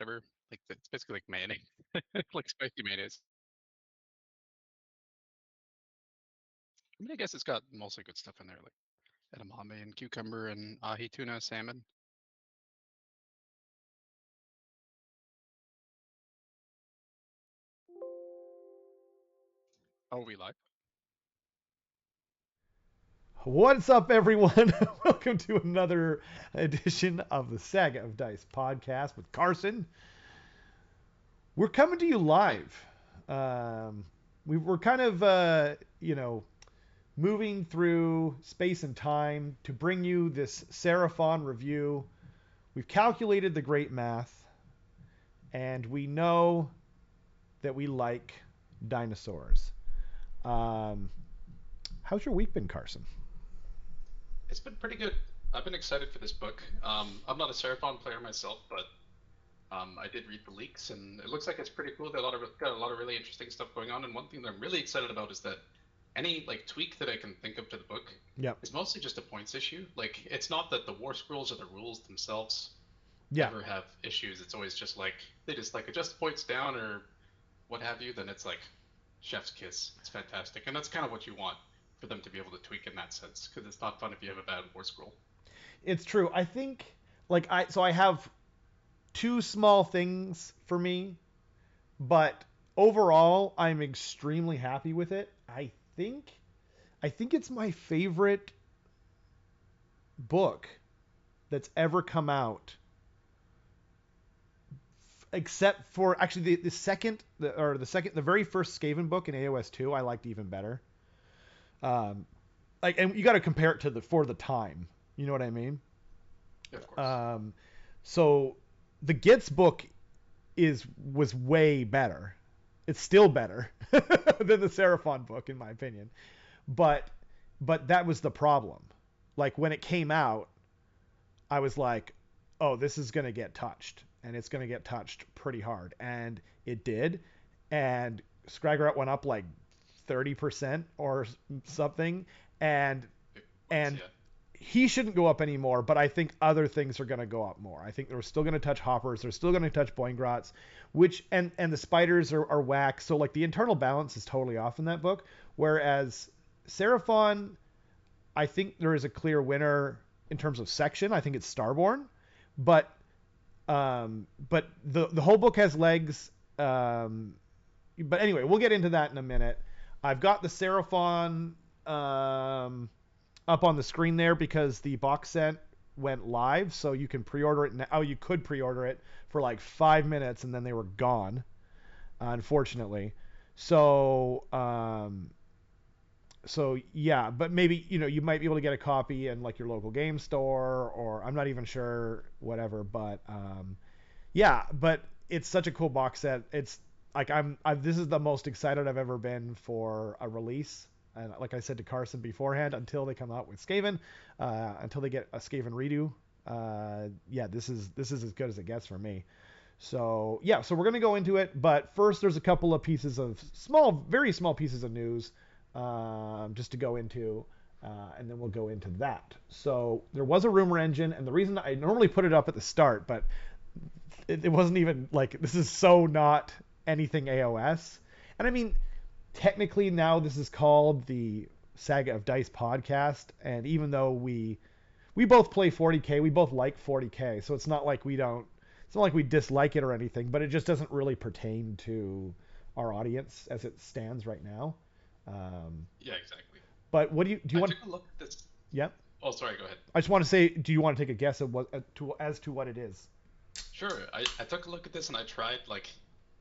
whatever. Like it's basically like mayonnaise, like spicy mayonnaise. I mean, I guess it's got mostly good stuff in there, like edamame and cucumber and ahi tuna, salmon. Oh, we like. What's up, everyone? Welcome to another edition of the Saga of Dice podcast with Carson. We're coming to you Hey, live. We're kind of, moving through space and time to bring you this Seraphon review. We've calculated the great math, and we know that we like dinosaurs. Um, how's your week been, Carson? it's been pretty good. I've been excited for this book. I'm not a Seraphon player myself, but I did read the leaks, and it looks like it's pretty cool. There are got a lot of really interesting stuff going on. And one thing that I'm really excited about is that any like tweak that I can think of to the book Yep. is mostly just a points issue. Like it's not that the war scrolls or the rules themselves Yeah. ever have issues. It's always just like they just like adjust points down or what have you. Then it's like chef's kiss. It's fantastic, and that's kind of what you want for them to be able to tweak in that sense. Because it's not fun if you have a bad war scroll. It's true. I think I have two small things for me, but overall I'm extremely happy with it. I think it's my favorite book that's ever come out, except for actually the very first Skaven book in AOS 2 I liked even better. Um, and you got to compare it to the for the time. You know what I mean? Yeah, of course. Um, so the Gitz book was way better. It's still better than the Seraphon book, in my opinion. But that was the problem. Like when it came out, I was like, oh, this is gonna get touched, and it's gonna get touched pretty hard, and it did. And Scraggerot went up like 30% or something, and Big points, and yeah. he shouldn't go up anymore, but I think other things are going to go up more. I think they're still going to touch hoppers. They're still going to touch Boingrots, which and the spiders are whack. So like the internal balance is totally off in that book. Whereas Seraphon, I think there is a clear winner in terms of section. I think it's Starborn, but the whole book has legs. But anyway, we'll get into that in a minute. I've got the Seraphon up on the screen there because the box set went live, so you can pre-order it now. Oh, you could pre-order it for like 5 minutes, and then they were gone, unfortunately. So, so yeah, but maybe you might be able to get a copy in like your local game store, or I'm not even sure, whatever. But yeah, but it's such a cool box set. It's like this is the most excited I've ever been for a release. And like I said to Carson beforehand, until they come out with Skaven, until they get a Skaven redo, yeah, this is as good as it gets for me. So yeah, so we're gonna go into it, but first there's a couple of pieces of very small pieces of news, just to go into, and then we'll go into that. So there was a rumor engine, and the reason I normally put it up at the start, but it wasn't even like this is so not anything AOS. And I mean, technically now this is called the Saga of Dice podcast, and even though we both play 40k, we both like 40k, so it's not like we dislike it or anything, but it just doesn't really pertain to our audience as it stands right now. Um, Yeah, exactly. but what do you I want? took a look at this. Yeah, Oh, sorry, go ahead. I just want to say, do you want to take a guess of what as to what it is? Sure. I took a look at this and I tried like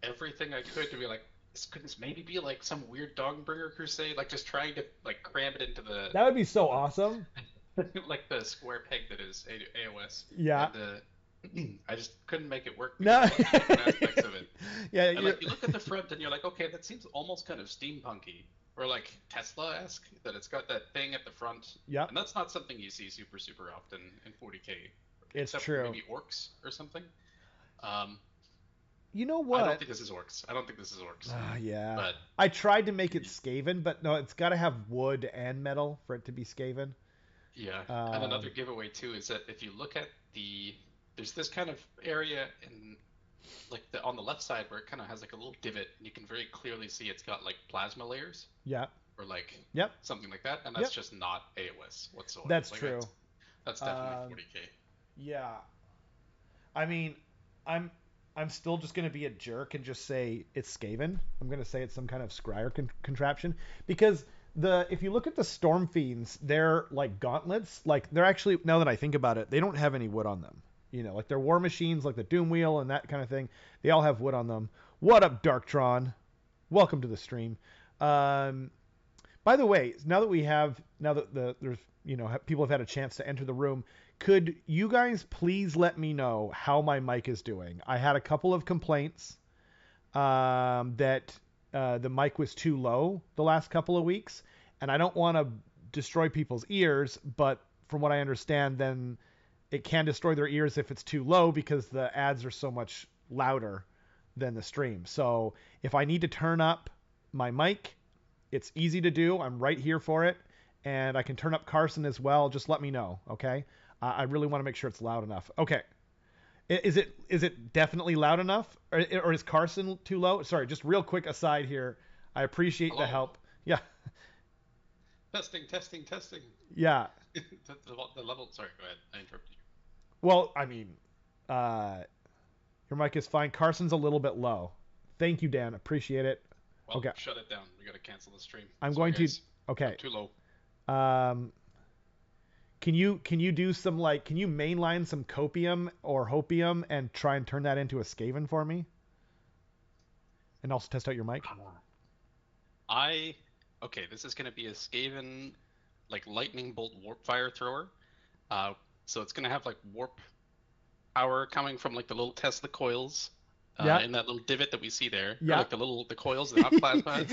everything I could to be like, could this maybe be like some weird Dogbringer crusade? Like just trying to like cram it into That would be so the awesome. like the square peg that is AOS, Yeah. and I just couldn't make it work because No. of all the different aspects of it. Yeah. And like you look at the front and you're like, okay, that seems almost kind of steampunky or like Tesla-esque that it's got that thing at the front, Yep. and that's not something you see super often in 40k, It's except for true. maybe orcs or something. Um, You know I don't what? think this is orcs. I don't think this is orcs, Yeah. but I tried to make it Skaven, but no, it's got to have wood and metal for it to be Skaven. yeah. And another Um, giveaway too is that if you look at there's this kind of area in on the left side where it kind of has like a little divot, and you can very clearly see it's got like plasma layers Yeah. or like Yep. something like that, and that's Yep. just not AOS whatsoever. That's Like true. that's definitely Um, 40k. yeah. I mean, I'm I'm still just gonna be a jerk and just say it's Skaven. I'm gonna say it's some kind of scryer contraption because the if you look at the Storm Fiends, they're like gauntlets. Like they're actually now that I think about it, they don't have any wood on them. You know, like they're war machines, like the Doom Wheel and that kind of thing. They all have wood on them. What up, Darktron? Welcome to the stream. Um, by the way, now that there's people have had a chance to enter the room, could you guys please let me know how my mic is doing? I had a couple of complaints that the mic was too low the last couple of weeks, and I don't want to destroy people's ears, but from what I understand, then it can destroy their ears if it's too low because the ads are so much louder than the stream. So if I need to turn up my mic, it's easy to do. I'm right here for it. And I can turn up Carson as well. Just let me know, okay? I really want to make sure it's loud enough. Okay. Is it definitely loud enough? Or is Carson too low? Sorry, just real quick aside here. I appreciate the Hello, help. Yeah. testing, testing, testing. Yeah. The level. Sorry, go ahead. I interrupted you. Well, I mean, uh, your mic is fine. Carson's a little bit low. Thank you, Dan. Appreciate it. Well, Okay. shut it down. We gotta cancel the stream. I'm Sorry, going to. guys. I'm Okay. too low. Um, can you do some like can you mainline some copium or hopium and try and turn that into a Skaven for me? And also test out your mic. I okay. This is gonna be a Skaven like lightning bolt warp fire thrower. Uh, so it's gonna have like warp power coming from like the little Tesla coils Yeah. in that little divot that we see there, or Yeah. like the coils. They're not plasma.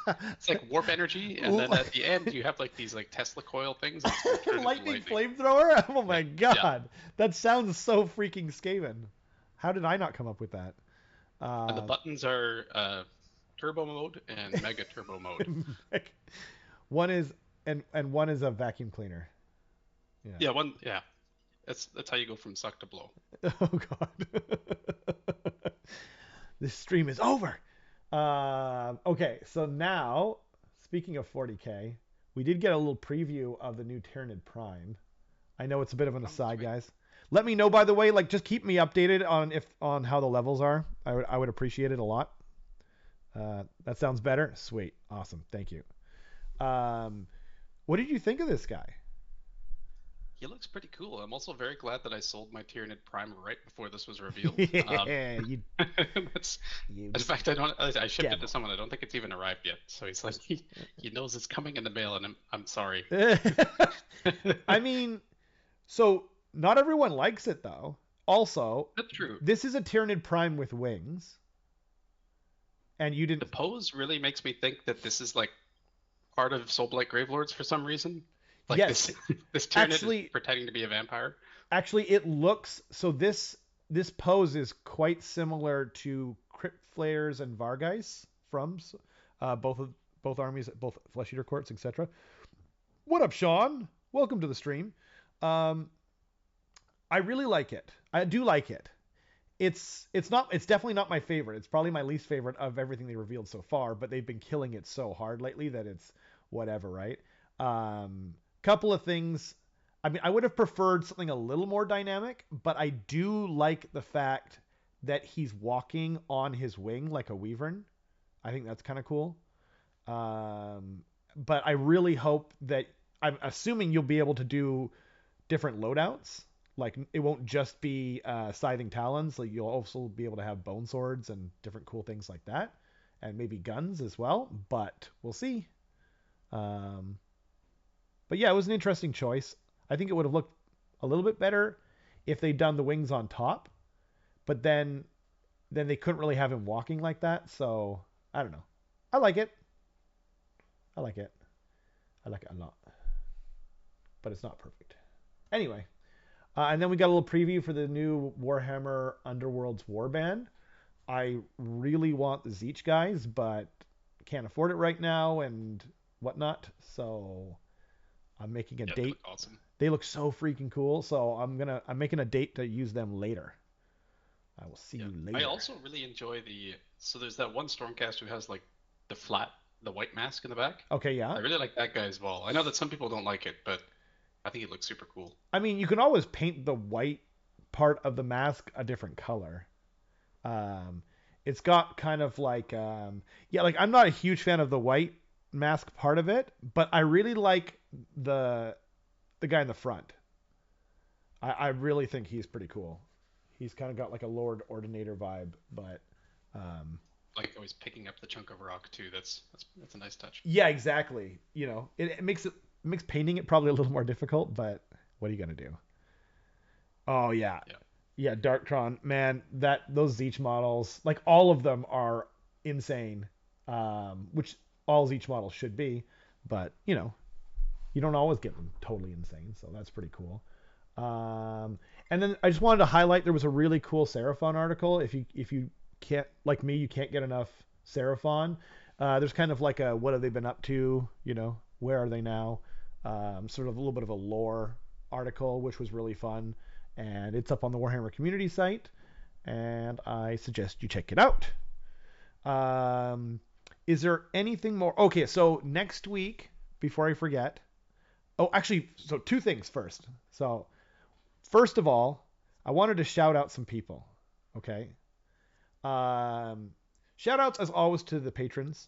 It's like warp energy, and then at the end you have like these like Tesla coil things, and it's gonna turn into Lightning lightning. flamethrower? Oh Yeah, my yeah. god. That sounds so freaking Skaven. How did I not come up with that? And the Uh, buttons are turbo mode and mega turbo mode. one is and one is a vacuum cleaner. Yeah. Yeah, one. Yeah, that's how you go from suck to blow. Oh god. This stream is over. Okay, so now, speaking of 40k, we did get a little preview of the new Tyranid Prime. I know it's a bit of an Oh, aside, sweet. guys. Let me know, by the way, like just keep me updated on how the levels are. I would appreciate it a lot. That sounds better. Sweet, awesome, thank you. Um, what did you think of this guy? He looks pretty cool. I'm also very glad that I sold my Tyranid Prime right before this was revealed. Yeah, you That's, you in fact, I shipped it to devil. someone. I don't think it's even arrived yet. So he's like, he knows it's coming in the mail, and I'm sorry. I mean, so not everyone likes it though. Also, That's true. this is a Tyranid Prime with wings, and you The didn't. pose really makes me think that this is like part of Soulblight Gravelords for some reason. Like Yes, this, this Tyranid is actually, pretending to be a vampire. it looks so. This pose is quite similar to Crypt Flares and Vargeis from both of both armies, both Flesh Eater Courts, etc. What up, Sean? Welcome to the stream. Um, I really like it. I do like it. It's definitely not my favorite. It's probably my least favorite of everything they revealed so far, but they've been killing it so hard lately that it's whatever, right? Couple of things. I mean, I would have preferred something a little more dynamic, but I do like the fact that he's walking on his wing like a wyvern. I think that's kind of cool. But I really hope that I'm assuming you'll be able to do different loadouts. Like it won't just be scything talons. Like you'll also be able to have bone swords and different cool things like that, and maybe guns as well. But we'll see. Um, but yeah, it was an interesting choice. I think it would have looked a little bit better if they'd done the wings on top. But then they couldn't really have him walking like that. So I don't know. I like it. I like it. I like it a lot. But it's not perfect. Anyway, and then we got a little preview for the new Warhammer Underworlds Warband. I really want the Zeech guys, but can't afford it right now and whatnot. So I'm making a Yeah, they date. look awesome. They look so freaking cool. So I'm making a date to use them later. I will see Yeah. you I later. also really enjoy the. So there's that one Stormcast who has like the flat, the white mask in the back. Okay, yeah. I really like that guy as well. I know that some people don't like it, but I think it looks super cool. I mean, you can always paint the white part of the mask a different color. Um, it's got kind of like, yeah, like I'm not a huge fan of the white mask part of it, but I really like the the guy in the front. I really think he's pretty cool. He's kind of got like a Lord Ordinator vibe, but um, Like always picking up the chunk of rock too. That's a nice touch. yeah, exactly. You know, it makes makes painting it probably a little more difficult, but what are you gonna do? Oh yeah, Yeah. yeah, Darktron, man, that those Zeech models, like all of them are insane. Which all Zeech models should be, but you know, you don't always get them totally insane, so that's pretty cool. Um, and then I just wanted to highlight there was a really cool Seraphon article. If you can't like me, you can't get enough Seraphon. There's kind of like a what have they been up to? You know, where are they now? Sort of a little bit of a lore article, which was really fun, and it's up on the Warhammer community site, and I suggest you check it out. Um, is there anything more? Okay, so next week, before I forget. Oh, actually, so two things first. So first of all, I wanted to shout out some people. Okay. Um, Shout outs as always to the patrons.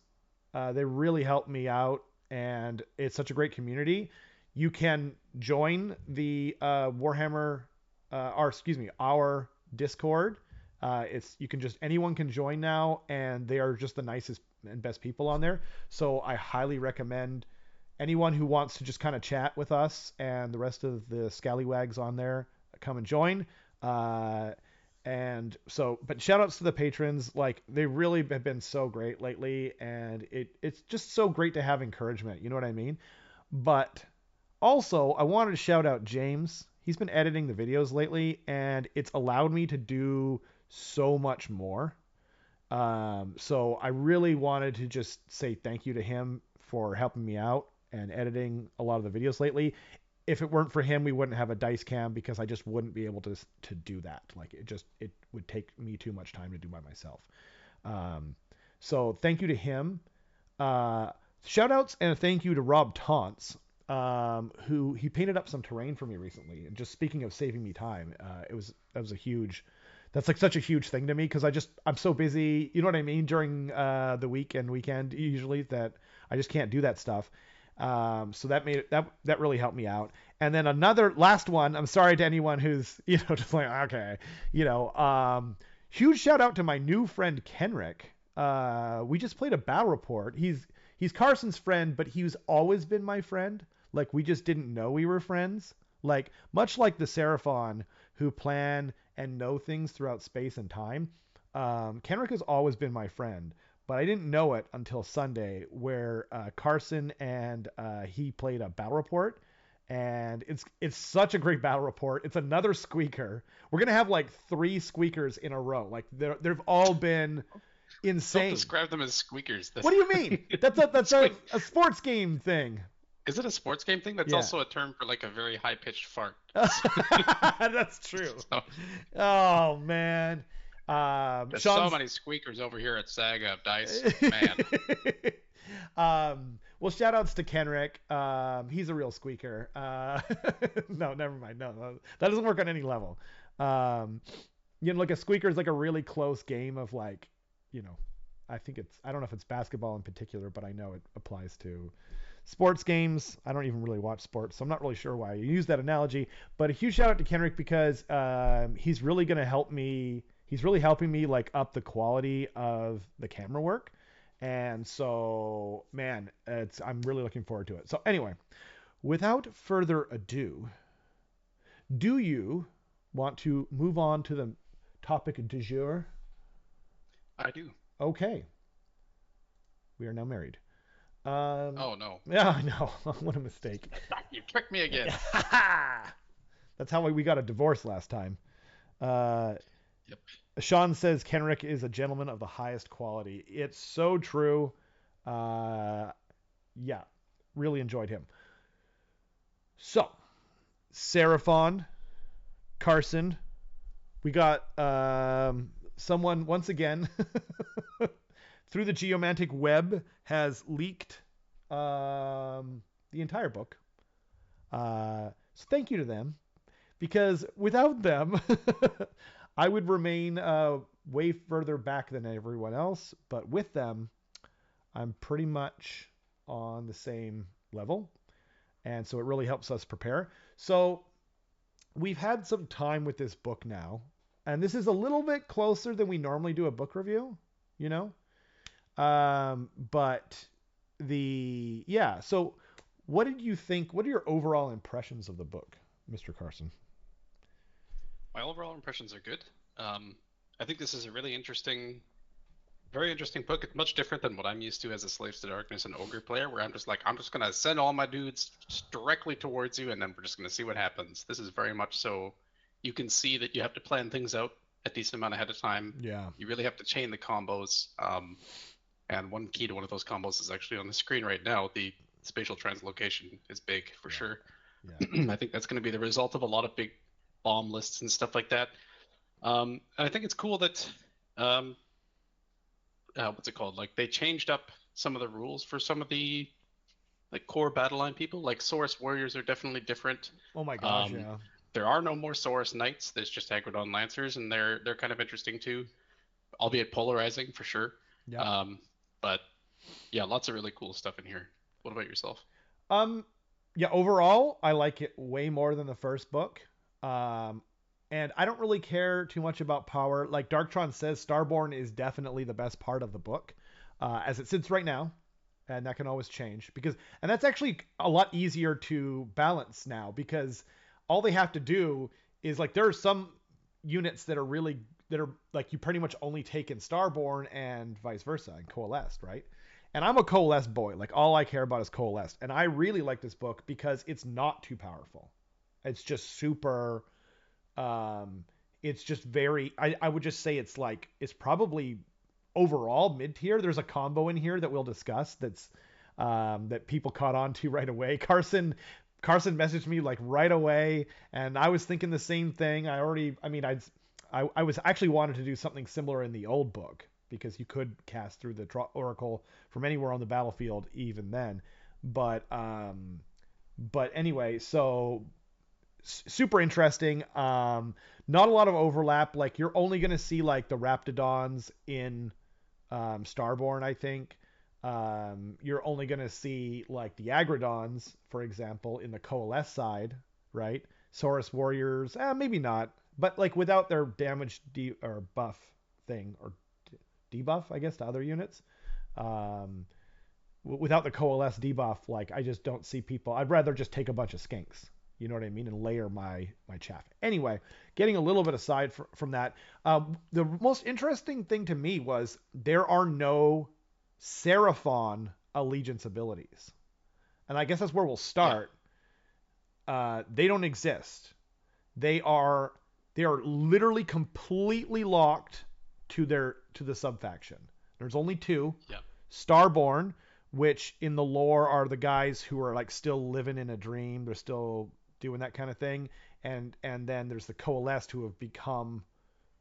They really help me out, and it's such a great community. You can join the Warhammer, or excuse me, our Discord. It's you can just anyone can join now, and they are just the nicest and best people on there. So I highly recommend anyone who wants to just kind of chat with us and the rest of the scallywags on there come and join. Uh, and so, but shout outs to the patrons. Like they really have been so great lately, and it's just so great to have encouragement. You know what I mean? But also, I wanted to shout out James. He's been editing the videos lately, and it's allowed me to do so much more. So I really wanted to just say thank you to him for helping me out and editing a lot of the videos lately. If it weren't for him, we wouldn't have a dice cam because I just wouldn't be able to do that. Like it would take me too much time to do by myself. Um, so thank you to him. Uh, Shout outs and a thank you to Rob Taunts, who he painted up some terrain for me recently. And just speaking of saving me time, that was a huge that's like such a huge thing to me because I'm so busy, you know what I mean, during the week and weekend usually that I just can't do that stuff. So that made it, that really helped me out. And then another last one. I'm sorry to anyone who's just like okay, huge shout out to my new friend Kenrick. We just played a battle report. He's Carson's friend, but he's always been my friend. Like we just didn't know we were friends. Like much like the Seraphon who plan and know things throughout space and time. Kenrick has always been my friend, but I didn't know it until Sunday, where Carson and he played a battle report, and it's such a great battle report. It's another squeaker. We're gonna have like three squeakers in a row. Like they've all been Don't insane. describe them as squeakers. What do you mean? That's Squeak. a sports game thing. Is it a sports game thing? That's Yeah. also a term for like a very high pitched fart. That's true. So, Oh man. there's so Sean's many squeakers over here at Saga of Dice. Man, well, shout outs to Kenrick. He's a real squeaker. No, never mind. No, that doesn't work on any level. Um, like a squeaker is like a really close game of like, you know, I don't know if it's basketball in particular, but I know it applies to sports games. I don't even really watch sports, so I'm not really sure why you use that analogy. But a huge shout out to Kenrick because he's really going to help me. He's really helping me like up the quality of the camera work. And so, man, I'm really looking forward to it. So anyway, without further ado, do you want to move on to the topic du jour? I do. Okay, we are now married. Um, Oh no, yeah, I know. What a mistake. you tricked me again. That's how we got a divorce last time. Uh, Yep. Sean says Kenrick is a gentleman of the highest quality. It's so true. Uh, yeah, really enjoyed him. So, Seraphon, Carson, We got someone once again through the geomantic web has leaked the entire book. So thank you to them because without them, I would remain way further back than everyone else. But with them, I'm pretty much on the same level. And so it really helps us prepare. So we've had some time with this book now. And this is a little bit closer than we normally do a book review, you know? But yeah. So what did you think? What are your overall impressions of the book, Mr. Carson? My overall impressions are good. Um, I think this is a really interesting, very interesting book. It's much different than what I'm used to as a Slaves to Darkness and Ogre player, where I'm just like, I'm just gonna send all my dudes directly towards you, and then we're just gonna see what happens. This is very much so. You can see that you have to plan things out a decent amount ahead of time. Yeah. You really have to chain the combos. And one key to one of those combos is actually on the screen right now. The spatial translocation is big for Yeah. sure. Yeah. I think that's going to be the result of a lot of big bomb lists and stuff like that. And I think it's cool that um, what's it called? Like they changed up some of the rules for some of the like core battle line people. Like Saurus warriors are definitely different. Oh my gosh, Um, yeah. there are no more Saurus knights. There's just Agrodon lancers, and they're kind of interesting too, albeit polarizing for sure. Yep. Um, but yeah, lots of really cool stuff in here. What about yourself? Um, yeah, overall, I like it way more than the first book. Um, and I don't really care too much about power. Like Darktron says, Starborn is definitely the best part of the book, as it sits right now, and that can always change because, and that's actually a lot easier to balance now because all they have to do is like there are some units that are really that are like you pretty much only take in Starborn and vice versa and Coalesced, right? And I'm a Coalesced boy. Like all I care about is Coalesced. And I really like this book because it's not too powerful. It's just super um it's just very I would just say it's like it's probably overall mid tier. There's a combo in here that we'll discuss that's that people caught on to right away. Carson messaged me like right away, and I was thinking the same thing. I mean, I was actually wanted to do something similar in the old book because you could cast through the Oracle from anywhere on the battlefield even then. But but anyway, so super interesting. Not a lot of overlap. Like you're only gonna see like the Raptidons in Starborn, I think. You're only going to see like the Agrodons, for example, in the Coalesce side, right? Saurus Warriors, maybe not, but like without their damage or buff thing or debuff, I guess, to other units. Um, without the Coalesce debuff, like I just don't see people. I'd rather just take a bunch of skinks. You know what I mean, and layer my chaff. Anyway, getting a little bit aside from that, the most interesting thing to me was there are no Seraphon allegiance abilities. And I guess that's where we'll Yeah, start. They don't exist. They are they are literally completely locked to the subfaction. There's only two. yeah. Starborn, which in the lore are the guys who are like still living in a dream. They're still doing that kind of thing. And then there's the Coalesced who have become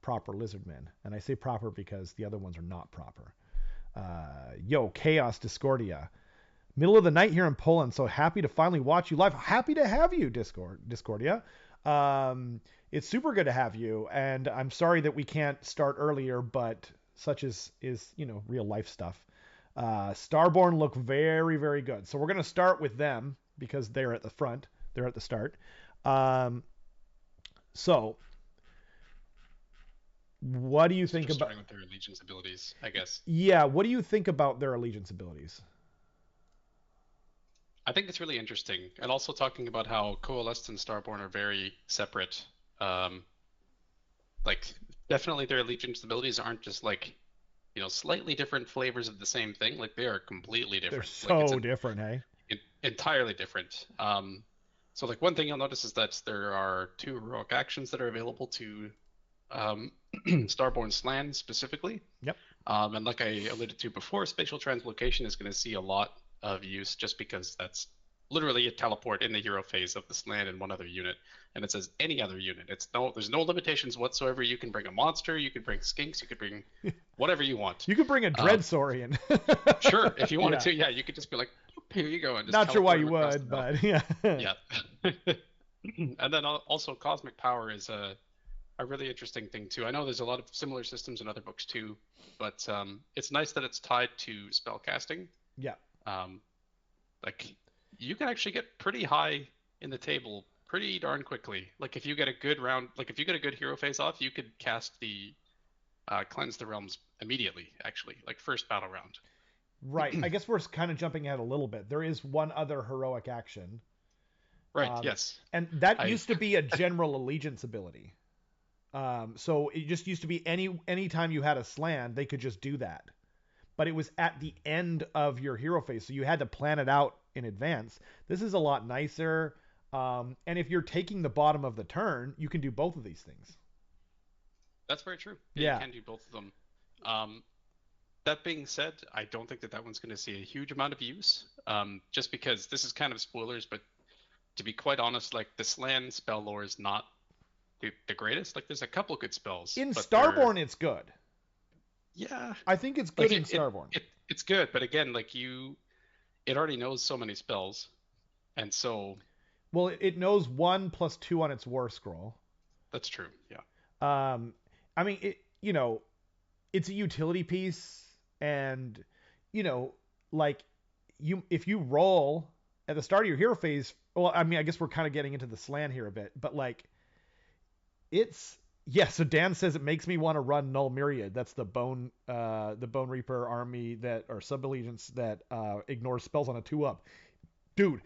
proper lizardmen. And I say proper because the other ones are not proper. Yo, Chaos Discordia. Middle of the night here in Poland, so happy to finally watch you live. Happy to have you, Discordia. Um, it's super good to have you, and I'm sorry that we can't start earlier, but such is real life stuff. Starborn look very very good, so we're gonna start with them because they're at the front. They're at the start. Um, so what do you So think just about? starting with their allegiance abilities, I guess. Yeah, what do you think about their allegiance abilities? I think it's really interesting, and also talking about how Coalesced and Starborn are very separate. Um, like definitely their allegiance abilities aren't just like slightly different flavors of the same thing. Like they are completely They're different. Like it's so different, hey? entirely different. So like one thing you'll notice is that there are two heroic actions that are available to Starborn Slan specifically. Yep. And like I alluded to before, spatial translocation is going to see a lot of use just because that's literally a teleport in the hero phase of this land and one other unit, and it says any other unit. There's no limitations whatsoever. You can bring a monster, you can bring skinks, you could bring whatever you want. You could bring a Um, Dreadsaurian. sure, if you wanted Yeah. to, yeah, you could just be like, here you go, and just Not sure why teleport you him across the would, map. but yeah. Yeah. And then also cosmic power is a really interesting thing too. I know there's a lot of similar systems in other books too, but it's nice that it's tied to spell casting. Yeah. Um, like you can actually get pretty high in the table pretty darn quickly. Like if you get a good round, like if you get a good hero face off, you could cast the cleanse the realms immediately. Actually, like first battle round. Right. I guess we're kind of jumping ahead a little bit. There is one other heroic action. Right. Um, Yes. and that I used to be a general allegiance ability. So it just used to be any time you had a slan, they could just do that. But it was at the end of your hero phase, so you had to plan it out in advance. This is a lot nicer. And if you're taking the bottom of the turn, you can do both of these things. That's very true. Yeah, you Yeah. can do both of them. Um, that being said, I don't think that one's going to see a huge amount of use. Just because this is kind of spoilers, but to be quite honest, like the Slan spell lore is not the greatest. Like there's a couple good spells, In but they're Starborn, it's good. yeah, I think it's good like in Starborn. it's good, but again, like it already knows so many spells, and so Well, it knows 1 plus 2 on its war scroll. that's true. Yeah, Um, I mean, it's a utility piece, and you know, like if you roll at the start of your hero phase, well, I mean, I guess we're kind of getting into the slant here a bit, but like it's yeah. So Dan says it makes me want to run Null Myriad. That's the Bone Reaper army that or sub allegiance that ignores spells on a 2-up. Dude,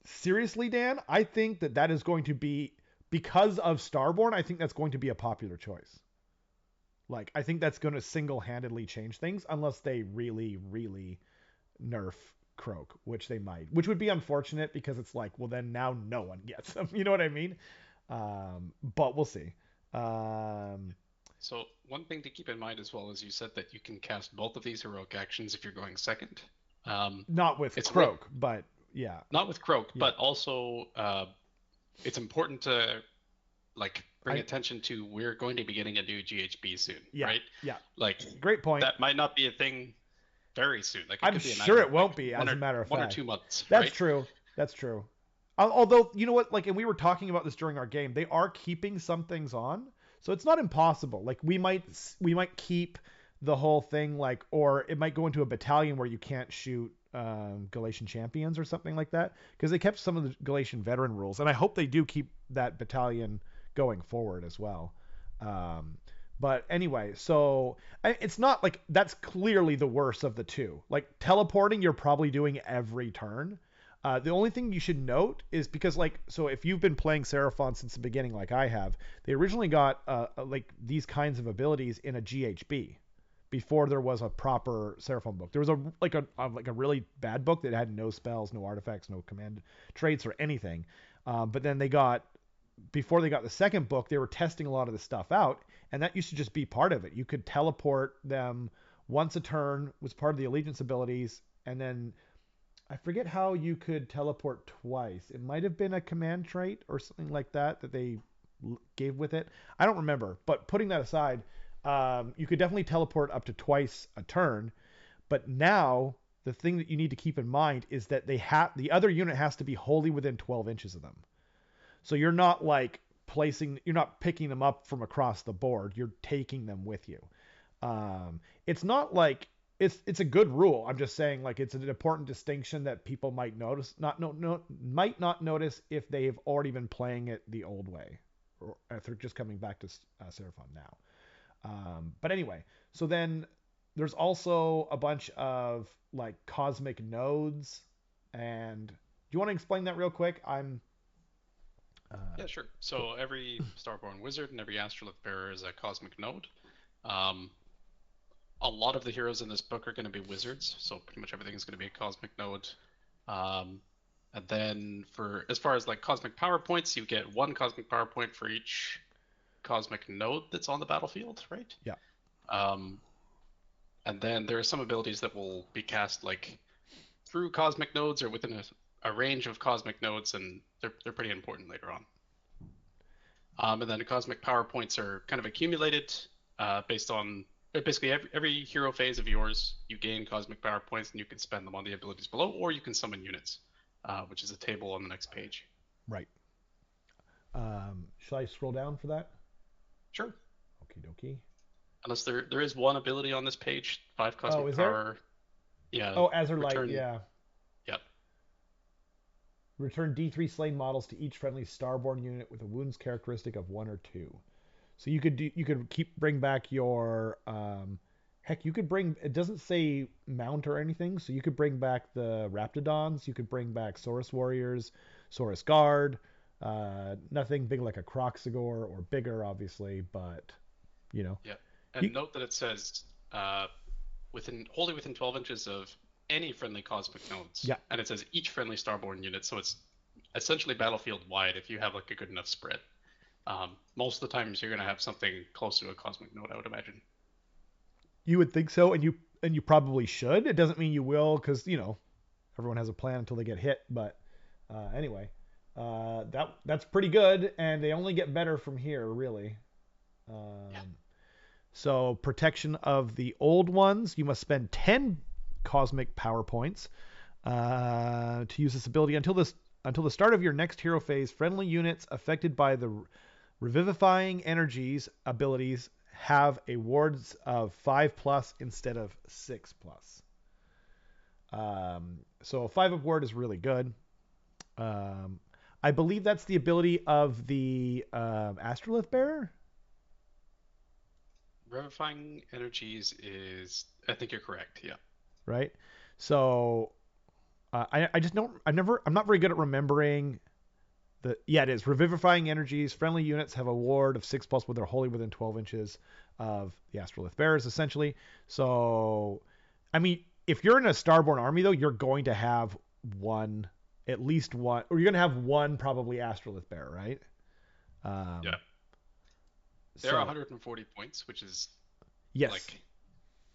seriously, Dan, I think that is going to be because of Starborn. I think that's going to be a popular choice. Like, I think that's going to single-handedly change things, unless they really, really nerf Croak, which they might, which would be unfortunate because it's like, well, then now no one gets them. You know what I mean? But we'll see. Um, so one thing to keep in mind as well is you said that you can cast both of these heroic actions if you're going second. Not with It's worth Croak, but yeah, not with Croak, yeah. but also it's important to like bring I attention to we're going to be getting a new GHB soon, yeah, right? yeah. Like Great point. that might not be a thing very soon. Like it I'm could be a sure matter of it like won't be, as a matter of one or fact. 2 months, That's right? true. That's true. Although you know what, like, and we were talking about this during our game, they are keeping some things on, so it's not impossible. Like we might keep the whole thing, like, or it might go into a battalion where you can't shoot Galatian champions or something like that, because they kept some of the Galatian veteran rules, and I hope they do keep that battalion going forward as well. Um, but anyway, so it's not like that's clearly the worst of the two. Like teleporting, you're probably doing every turn. The only thing you should note is because, like, so if you've been playing Seraphon since the beginning, like I have, they originally got like these kinds of abilities in a GHB before there was a proper Seraphon book. There was a really bad book that had no spells, no artifacts, no command traits or anything. But then before they got the second book, they were testing a lot of the stuff out, and that used to just be part of it. You could teleport them once a turn, was part of the allegiance abilities, and then I forget how you could teleport twice. It might have been a command trait or something like that they gave with it. I don't remember. But putting that aside, you could definitely teleport up to twice a turn. But now the thing that you need to keep in mind is that the other unit has to be wholly within 12 inches of them. So you're not like you're not picking them up from across the board. You're taking them with you. It's not like it's a good rule. I'm just saying, like, it's an important distinction that people might notice, not no, no might not notice if they've already been playing it the old way, or if they're just coming back to Seraphon now. But anyway, so then there's also a bunch of like cosmic nodes, and do you want to explain that real quick? Yeah, sure. Cool. So every Starborn wizard and every Astrolith bearer is a cosmic node. Um, a lot of the heroes in this book are going to be wizards, so pretty much everything is going to be a cosmic node. Um, and then for as far as like cosmic power points, you get one cosmic power point for each cosmic node that's on the battlefield, right? Yeah. Um, and then there are some abilities that will be cast like through cosmic nodes or within a range of cosmic nodes, and they're pretty important later on. And then the cosmic power points are kind of accumulated based on basically every hero phase of yours. You gain cosmic power points, and you can spend them on the abilities below, or you can summon units, which is a table on the next page. Right. Shall I scroll down for that? Sure. Okie dokie. Unless there is one ability on this page, 5 Oh, cosmic is there? power. Yeah, Oh, Azure Light, return. yeah. Yep. Return D3 slain models to each friendly Starborn unit with a wounds characteristic of 1 or 2. So you could keep bring back your heck, you could bring, it doesn't say mount or anything, so you could bring back the Raptidons, you could bring back Saurus Warriors, Saurus Guard, nothing big like a Croxagore or bigger obviously, but you know. Yeah. You, And note that it says wholly within 12 inches of any friendly cosmic nodes, yeah, and it says each friendly Starborn unit, so it's essentially battlefield wide if you have like a good enough spread. Most of the times you're going to have something close to a cosmic node, I would imagine. you would think so, and you probably should. It doesn't mean you will because everyone has a plan until they get hit, but anyway, that's pretty good, and they only get better from here, really. Yeah. Um, so protection of the old ones, you must spend 10 cosmic power points to use this ability until the start of your next hero phase. Friendly units affected by the revivifying energies abilities have a wards of 5 plus instead of 6 plus. So a 5 up ward is really good. Um, I believe that's the ability of the Astrolith Bearer, Revivifying energies is, I think you're correct. Yeah. right? So I just don't. I'm not very good at remembering the. Yeah, it is revivifying energies. Friendly units have a ward of 6 plus when they're wholly within 12 inches of the Astrolith Bearers, essentially. So, I mean, if you're in a Starborn army though, you're going to have one, at least one, or you're going to have one probably Astrolith Bearer, right? Yeah. Um, They're so 140 points, which is yes, like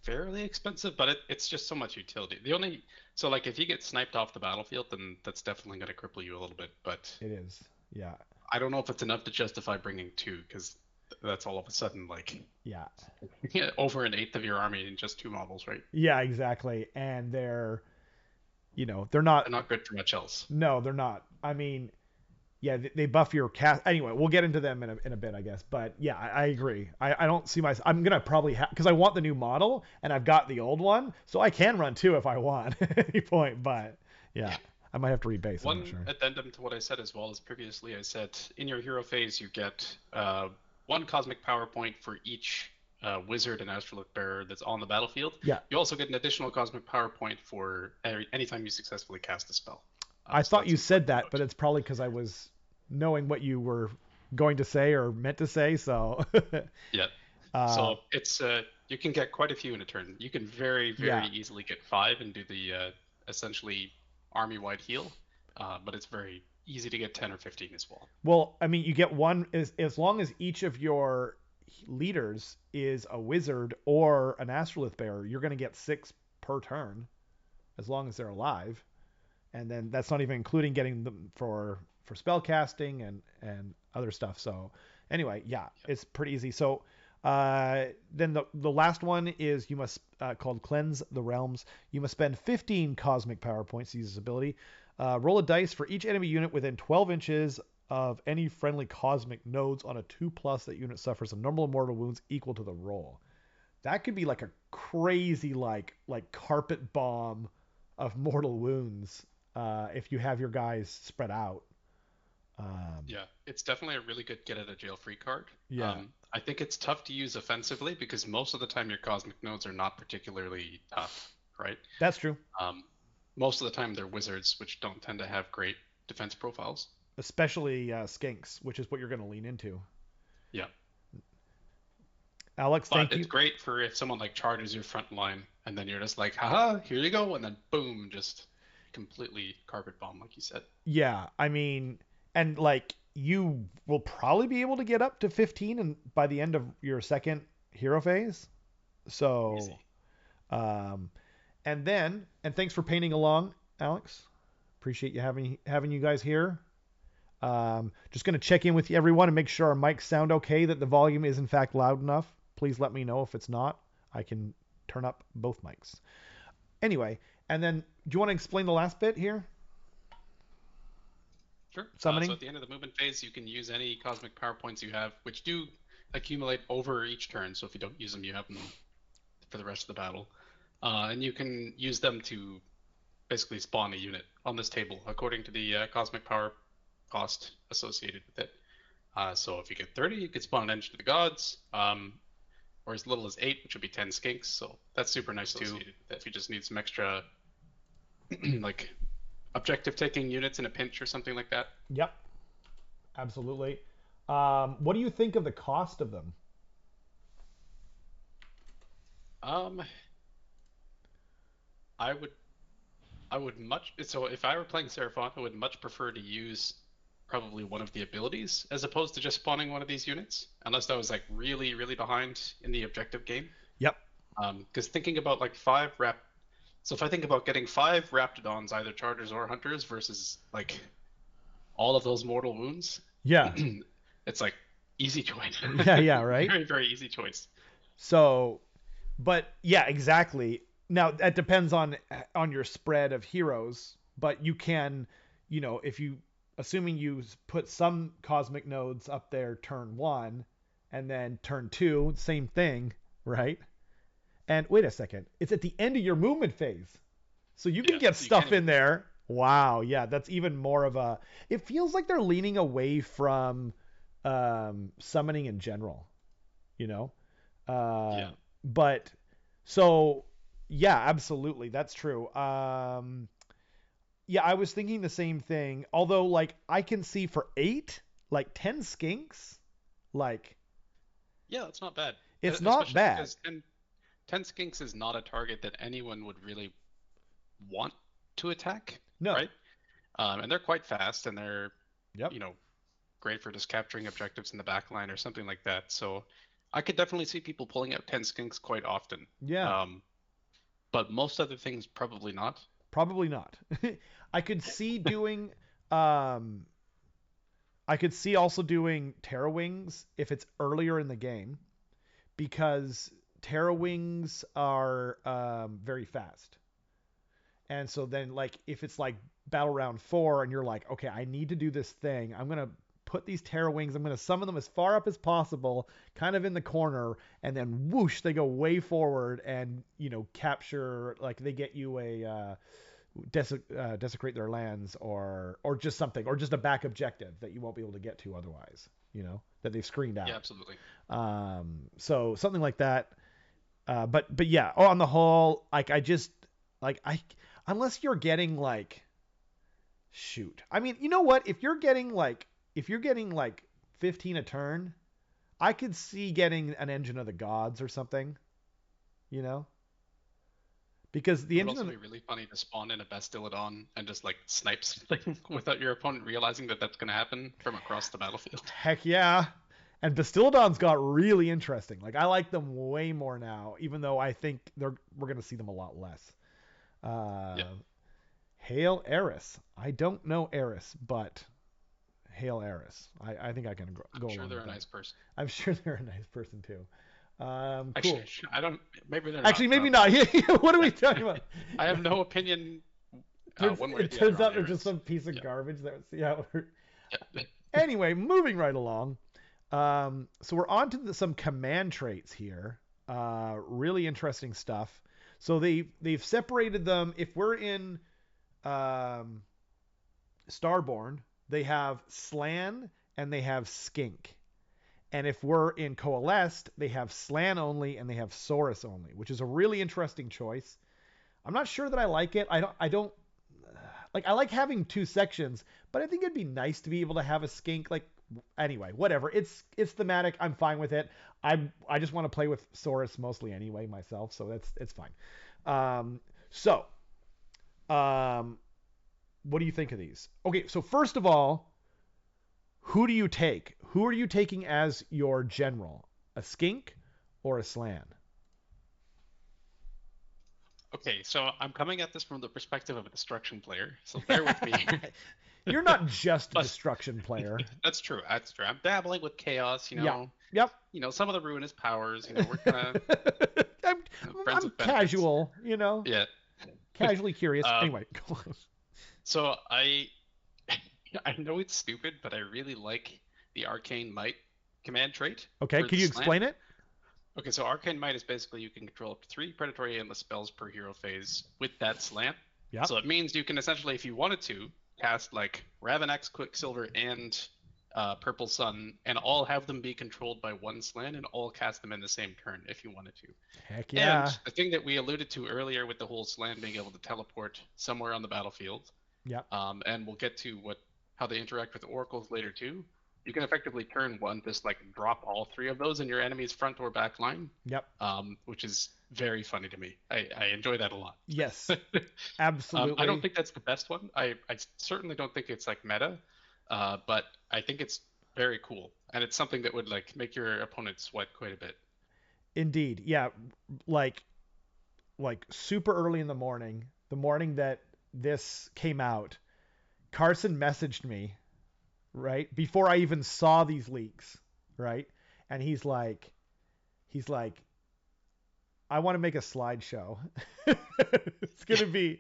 fairly expensive, but it's just so much utility. The only so like if you get sniped off the battlefield, then that's definitely going to cripple you a little bit. But it is. Yeah, I don't know if it's enough to justify bringing two, because that's all of a sudden like yeah, over an eighth of your army in just two models, right? yeah, exactly. And they're not. They're not good for much else. No, they're not. I mean, yeah, they buff your cast. Anyway, we'll get into them in a bit, I guess. But yeah, I agree. I don't see myself. I'm gonna probably have because I want the new model and I've got the old one, so I can run two if I want at any point. But yeah, Yeah. I might have to rebase. I'm not One sure. addendum to what I said as well as previously, I said in your hero phase you get one cosmic power point for each wizard and astrolith bearer that's on the battlefield. Yeah, You also get an additional cosmic power point for anytime you successfully cast a spell. I So thought that's you said important to that, but note. it's probably because I was knowing what you were going to say or meant to say. So Yeah. uh, So it's you can get quite a few in a turn. You can very yeah. easily get 5 and do the essentially army-wide heal, but it's very easy to get 10 or 15 as well. Well, I mean, you get one as long as each of your leaders is a wizard or an astrolith bearer, you're going to get 6 per turn as long as they're alive. And then that's not even including getting them for spell casting and other stuff. So anyway, yeah, Yep. it's pretty easy. So then the last one is you must called Cleanse the Realms. You must spend 15 cosmic power points to use this ability. Roll a dice for each enemy unit within 12 inches of any friendly cosmic nodes on a 2 plus. That unit suffers a normal mortal wounds equal to the roll. That could be like a crazy like carpet bomb of mortal wounds if you have your guys spread out. Um, Yeah, it's definitely a really good get out of jail free card. yeah, I think it's tough to use offensively because most of the time your cosmic nodes are not particularly tough, right? that's true. Um, Most of the time they're wizards, which don't tend to have great defense profiles. Especially skinks, which is what you're going to lean into. Yeah. Alex, But thank it's you. great for if someone like charges your front line and then you're just like, haha, here you go, and then boom, just completely carpet bomb, like you said. Yeah, I mean, and like you will probably be able to get up to 15 and by the end of your second hero phase. So, Easy. um, and thanks for painting along, Alex. Appreciate you having you guys here. Just going to check in with everyone and make sure our mics sound okay, that the volume is in fact loud enough. Please let me know if it's not. I can turn up both mics. Anyway, and then do you want to explain the last bit here? Sure. So Summoning? at the end of the movement phase, you can use any cosmic power points you have, which do accumulate over each turn. So if you don't use them, you have them for the rest of the battle. And you can use them to basically spawn a unit on this table according to the cosmic power cost associated with it. So if you get 30, you could spawn an engine to the gods, or as little as 8, which would be 10 skinks. So that's super nice too. If you just need some extra, like objective taking units in a pinch or something like that. Yep, absolutely. What do you think of the cost of them? Um, I would I would much so if I were playing Seraphon, I would much prefer to use probably one of the abilities as opposed to just spawning one of these units, unless I was like really, really behind in the objective game. Yep. Because thinking about like so if I think about getting 5 Raptidons, either chargers or hunters, versus like all of those mortal wounds, Yeah. it's like easy choice. Yeah, yeah, right? Very, very easy choice. So, but yeah, exactly. Now that depends on your spread of heroes, but you can, if you assuming you put some cosmic nodes up there turn 1 and then turn 2, same thing, right? And wait a second, it's at the end of your movement phase. So you can Yeah, get so you stuff can't in even. there. Wow, yeah, that's even more of a it feels like they're leaning away from summoning in general, you know? Uh, Yeah, but so yeah, absolutely, that's true. Yeah, I was thinking the same thing. Although, like, I can see for 8, like 10 skinks, like yeah, that's not bad. it's not Especially bad. because ten skinks is not a target that anyone would really want to attack, No. right? And they're quite fast, and they're Yep. you know great for just capturing objectives in the back line or something like that. So I could definitely see people pulling out 10 skinks quite often. Yeah. Um, but most other things probably not. Probably not. I could see doing um I could see also doing Terra Wings if it's earlier in the game because Terra Wings are very fast. And so then like if it's like battle round 4 and you're like, okay, I need to do this thing. I'm going to put these Terra Wings, I'm going to summon them as far up as possible, kind of in the corner, and then whoosh, they go way forward and, capture, like they get you a desecrate their lands or just something, or just a back objective that you won't be able to get to otherwise, that they've screened Yeah, out. absolutely. So something like that. But yeah, on the whole, like I just like I unless you're getting like shoot. I mean, you know what? If you're getting like 15 a turn, I could see getting an Engine of the Gods or something, you know? Because the It would Engine also of the, be really funny to spawn in a Bastillodon and just like snipe something without your opponent realizing that that's going to happen from across the battlefield. heck yeah. And Bastillodons got really interesting. Like I like them way more now, even though I think we're gonna see them a lot less. Yeah, Uh, Hail Eris. I don't know Eris, but Hail Eris. I think I can I'm go sure along they're with a that. nice person. I'm sure they're a nice person too. Actually, Cool. I don't. Maybe they're not. Actually, maybe not. What are Yeah. we talking about? I have no opinion one way or It the other turns on out they're just Eris. some piece of Yeah, garbage. Yeah. yeah. Anyway, moving right along. So we're on to some command traits here. Really interesting stuff. So they've separated them. If we're in um, Starborn, they have Slan and they have Skink. And if we're in Coalesced, they have Slan only and they have Saurus only, which is a really interesting choice. I'm not sure that I like it. I don't like I like having 2 sections, but I think it'd be nice to be able to have a skink. Like anyway, whatever. It's thematic. I'm fine with it. I just want to play with Saurus mostly anyway myself, so it's fine. So what do you think of these? Okay, so first of all, who do you take? Who are you taking as your general? A skink or a slan? Okay, so I'm coming at this from the perspective of a destruction player, so bear with me here. You're not just a But destruction player. that's true. That's true. I'm dabbling with chaos. Yeah. Yep. Some of the ruinous powers. We're kind of I'm, friends I'm with benefits. casual, Yeah. casually curious. Um. Anyway, go on. So I I know it's stupid, but I really like the Arcane Might command trait Okay, for the can you slant. explain it? Okay, so Arcane Might is basically you can control up to 3 predatory aimless spells per hero phase with that slant. Yep. So it means you can essentially, if you wanted to, cast like Ravenex, Quicksilver, and Purple Sun, and all have them be controlled by one slant, and all cast them in the same turn if you wanted to. Heck And yeah. the thing that we alluded to earlier with the whole slant being able to teleport somewhere on the battlefield, Yep. and we'll get to how they interact with oracles later too. You can effectively turn one, just like drop all three of those in your enemy's front or back line, Yep. which is very funny to me. I enjoy that a lot. Yes. I don't Absolutely. think that's the best one. I certainly don't think it's like meta, but I think it's very cool, and it's something that would like make your opponent sweat quite a bit. Indeed. Yeah. Like super early in the morning that this came out, Carson messaged me, right? Before I even saw these leaks, right? And he's like, I want to make a slideshow. It's gonna be,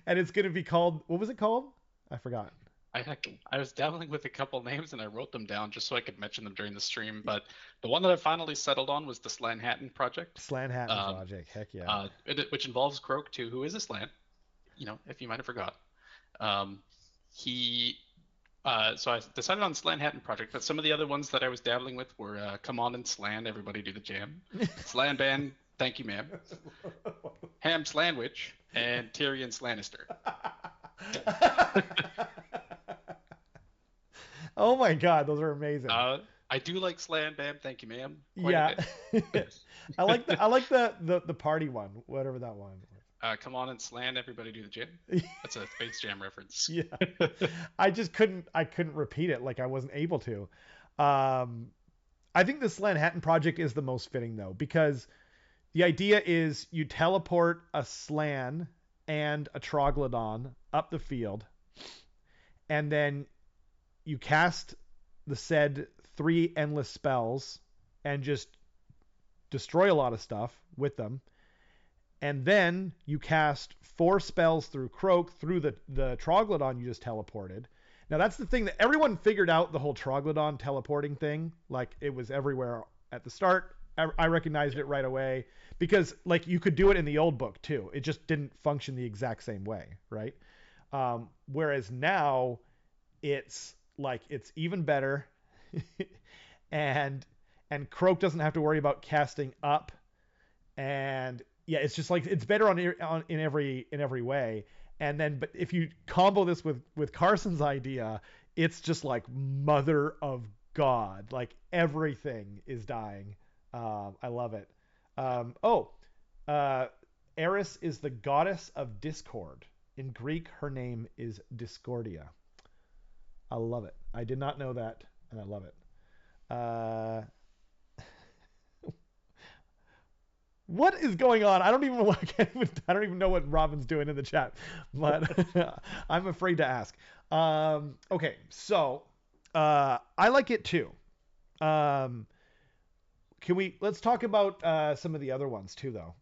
and it's gonna be called, what was it called? I forgot. I was dabbling with a couple names and I wrote them down just so I could mention them during the stream. But the one that I finally settled on was the Slanhattan project, Slanhattan um, Project. Heck yeah. which involves Croak too, who is a slant. If you might have forgot. Um, he so I decided on Slanhattan project, but some of the other ones that I was dabbling with were Come On and Slan, Everybody Do the Jam, Slan Band, Thank You Ma'am, Ham Slanwich, and Tyrion Lannister. Oh my god, those are amazing. I do like Slan Bam, Thank You Ma'am quite a Yeah. bit. I like the party one, whatever that one Come On and Slan, Everybody Do the Jam. was. That's a Space Jam reference. Yeah. I couldn't repeat it, like I wasn't able to. Um I think this Manhattan project is the most fitting though, because the idea is you teleport a Slan and a Troglodon up the field, and then you cast the said three endless spells and just destroy a lot of stuff with them. And then you cast four spells through Croak through the Troglodon you just teleported. Now that's the thing that everyone figured out, the whole Troglodon teleporting thing. Like it was everywhere at the start. I recognized it right away because like you could do it in the old book too. It just didn't function the exact same way, right? Whereas now it's like it's even better, and Croak doesn't have to worry about casting up, and yeah, it's just like it's better in every way. And then, but if you combo this with Carson's idea, it's just like mother of God, like everything is dying. I love it. Oh, uh, Eris is the goddess of discord. In Greek, her name is Discordia. I love it. I did not know that, and I love it. Uh, what is going on? I don't even I don't even know what Robin's doing in the chat, but I'm afraid to ask. Okay, so I like it too. Um, let's talk about some of the other ones too, though.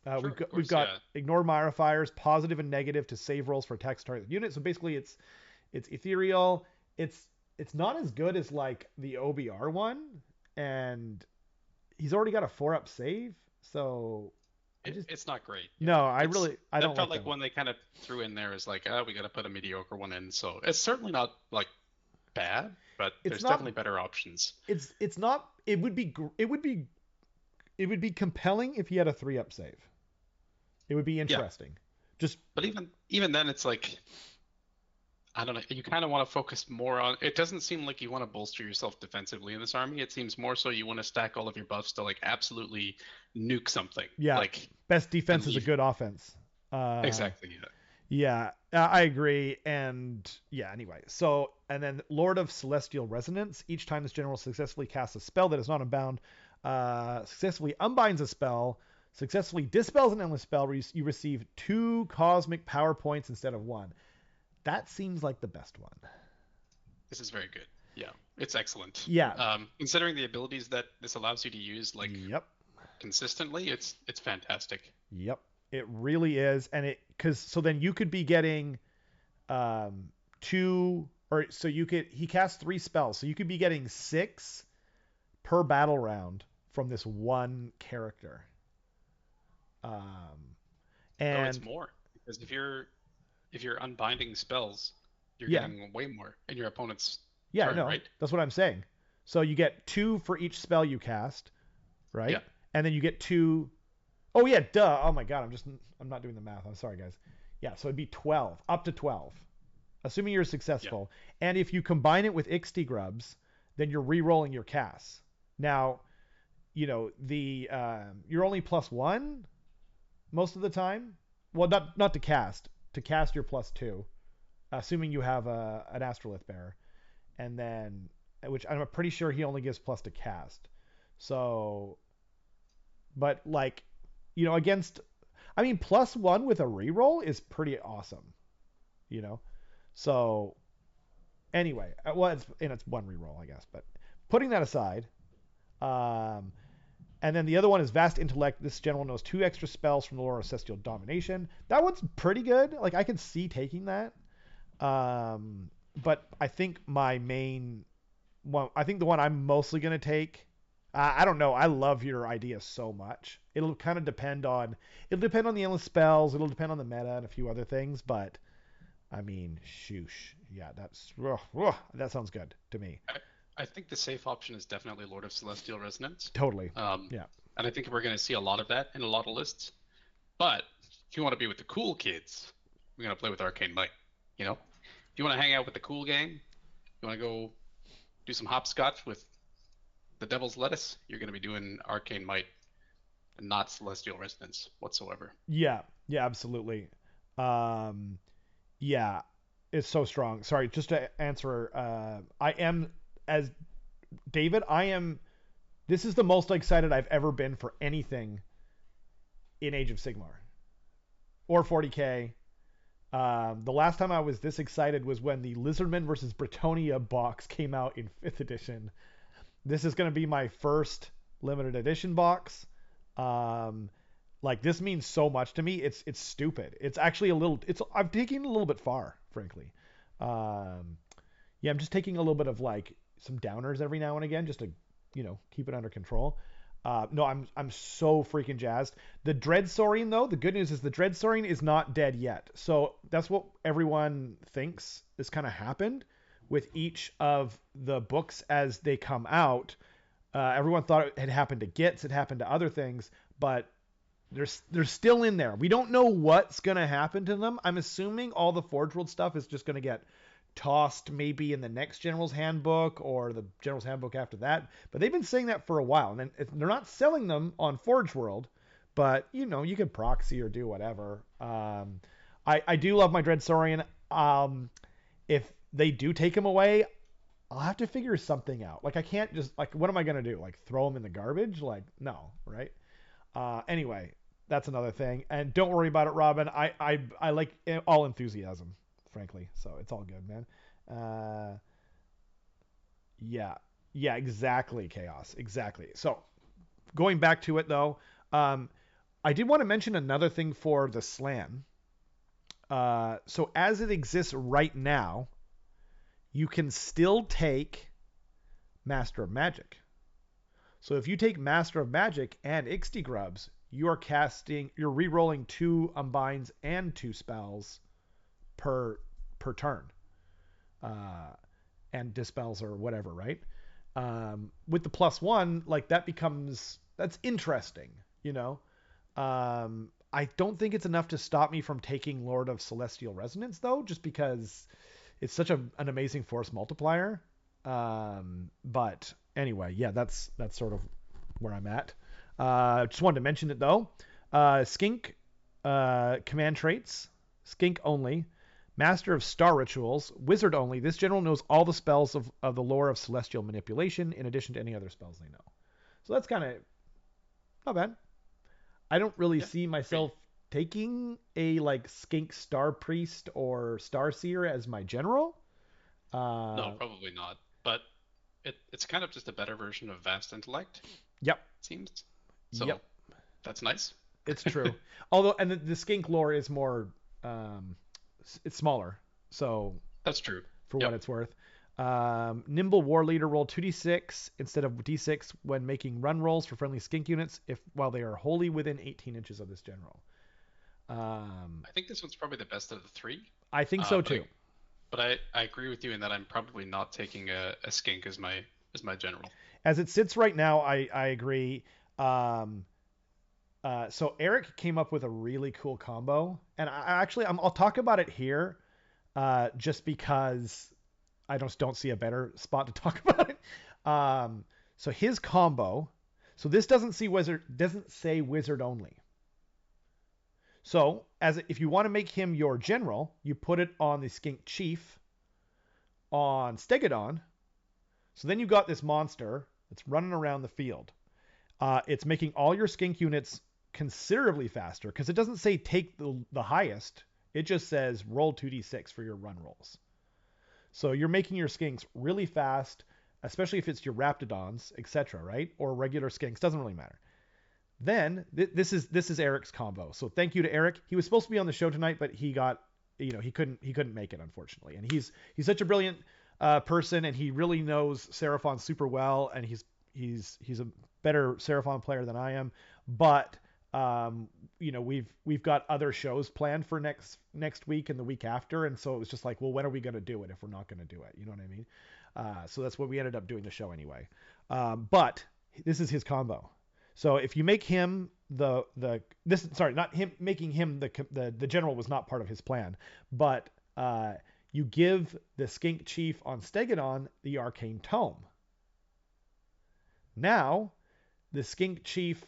Sure, of We've course, got yeah. ignore modifiers, positive and negative to save rolls for text target unit. So basically, it's ethereal. It's not as good as like the OBR one, and he's already got a 4-up save. So It's not great. Yeah, no, it's I that don't felt like like them. one they kind of threw in there as like, oh, we got to put a mediocre one in. So it's certainly not like bad, but It's there's not. definitely better options. It's not. It would be compelling if he had a 3-up save. It would be Yeah, interesting. Just but even then, it's like I don't know. You kind of want to focus more on. It doesn't seem like you want to bolster yourself defensively in this army. It seems more so you want to stack all of your buffs to like absolutely nuke something. yeah, Like best and defense is a leave. good offense. Exactly. Yeah. Yeah, I agree. And yeah, anyway. So, and then Lord of Celestial Resonance. Each time this general successfully casts a spell that is not unbound, successfully unbinds a spell. Successfully dispels an endless spell, you receive 2 cosmic power points instead of 1. That seems like the best one. This is very good. Yeah, it's excellent. Yeah. Considering the abilities that this allows you to use like Yep. consistently, it's fantastic. Yep. It really is, and it because so then you could be getting two or so you could he casts 3 spells, so you could be getting 6 per battle round from this one character. Um, Oh, it's and more because if you're unbinding spells, you're yeah, getting way more in your opponent's yeah, turn, no, right? that's what I'm saying. So you get 2 for each spell you cast, Yeah. right? And then you get 2. Oh yeah, duh. Oh my god, I'm not doing the math. I'm sorry, guys. Yeah, so it'd be 12, up to 12, assuming you're Yeah. successful. And if you combine it with Ixty Grubs, then you're re-rolling your casts. Now, the you're only +1 most of the time. Well, not to cast. To cast, you're +2, assuming you have an Astrolith bearer, and then which I'm pretty sure he only gives plus to cast. So, but like, against, I mean, +1 with a reroll is pretty awesome. You know. So anyway, well, it's one reroll, I guess. But putting that aside, um, and then the other one is Vast Intellect. This general knows 2 extra spells from the lore of Celestial Domination. That one's pretty good. Like, I can see taking that. But I think my main one, I think the one I'm mostly going to take, I don't know. I love your idea so much. It'll kind of it'll depend on the endless spells. It'll depend on the meta and a few other things. But, I mean, shoosh. Yeah, that sounds good to me. I think the safe option is definitely Lord of Celestial Resonance. Totally. Um, Yeah. and I think we're going to see a lot of that in a lot of lists. But if you want to be with the cool kids, we're going to play with Arcane Might. If you want to hang out with the cool gang, you want to go do some hopscotch with the Devil's Lettuce, you're going to be doing Arcane Might and not Celestial Resonance whatsoever. Yeah. Yeah, absolutely. Um, yeah, it's so strong. Sorry, just to answer, I am, as David, this is the most excited I've ever been for anything in Age of Sigmar or 40k. The last time I was this excited was when the Lizardmen versus Bretonia box came out in 5th edition. This is going to be my first limited edition box. Um, like, this means so much to me. It's stupid. It's actually I'm taking it a little bit far, frankly. Um, yeah, I'm just taking a little bit of like some downers every now and again just to keep it under control. No, I'm so freaking jazzed. The Dread Saurian, though, the good news is the Dread Saurian is not dead yet. So that's what everyone thinks has kind of happened with each of the books as they come out. Everyone thought it had happened to Gitz, it happened to other things, but they're still in there. We don't know what's gonna happen to them. I'm assuming all the Forge World stuff is just gonna get tossed maybe in the next General's Handbook or the General's Handbook after that. But they've been saying that for a while, and then they're not selling them on Forge World, but you can proxy or do whatever. I do love my Dread Saurian. If they do take him away, I'll have to figure something out. Like, I can't just, like, what am I gonna do? Like, throw him in the garbage? Like, no, right? Anyway, that's another thing. And don't worry about it, Robin. I like all enthusiasm, frankly. So it's all good, man. Uh, yeah, yeah, exactly. Chaos, exactly. So going back to it though, I did want to mention another thing for the slam. So as it exists right now, you can still take Master of Magic. So if you take Master of Magic and Ixty Grubs, you're re-rolling 2 unbinds and 2 spells per turn, uh, and dispels or whatever, right? With the +1, like, that's interesting, you know. I don't think it's enough to stop me from taking Lord of Celestial Resonance though, just because it's such an amazing force multiplier. But anyway, yeah, that's sort of where I'm at. Just wanted to mention it though. Skink, command traits, Skink only. Master of Star Rituals, Wizard only. This general knows all the spells of the lore of celestial manipulation in addition to any other spells they know. So that's kind of not bad. I don't really Yeah, see great. myself taking a like skink star priest or star seer as my general. No, Uh, probably not. But it's kind of just a better version of Vast Intellect, yep, it seems. yep, So that's nice. it's true. Although, and the skink lore is more, um, it's smaller. So That's true. for what Yep. it's worth. Nimble War Leader roll 2d6 instead of d6 when making run rolls for friendly skink units if while they are wholly within 18 inches of this general. Um, I think this one's probably the best of the three. I think Uh, so but I too. but I agree with you in that I'm probably not taking a skink as my general. As it sits right now, I agree. Um, so Eric came up with a really cool combo, and I'll talk about it here, just because I don't see a better spot to talk about it. Um, so his combo. So this doesn't say wizard only. So if you want to make him your general, you put it on the skink chief on Stegodon. So then you got this monster that's running around the field. It's making all your skink units considerably faster because it doesn't say take the highest. It just says roll 2d6 for your run rolls. So you're making your skinks really fast, especially if it's your raptidons, etc., right? Or regular skinks, doesn't really matter. Then this is Eric's combo. So thank you to Eric. He was supposed to be on the show tonight, but he couldn't make it unfortunately. And he's such a brilliant person, and he really knows Seraphon super well, and he's a better Seraphon player than I am. But we've got other shows planned for next week and the week after, and so it was just like, well, when are we going to do it if we're not going to do it? You know what I mean? So that's what we ended up doing the show anyway. But this is his combo. So if you make him the this sorry not him making him the general was not part of his plan, but you give the skink chief on Stegodon the arcane tome. Now the skink chief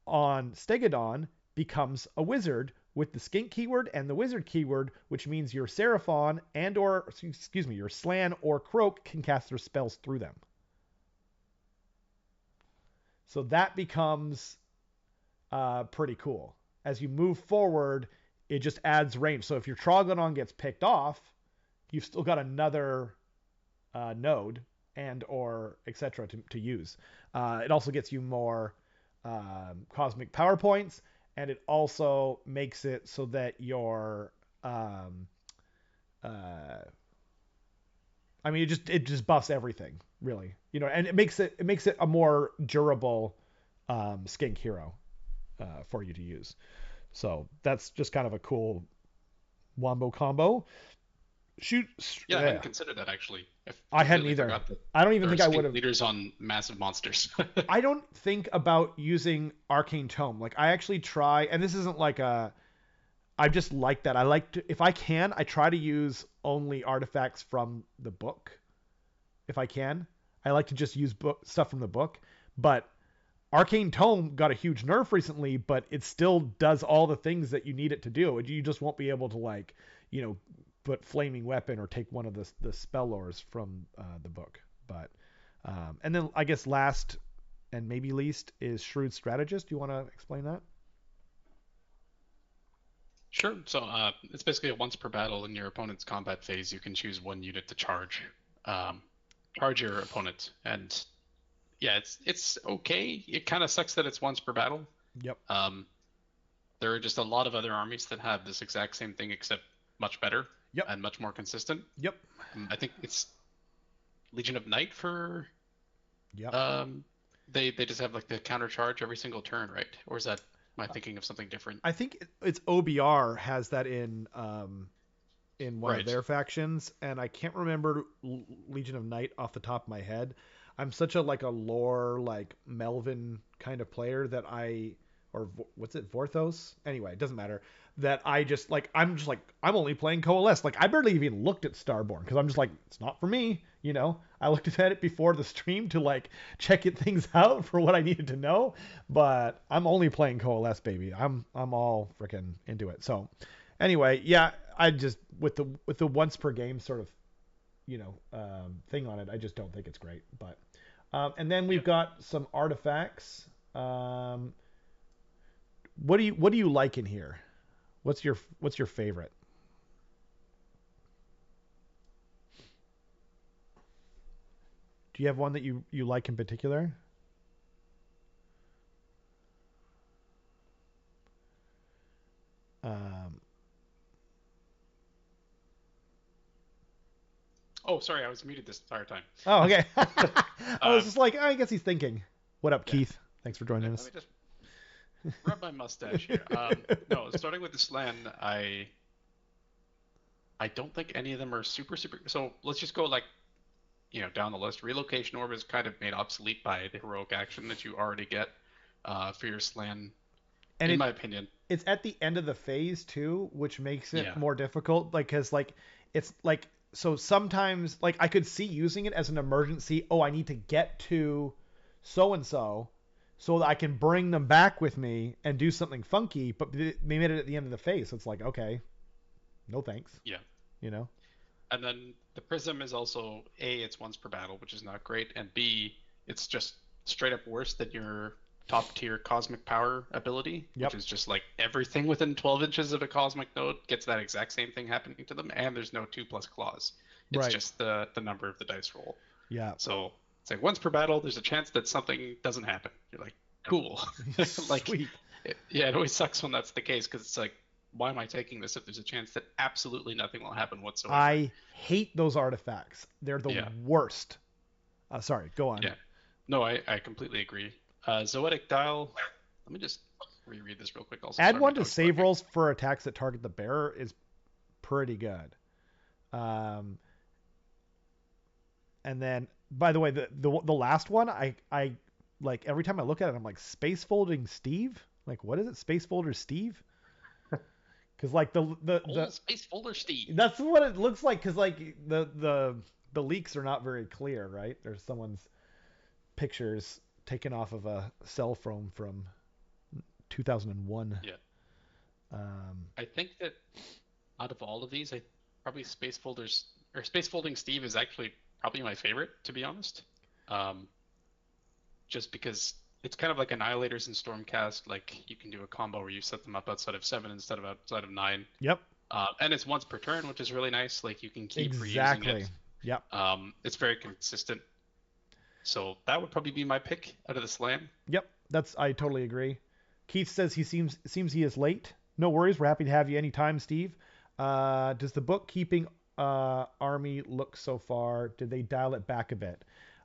on Stegodon becomes a wizard with the skink keyword and the wizard keyword, which means your Seraphon and or excuse me your Slan or Croak can cast their spells through them. So that becomes pretty cool. As you move forward, it just adds range. So if your Troglodon gets picked off, you've still got another node and or etc. To use. It also gets you more cosmic power points, and it also makes it so that your uh, I mean, it just buffs everything really, and it makes it a more durable skink hero for you to use. So that's just kind of a cool wombo combo. Shoot, Yeah, I hadn't yeah. considered that actually. I I hadn't completely either. forgot that I don't even there are think I would skink have. leaders on massive monsters. I don't think about using Arcane Tome. Like I actually try, and this isn't like a. I just like that. I like to, if I can, I try to use only artifacts from the book. If I can, I like to just use book stuff from the book. But Arcane Tome got a huge nerf recently, but it still does all the things that you need it to do. You just won't be able to you know, put Flaming Weapon or take one of the spell lores from the book. But and then I guess last and maybe least is Shrewd Strategist. Do you want to explain that? Sure. So it's basically a once per battle in your opponent's combat phase, you can choose one unit to um, charge your opponent, and yeah, it's okay. It kind of sucks that it's once per battle. Yep. Um, there are just a lot of other armies that have this exact same thing, except much better Yep. and much more consistent. Yep. I think it's Legion of Night for Yep. um, they just have like the counter charge every single turn, right? Or is that am I thinking of something different? I think it's OBR has that in one of Right. their factions, and I can't remember Legion of Night off the top of my head. I'm such a like a lore like Melvin kind of player that or what's it Vorthos? Anyway, it doesn't matter. That I just like I'm only playing Coalesced. Like I barely even looked at Starborn because I'm just like it's not for me. I looked at it before the stream to like check things out for what I needed to know, but I'm only playing Coalesce, baby. I'm all freaking into it. So anyway, yeah, I just with the once per game sort of thing on it, I just don't think it's great. But and then we've Yep. got some artifacts. Um, what do you like in here? What's your favorite? Do you have one that you like in particular? Um, Oh, sorry, I was muted this entire time. oh, okay. I was um, just like, I guess he's thinking. What up, yeah, Keith? Thanks for joining let us. me just rub my mustache here. No, starting with the Slan, I don't think any of them are super. So let's just go like down the list. Relocation Orb is kind of made obsolete by the heroic action that you already get for your Slan, And in my opinion. it's at the end of the phase too, which makes it Yeah, more difficult. Like, cause like it's like so sometimes like I could see using it as an emergency. Oh, I need to get to so and so that I can bring them back with me and do something funky. But they made it at the end of the phase, so it's like okay, no thanks. yeah. You know? And then the Prism is also A, it's once per battle, which is not great, and B, it's just straight up worse than your top tier cosmic power ability, which Yep. is just like everything within 12 inches of a cosmic node gets that exact same thing happening to them, and there's no 2 plus claws. It's Right. just the number of the dice roll. Yeah. So it's like once per battle, there's a chance that something doesn't happen. You're like, cool. Like, Sweet. yeah, it always sucks when that's the case because it's like, why am I taking this if there's a chance that absolutely nothing will happen whatsoever? I hate those artifacts. They're the Yeah, worst. Sorry, go on. yeah. No, I completely agree. Zoetic Dial, let me just reread this real quick. Also, Add sorry, my one to dog's save barking. rolls for attacks that target the bearer is pretty good. Um, and then, by the way, the last one, I like every time I look at it, I'm like space folding Steve. Like, what is it? Space folder Steve? Because like the Old Space Folder Steve. that's what it looks like. Because like the leaks are not very clear, right? There's someone's pictures taken off of a cell phone from 2001. Yeah, Um, I think that out of all of these, I probably Space Folding Steve is actually probably my favorite, to be honest. Um, just because it's kind of like Annihilators and Stormcast. Like you can do a combo where you set them up outside of 7 instead of outside of 9. yep, And it's once per turn, which is really nice. Like you can keep reusing exactly. it. Yep, It's very consistent. So that would probably be my pick out of the slam. yep. That's I totally agree. Keith says he seems he is late. No worries. We're happy to have you anytime, Steve. Does the bookkeeping army look so far? Did they dial it back a bit?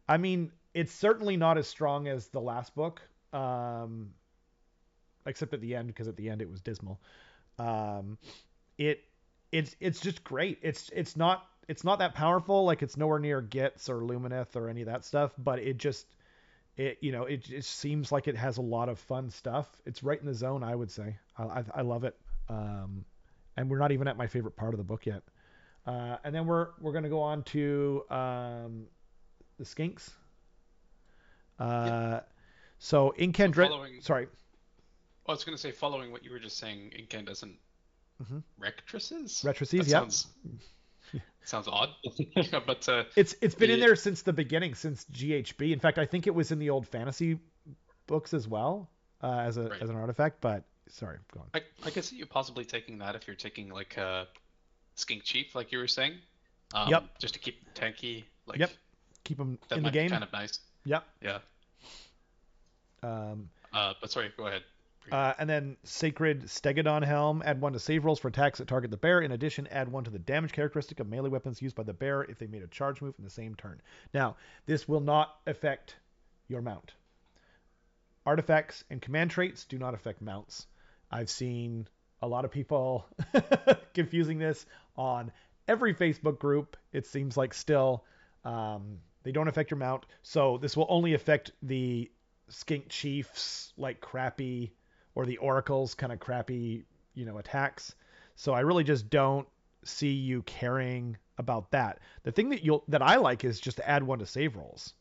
I mean, it's certainly not as strong as the last book, um, except at the end because at the end it was dismal. Um, it it's just great. It's not that powerful. Like it's nowhere near Gits or Lumineth or any of that stuff. But it just seems like it has a lot of fun stuff. It's right in the zone, I would say. I love it. Um, and we're not even at my favorite part of the book yet. And then we're gonna go on to the Skinks. Yep. Uh, so So Incandescent. following, Sorry. I was going to say following what you were just saying, incandescent Mm-hmm. rectresses. Retrices. That Yep. sounds odd, but It's been in the there since the beginning, since GHB. In fact, I think it was in the old fantasy books as well as a right. as an artifact. But sorry, go on. I could see you possibly taking that if you're taking like a skink chief, like you were saying, Yep. just to keep tanky. Yep. Like Keep them that in the might be game. kind of nice. Yep. Yeah. Um, But sorry, go ahead. and then Sacred Stegodon Helm. Add one to save rolls for attacks that target the bear. In addition, add one to the damage characteristic of melee weapons used by the bear if they made a charge move in the same turn. Now, this will not affect your mount. Artifacts and command traits do not affect mounts. I've seen a lot of people confusing this on every Facebook group. It seems like still they don't affect your mount. So this will only affect the skink chiefs like crappy or the oracles kind of crappy, attacks. So I really just don't see you caring about that. The thing that I like is just to add one to save rolls.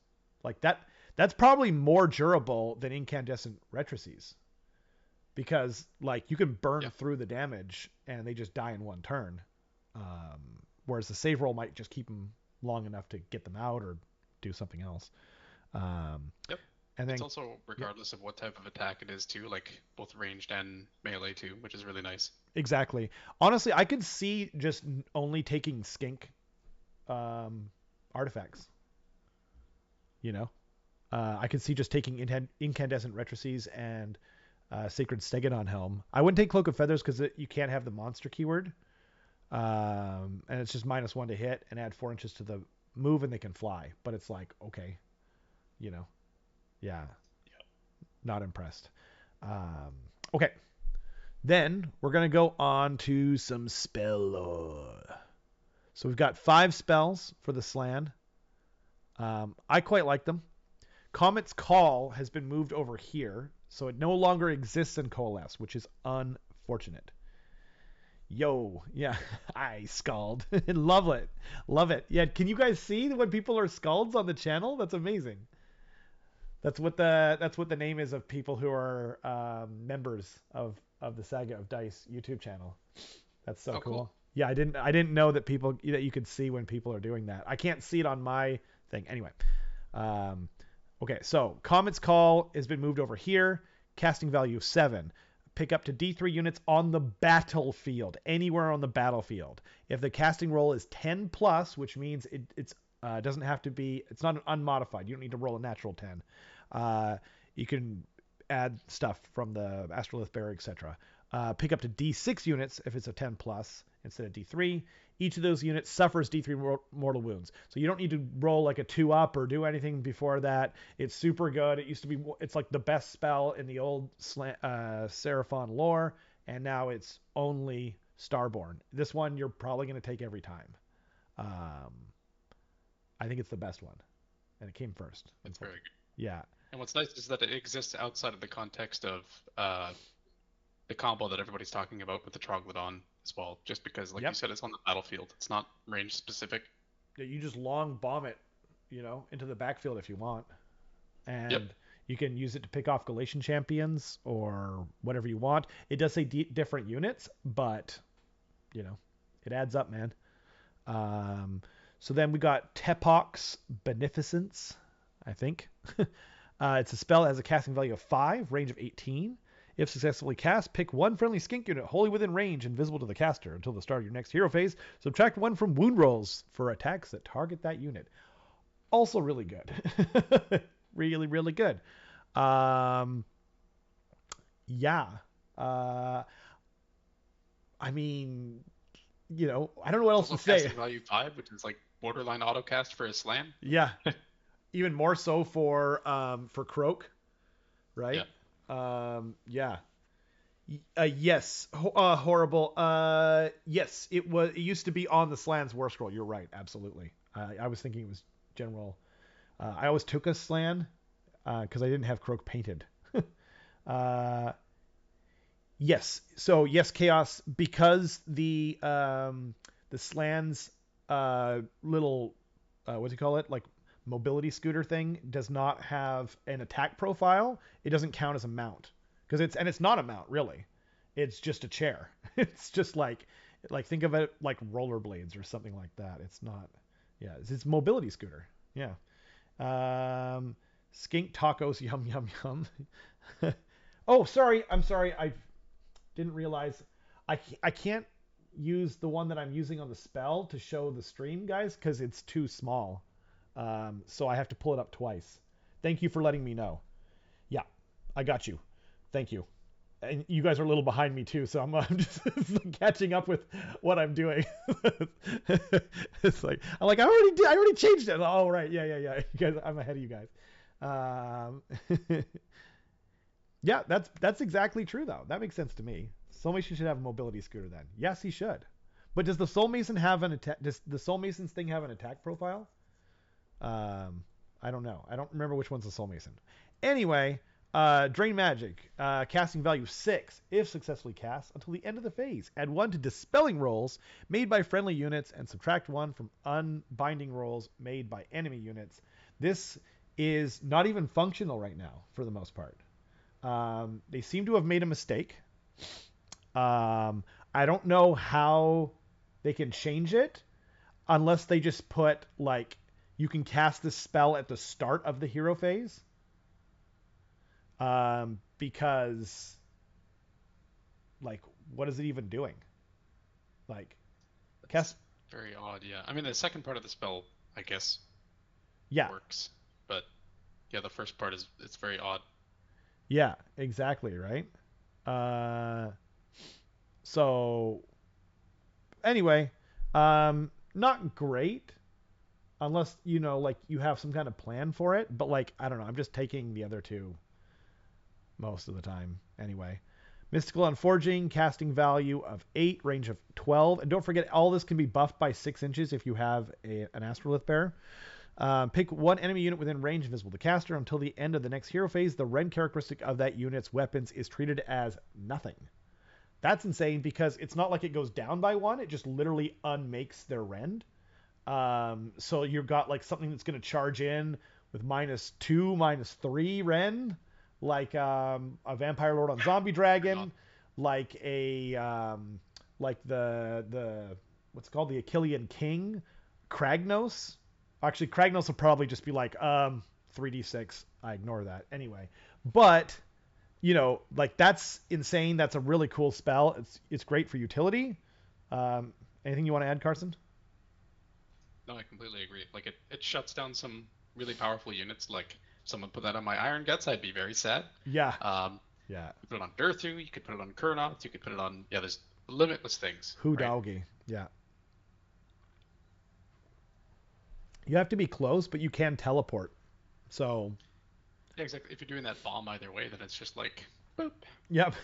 Like that's probably more durable than incandescent retrices because like you can burn Yeah. through the damage and they just die in one turn. Whereas the save roll might just keep them long enough to get them out or do something else. Um, Yep. And It's then, also yep, regardless of what type of attack it is too, like both ranged and melee too, which is really nice. exactly. Honestly, I could see just only taking skink um, artifacts. You know, I could see just taking incandescent retrices and sacred stegodon helm. I wouldn't take cloak of feathers because you can't have the monster keyword, and it's just -1 to hit and add 4 inches to the move, and they can fly. But it's like, okay, you know, yeah, Yeah. not impressed. Um, okay, then we're gonna go on to some spell lore. So we've got 5 spells for the Slan. I quite like them. Comet's Call has been moved over here, so it no longer exists in Coalesced, which is unfortunate. Yo, yeah, I scald. Love it. Love it. Yeah, can you guys see when people are scalds on the channel? That's amazing. That's what the name is of people who are members of the Saga of Dice YouTube channel. That's so Oh, cool. cool. Yeah, I didn't know that you could see when people are doing that. I can't see it on my thing. Anyway, um, okay, so Comet's Call has been moved over here. Casting value 7. Pick up to D3 units on the battlefield, anywhere on the battlefield. If the casting roll is 10 plus, which means it's doesn't have to be, it's not unmodified. You don't need to roll a natural 10. Uh, you can add stuff from the Astrolith Bear, etc. Pick up to D6 units if it's a 10 plus instead of D3. Each of those units suffers D3 mortal wounds. So you don't need to roll like a 2 up or do anything before that. It's super good. It used to be, it's like the best spell in the old Seraphon lore, and now it's only Starborn. This one you're probably going to take every time. Um, I think it's the best one, and it came first, It's very unfortunately. good. Yeah, And what's nice is that it exists outside of the context of the combo that everybody's talking about with the Troglodyte as well. Just because, like you yep. said, it's on the battlefield. It's not range specific. Yeah, you just long bomb it, into the backfield if you want, Yep. and you can use it to pick off Galatian champions or whatever you want. It does say different units, but you know, it adds up, man. Um, so then we got Tepok's Beneficence, I think. It's a spell that has a casting value of 5, range of 18. If successfully cast, pick one friendly skink unit wholly within range and visible to the caster until the start of your next hero phase. Subtract 1 from wound rolls for attacks that target that unit. Also really good. Really, really good. Um, yeah. Uh, I mean, I don't know what It's else to also say. casting value 5, which is like borderline autocast for a slam. Yeah, even more so for Croak, Yeah. right? Yeah. Yes. Horrible. Yes, it used to be on the Slan's War Scroll. You're right. Absolutely. I was thinking it was general. I always took a Slan because I didn't have Croak painted. uh, yes. So yes, Chaos, because the Slan's little what do you call it, like mobility scooter thing does not have an attack profile. It doesn't count as a mount because it's not a mount really. It's just a chair. It's just like think of it like rollerblades or something like that. It's not. Yeah, it's mobility scooter. Yeah. Um, Skink tacos, yum yum yum. Oh, sorry. I'm sorry. I didn't realize I can't use the one that I'm using on the spell to show the stream, guys, because it's too small. So I have to pull it up twice. Thank you for letting me know. Yeah, I got you. Thank you. And you guys are a little behind me too, so I'm just catching up with what I'm doing. It's like I already changed it. Oh right, yeah, yeah, yeah. You guys, I'm ahead of you guys. Um, yeah, that's exactly true though. That makes sense to me. Soul Mason should have a mobility scooter then. Yes, he should. But does the Soul Mason have an attack? Does the Soul Mason's thing have an attack profile? Um, I don't know. I don't remember which one's the Soul Mason. Anyway, Drain Magic, casting value 6 if successfully cast until the end of the phase. Add 1 to dispelling rolls made by friendly units and subtract 1 from unbinding rolls made by enemy units. This is not even functional right now for the most part. They seem to have made a mistake. I don't know how they can change it unless they just put like you can cast this spell at the start of the hero phase. Because like, what is it even doing? Like, That's cast. very odd. Yeah. I mean, the second part of the spell, I guess, Yeah, works, but yeah, the first part is it's very odd. yeah, exactly, right. Uh, so anyway, not great unless like you have some kind of plan for it. But like, I don't know. I'm just taking the other two most of the time anyway. Mystical Unforging, casting value of 8, range of 12. And don't forget, all this can be buffed by 6 inches if you have an Astrolith Bear. Pick one enemy unit within range visible to caster. Until the end of the next hero phase, the rend characteristic of that unit's weapons is treated as nothing. That's insane because it's not like it goes down by 1, it just literally unmakes their rend. So you've got like something that's going to charge in with -2, -3 Ren, like a Vampire Lord on Zombie Very odd. Dragon, like a like the what's it called, the Achillean King, Kragnos. Actually, Kragnos will probably just be like 3d6. I ignore that anyway. But like that's insane. That's a really cool spell. It's great for utility. Um, Anything you want to add, Carson? No, I completely agree. Like it shuts down some really powerful units. Like someone put that on my Iron Guts, I'd be very sad. Yeah, Um, yeah. you put it on Durthu, you could put it on Kurnoth, you could put it on yeah. There's limitless things, Who right? doggy? Yeah. You have to be close, but you can teleport. So, Yeah, exactly. If you're doing that bomb either way, then it's just like boop. yep.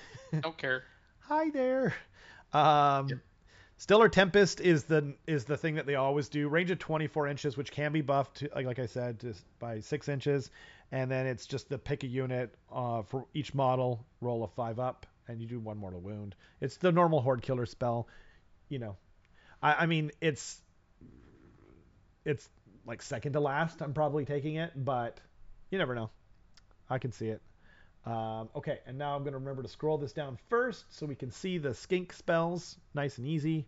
Don't care. Hi there. Yep. Um, Stellar Tempest is the thing that they always do. Range of 24 inches, which can be buffed to, like I said, just by 6 inches, and then it's just the pick a unit for each model, roll a 5 up, and you do one mortal wound. It's the normal horde killer spell. You know, I mean, it's like second to last. I'm probably taking it, but you never know. I can see it. Okay, and now I'm going to remember to scroll this down first so we can see the skink spells nice and easy.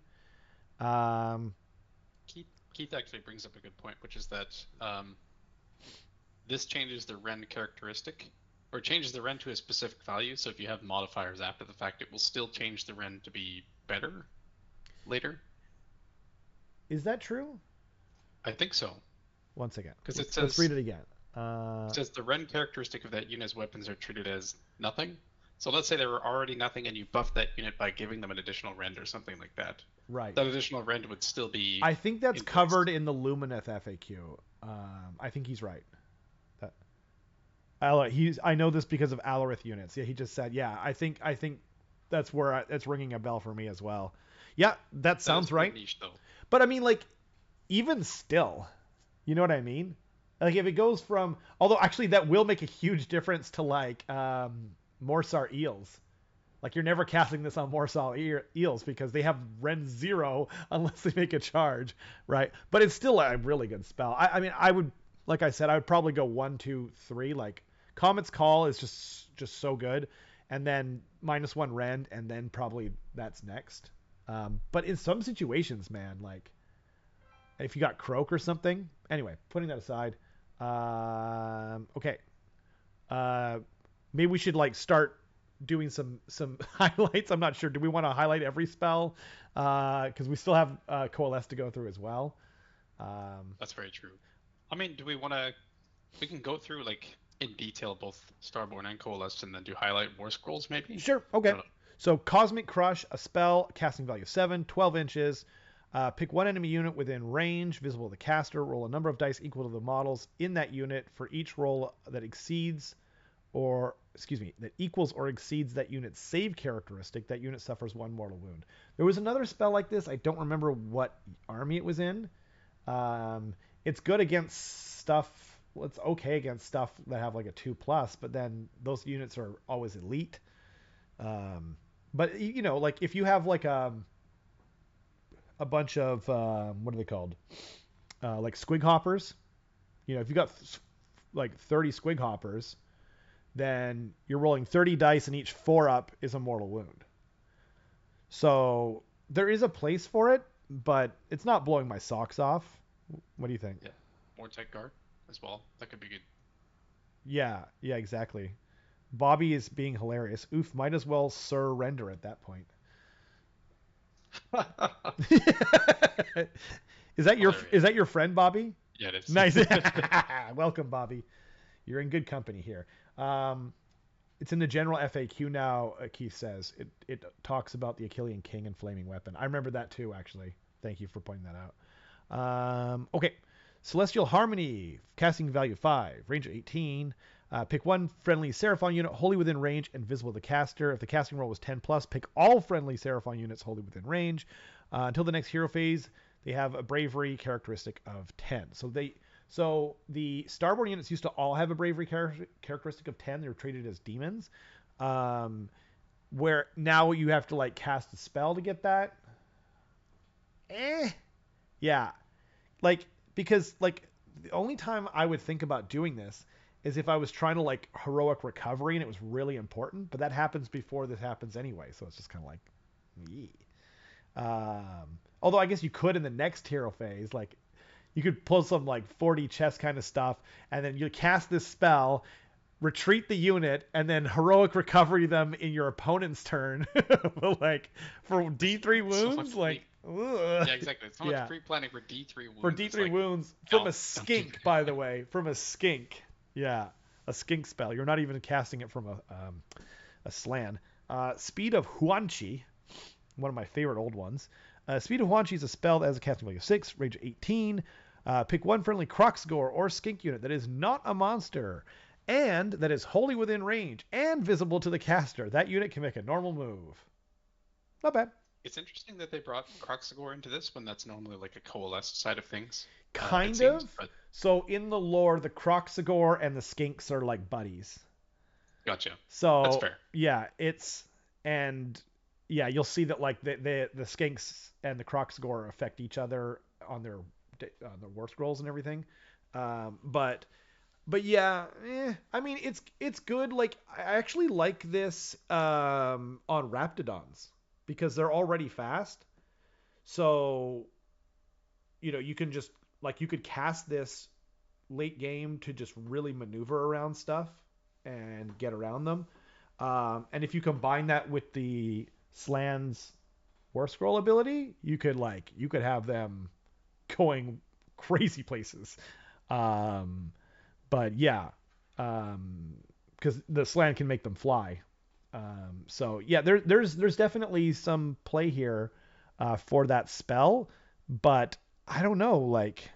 Um, Keith actually brings up a good point, which is that this changes the rend characteristic, or changes the rend to a specific value. So if you have modifiers after the fact, it will still change the rend to be better later. is that true? I think so, One second. because it Let's read says it again. Uh, the rend characteristic of that unit's weapons are treated as nothing. So let's say they were already nothing, and you buff that unit by giving them an additional rend or something like that. right. That additional rend would still be I think that's in place. covered in the Lumineth FAQ. I think he's right. That I know this because of Alarith units. Yeah, he just said. Yeah, I think that's where it's ringing a bell for me as well. Yeah, that That is sounds quite right. niche, though. But I mean, like, even still, you know what I mean? Like, if it goes from, although actually that will make a huge difference to like Morsar eels. Like, you're never casting this on Morsar eels because they have Ren 0 unless they make a charge, right? But it's still a really good spell. I mean, I would, like I said, I would probably go 1, 2, 3. Like, Comet's Call is just so good, and then -1 Rend, and then probably that's next. But in some situations, man, like if you got Croak or something. Anyway, putting that aside. Okay. Uh, Maybe we should like start doing some highlights. I'm not sure. Do we want to highlight every spell? Because we still have Coalesced to go through as well. Um, That's very true. I mean, do we want to? We can go through like in detail both Starborn and Coalesced, and then do highlight war scrolls maybe. sure. I Okay. don't know. So Cosmic Crush, a spell, casting value 7, 12 inches. Pick one enemy unit within range, visible to the caster. Roll a number of dice equal to the models in that unit. For each roll that exceeds or excuse me, that equals or exceeds that unit's save characteristic, that unit suffers one mortal wound. There was another spell like this. I don't remember what army it was in. It's good against stuff. Well, it's okay against stuff that have like a 2+, but then those units are always elite. But like if you have like a bunch of what are they called? Like squig hoppers. If you got like 30 squig hoppers, then you're rolling 30 dice and each 4 up is a mortal wound. So there is a place for it, but it's not blowing my socks off. What do you think? Yeah, more tech guard as well. That could be good. Yeah, yeah, exactly. Bobby is being hilarious. Oof, might as well surrender at that point. Is Hilarious. that your friend Bobby? Yeah, it is. Nice. Welcome, Bobby. You're in good company here. Um, it's in the general FAQ now. Keith says it talks about the Achillean King and flaming weapon. I remember that too, actually. Thank you for pointing that out. Okay, Celestial Harmony, casting value 5, range 18. Pick one friendly Seraphon unit wholly within range and visible to the caster. If the casting roll was 10 plus, pick all friendly Seraphon units wholly within range. Until the next hero phase, they have a bravery characteristic of 10. So the Starborn units used to all have a bravery characteristic of 10. They were treated as demons. Um, where now you have to like cast a spell to get that. Eh. Yeah. Like because like the only time I would think about doing this is if I was trying to like heroic recovery and it was really important, but that happens before this happens anyway, so it's just kind of like, yee. Although I guess you could in the next hero phase, like you could pull some like 40 chest kind of stuff, and then you cast this spell, retreat the unit, and then heroic recovery them in your opponent's turn, like for D3 So much wounds, pre. like ugh. Yeah, exactly. So much Yeah, pre-planning for D3 for wounds. It's D3 like, wounds from a don't do skink, by the way, from a skink. Yeah, a skink spell. You're not even casting it from a slan. Speed of Huanchi, one of my favorite old ones. Speed of Huanchi is a spell that has a casting value of 6, range 18. Pick one friendly Crocsgore or skink unit that is not a monster and that is wholly within range and visible to the caster. That unit can make a normal move. Not bad. It's interesting that they brought Croxagore into this when that's normally like a coalesced side of things. It Kind seems, of. but So in the lore, the Crocsagore and the skinks are like buddies. gotcha. That's So fair. yeah, it's and yeah, you'll see that like the skinks and the Crocsgore affect each other on their war scrolls and everything. But yeah, I mean it's good. Like I actually like this on Raptidons because they're already fast. So you can just like you could cast this late game to just really maneuver around stuff and get around them. And if you combine that with the Slan's War Scroll ability, you could have them going crazy places. Um, but yeah, because the Slan can make them fly. So yeah, there's definitely some play here for that spell, but I don't know, like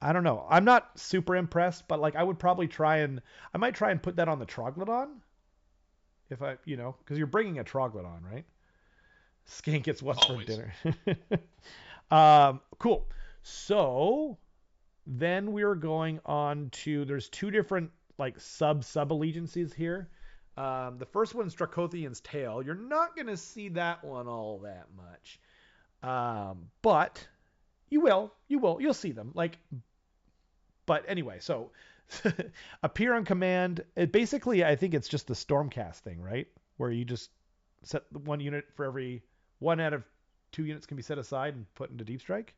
I don't know. I'm not super impressed, but like I might try and put that on the Troglodon if because you're bringing a Troglodon, right? Skink gets what's for Always. dinner. Cool. So then we're going on to there's two different like sub allegiances here. The first one's Dracothian's Tail. You're not gonna see that one all that much, but you'll see them. Like but anyway, so appear on command. It basically, I think it's just the Stormcast thing, right? Where you just set one unit for every one out of two units can be set aside and put into Deep Strike.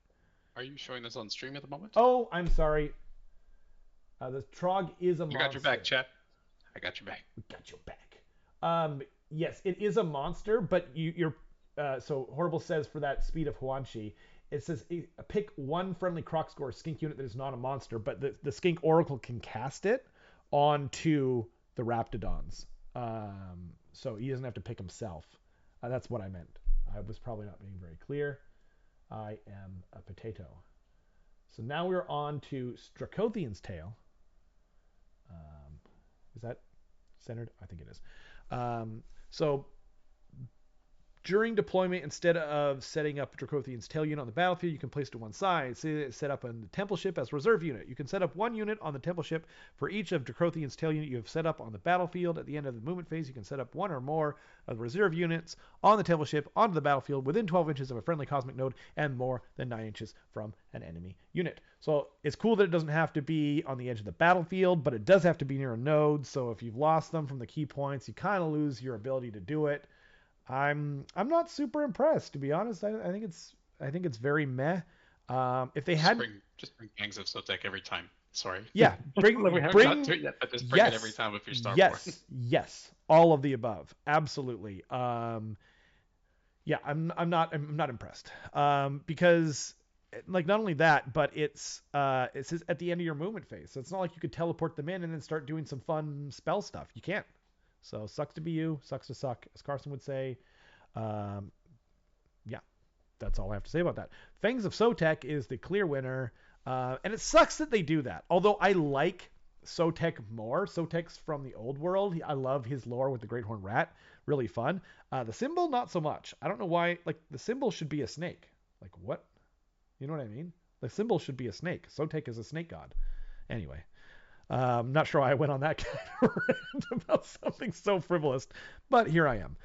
Are you showing this on stream at the moment? Oh, I'm sorry. The Trog is a I got your back, monster. chat. I got your back. We got your back. Yes, it is a monster, but you're. So Horrible says for that speed of Huanchi, it says pick one friendly Crocscore skink unit that is not a monster, but the skink oracle can cast it onto the Raptidons. So he doesn't have to pick himself. That's what I meant. I was probably not being very clear. I am a potato. So now we're on to Stracothian's Tail. Is that centered? I think it is. So during deployment, instead of setting up Dracothian's Tail unit on the battlefield, you can place it to one side. Set up on the Temple Ship as reserve unit. You can set up one unit on the Temple Ship for each of Dracothian's Tail unit you have set up on the battlefield. At the end of the movement phase, you can set up one or more of the reserve units on the Temple Ship onto the battlefield within 12 inches of a friendly cosmic node and more than 9 inches from an enemy unit. So it's cool that it doesn't have to be on the edge of the battlefield, but it does have to be near a node. So if you've lost them from the key points, you kind of lose your ability to do it. I'm not super impressed, to be honest. I think it's very meh. If they Just had bring just bring gangs of Sotek every time. Sorry. Yeah, We bring haven't got to bring it yet, but just bring it every yes, time if you're Starborn. yes, all of the above, absolutely. Yeah, I'm not impressed. Because like not only that, but it says at the end of your movement phase, so it's not like you could teleport them in and then start doing some fun spell stuff. You can't. So sucks to be you, sucks to suck, as Carson would say. Um, yeah, that's all I have to say about that. Fangs of Sotek is the clear winner, and it sucks that they do that. Although I like Sotek more. Sotek's from the old world. I love his lore with the Great Horn Rat. Really fun. The symbol, not so much. I don't know why. Like the symbol should be a snake. Like what? You know what I mean? The symbol should be a snake. Sotek is a snake god. Anyway, not sure why I went on that kind of rant about something so frivolous, but here I am.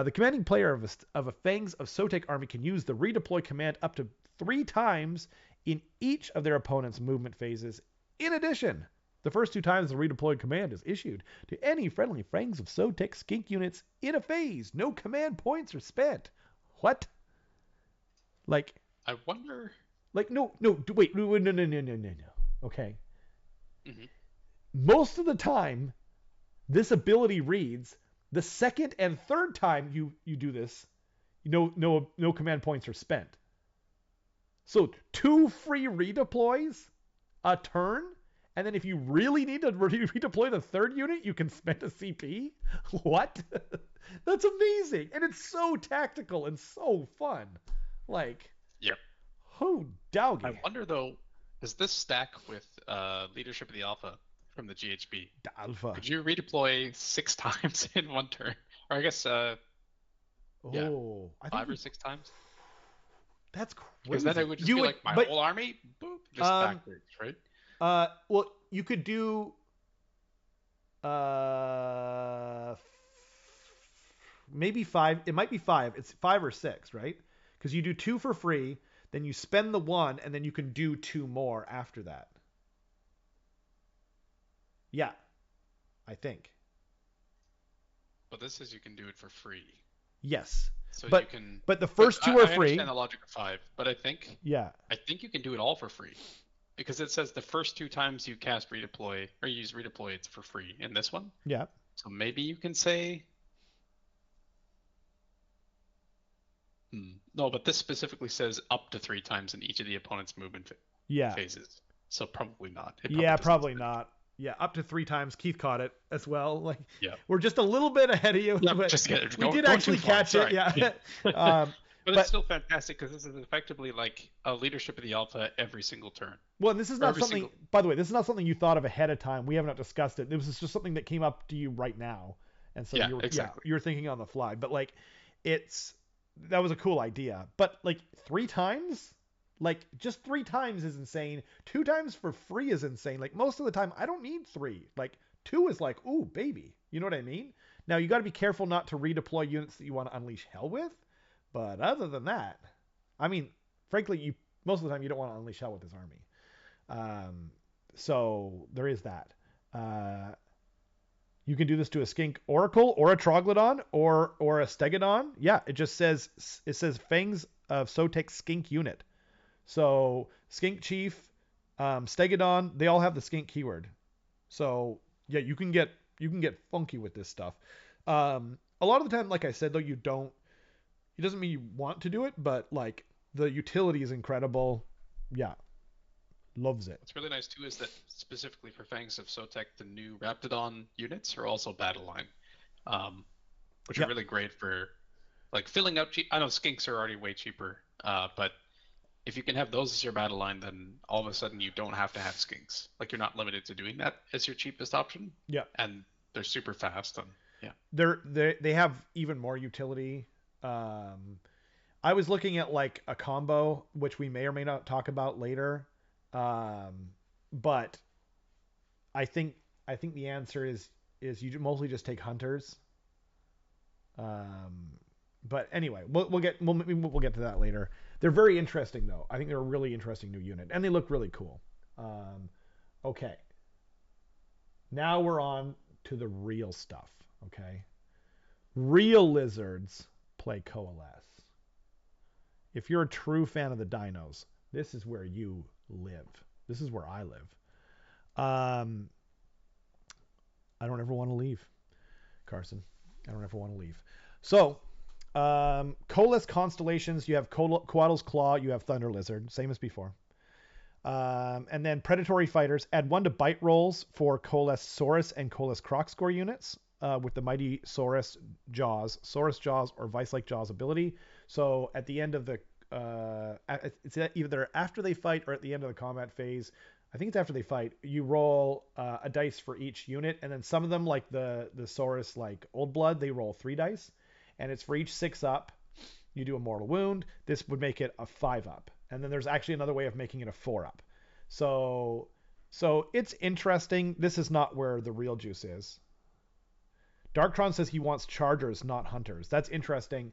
The commanding player of a Fangs of Sotek army can use the redeploy command up to 3 times in each of their opponent's movement phases. In addition, the first 2 times the redeployed command is issued to any friendly Fangs of Sotek skink units in a phase. No command points are spent. What? Like, I wonder. no, wait, no, no, no, no, no, no, no. Okay. Mhm. Most of the time, this ability reads the second and third time you do this, no command points are spent. So 2 free redeploys a turn, and then if you really need to redeploy the third unit, you can spend a CP. What? That's amazing, and it's so tactical and so fun. Like, Yep. who I doggy? wonder though, does this stack with Leadership of the Alpha from the GHB? Alpha. Could you redeploy 6 times in one turn? Or I guess, yeah, Oh, I think 5 or 6 times? that's Because then it crazy. would just You be would, like my but whole army, boop, just um, backwards, right? well, you could do uh maybe 5. It might be 5. It's 5 or 6, right? Because you do 2 for free, then you spend the 1, and then you can do 2 more after that. Yeah, I think. But this says you can do it for free. Yes, So you but can, but the but first 2 are I understand free. the logic of 5, but Yeah, I think you can do it all for free. Because it says the first 2 times you cast redeploy or use redeploy, it's for free in this one. yeah, So maybe you can say, no, but this specifically says up to 3 times in each of the opponent's movement yeah, phases. So probably not. It probably yeah. doesn't Probably say. not. Yeah, up to 3 times. Keith caught it as well. Like Yeah. we're just a little bit ahead of you, Yeah, but just get it. we did Going too actually far. catch it. Sorry. Yeah. um, But it's but still fantastic because this is effectively like a Leadership of the Alpha every single turn. Well, and this is Or not every something. single. By the way, this is not something you thought of ahead of time. We have not discussed it. This is just something that came up to you right now, and so Yeah, you were exactly. you were thinking on the fly. But like, it's that was a cool idea. But like 3 times, like just 3 times is insane. 2 times for free is insane. Like most of the time, I don't need 3. Like 2 is like, ooh, baby. You know what I mean? Now you got to be careful not to redeploy units that you want to unleash hell with. But other than that, I mean, frankly, you most of the time you don't want to unleash hell with this army. Um, so there is that. Uh, you can do this to a skink oracle or a troglodyte or a stegodon. Yeah, it says fangs of Sotek skink unit. So skink chief, stegodon, they all have the skink keyword. So yeah, you can get funky with this stuff. A lot of the time, like I said, though, you don't. It doesn't mean you want to do it, but like the utility is incredible. Yeah, loves it. What's really nice too is that specifically for Fangs of Sotek, the new Raptidon units are also battle line, um, which are Yeah, really great for like filling out. I know skinks are already way cheaper, but if you can have those as your battle line, then all of a sudden you don't have to have skinks. Like you're not limited to doing that as your cheapest option, yeah. and they're super fast. And yeah, They have even more utility. Um, I was looking at like a combo, which we may or may not talk about later. Um, but I think the answer is you mostly just take hunters. Um, but anyway, we'll get to that later. They're very interesting though. I think they're a really interesting new unit, and they look really cool. Um, okay, now we're on to the real stuff. Okay, real lizards play Coalesce. If you're a true fan of the dinos, this is where you live. This is where I live. Um, I don't ever want to leave, Carson. I don't ever want to leave. So, Coalesced constellations. You have Coatle's Claw. You have Thunder Lizard. Same as before. And then predatory fighters. Add 1 to bite rolls for Coalesced Saurus and Coalesced Crocscore units with the Mighty Saurus Jaws, or Vice-like Jaws ability. So at the end of the it's either after they fight or at the end of the combat phase. I think it's after they fight. You roll a dice for each unit, and then some of them, like the Saurus, like Old Blood, they roll 3 dice, and it's for each 6 up. You do a mortal wound. This would make it a 5 up, and then there's actually another way of making it a 4 up. So, so it's interesting. This is not where the real juice is. Darktron says he wants chargers, not hunters. That's interesting.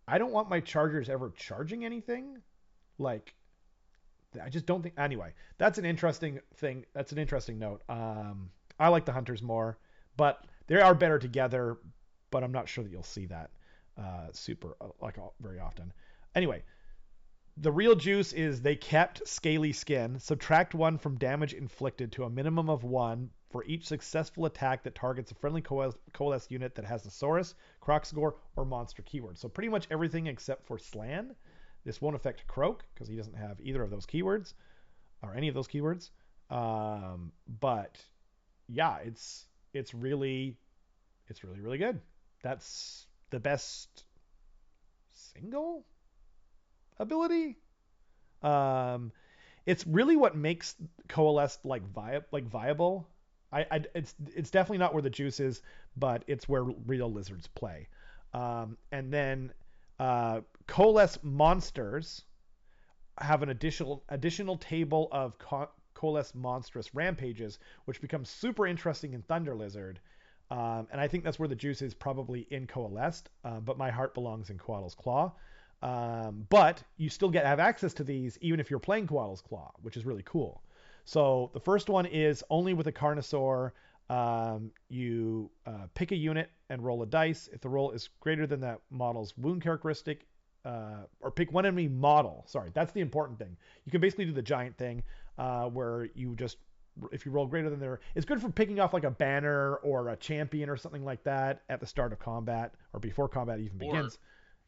I don't want my chargers ever charging anything. Like, I just don't think. Anyway, that's an interesting thing. That's an interesting note. I like the hunters more, but they are better together. But I'm not sure that you'll see that super like very often. Anyway, the real juice is they kept Scaly Skin. Subtract 1 from damage inflicted to a minimum of 1 for each successful attack that targets a friendly Coalesced unit that has the Saurus, Crocsgore, or monster keyword. So pretty much everything except for Slan. This won't affect Croak because he doesn't have either of those keywords or any of those keywords. But yeah, it's really good. That's the best single ability. Um, it's really what makes Coalesced viable. It's definitely not where the juice is, but it's where real lizards play. And then Coalesced monsters have an additional table of Coalesced monstrous rampages, which becomes super interesting in Thunder Lizard. And I think that's where the juice is, probably in Coalesced, but my heart belongs in Coatle's Claw. But you still have access to these even if you're playing Coatle's Claw, which is really cool. So the first one is only with a Carnosaur. You pick a unit and roll a dice. If the roll is greater than that model's wound characteristic, or pick one enemy model. Sorry, that's the important thing. You can basically do the giant thing where you just, if you roll greater than their, it's good for picking off like a banner or a champion or something like that at the start of combat or before combat even Or begins.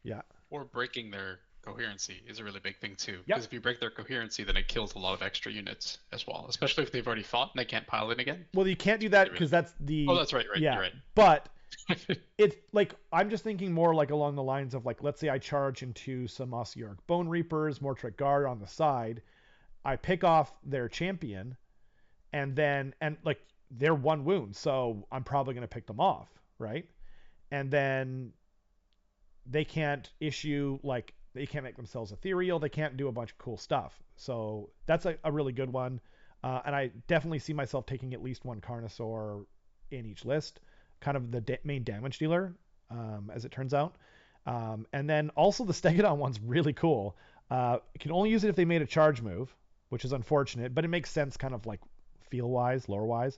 Yeah. or breaking their coherency is a really big thing too. Because Yep. if you break their coherency, then it kills a lot of extra units as well. Especially if they've already fought and they can't pile in again. Well, you can't do It's that really, because really. that's Oh, the, that's right, right. yeah. You're But right. it's like I'm just thinking more like along the lines of, like, let's say I charge into some Ossiarch Bone Reapers, Mortrick Guard on the side. I pick off their champion, and like they're 1 wound, so I'm probably gonna pick them off, right? And then they can't issue, like, they can't make themselves ethereal. They can't do a bunch of cool stuff. So that's a really good one. And I definitely see myself taking at least 1 Carnosaur in each list, kind of the main damage dealer, as it turns out. And then also the Stegodon one's really cool. You can only use it if they made a charge move, which is unfortunate, but it makes sense kind of like feel wise, lore wise.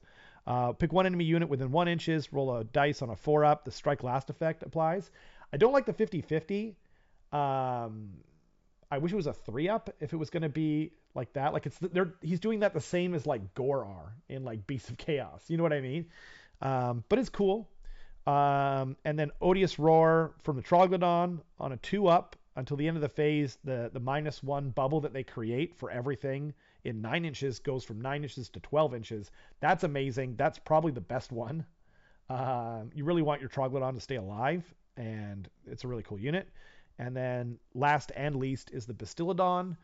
Pick 1 enemy unit within 1 inches, roll a dice on a 4 up. The strike last effect applies. I don't like the 50-50. Um, I wish it was a 3 up if it was going to be like that. Like, he's doing that the same as like Gorar in like Beasts of Chaos. You know what I mean? But it's cool. And then Odious Roar from the Troglodon on a 2 up until the end of the phase. The -1 bubble that they create for everything in 9 inches goes from 9 inches to 12 inches. That's amazing. That's probably the best one. You really want your Troglodon to stay alive, and it's a really cool unit. And then last and least is the Bastillodon.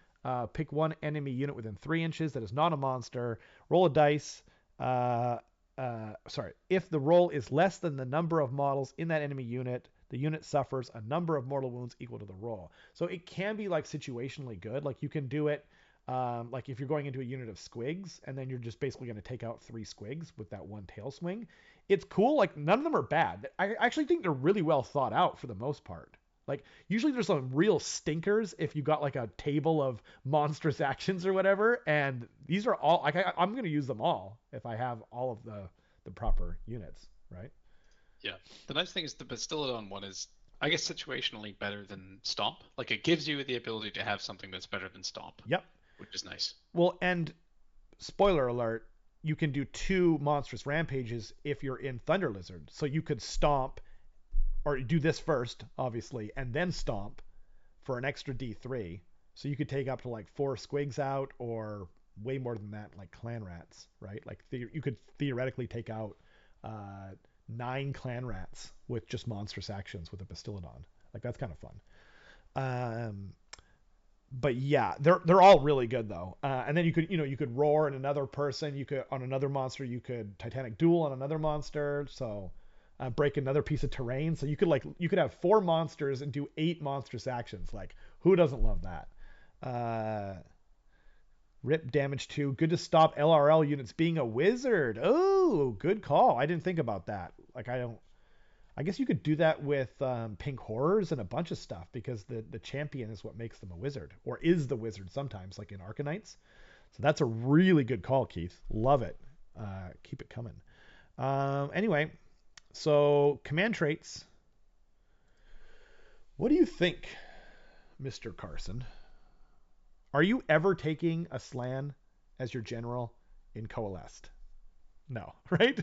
Pick 1 enemy unit within 3 inches that is not a monster. Roll a dice. Sorry. If the roll is less than the number of models in that enemy unit, the unit suffers a number of mortal wounds equal to the roll. So it can be like situationally good. Like you can do it. Like if you're going into a unit of squigs and then you're just basically going to take out 3 squigs with that 1 tail swing. It's cool. Like none of them are bad. I actually think they're really well thought out for the most part. Like usually there's some real stinkers if you got like a table of monstrous actions or whatever, and these are all like I'm going to use them all if I have all of the proper units, right? Yeah. The nice thing is the Bastillodon one is, I guess, situationally better than Stomp. Like it gives you the ability to have something that's better than Stomp, Yep. which is nice. Well, and spoiler alert, you can do 2 monstrous rampages if you're in Thunder Lizard. So you could stomp or do this first, obviously, and then stomp for an extra D3. So you could take up to like 4 squigs out, or way more than that, like clan rats, right? Like you could theoretically take out 9 clan rats with just monstrous actions with a Bastillodon. Like that's kind of fun. Um, but yeah, they're all really good though. And then you could roar on another person. You could on another monster. You could Titanic Duel on another monster. So break another piece of terrain. So you could have 4 monsters and do 8 monstrous actions. Like who doesn't love that? Uh, Rip damage 2. Good to stop LRL units being a wizard. Oh, good call. I didn't think about that. Like I don't. I guess you could do that with pink horrors and a bunch of stuff because the champion is what makes them a wizard, or is the wizard sometimes, like in Arcanites. So that's a really good call, Keith. Love it. Keep it coming. Anyway, so command traits. What do you think, Mr. Carson? Are you ever taking a Slan as your general in Coalesced? No, right?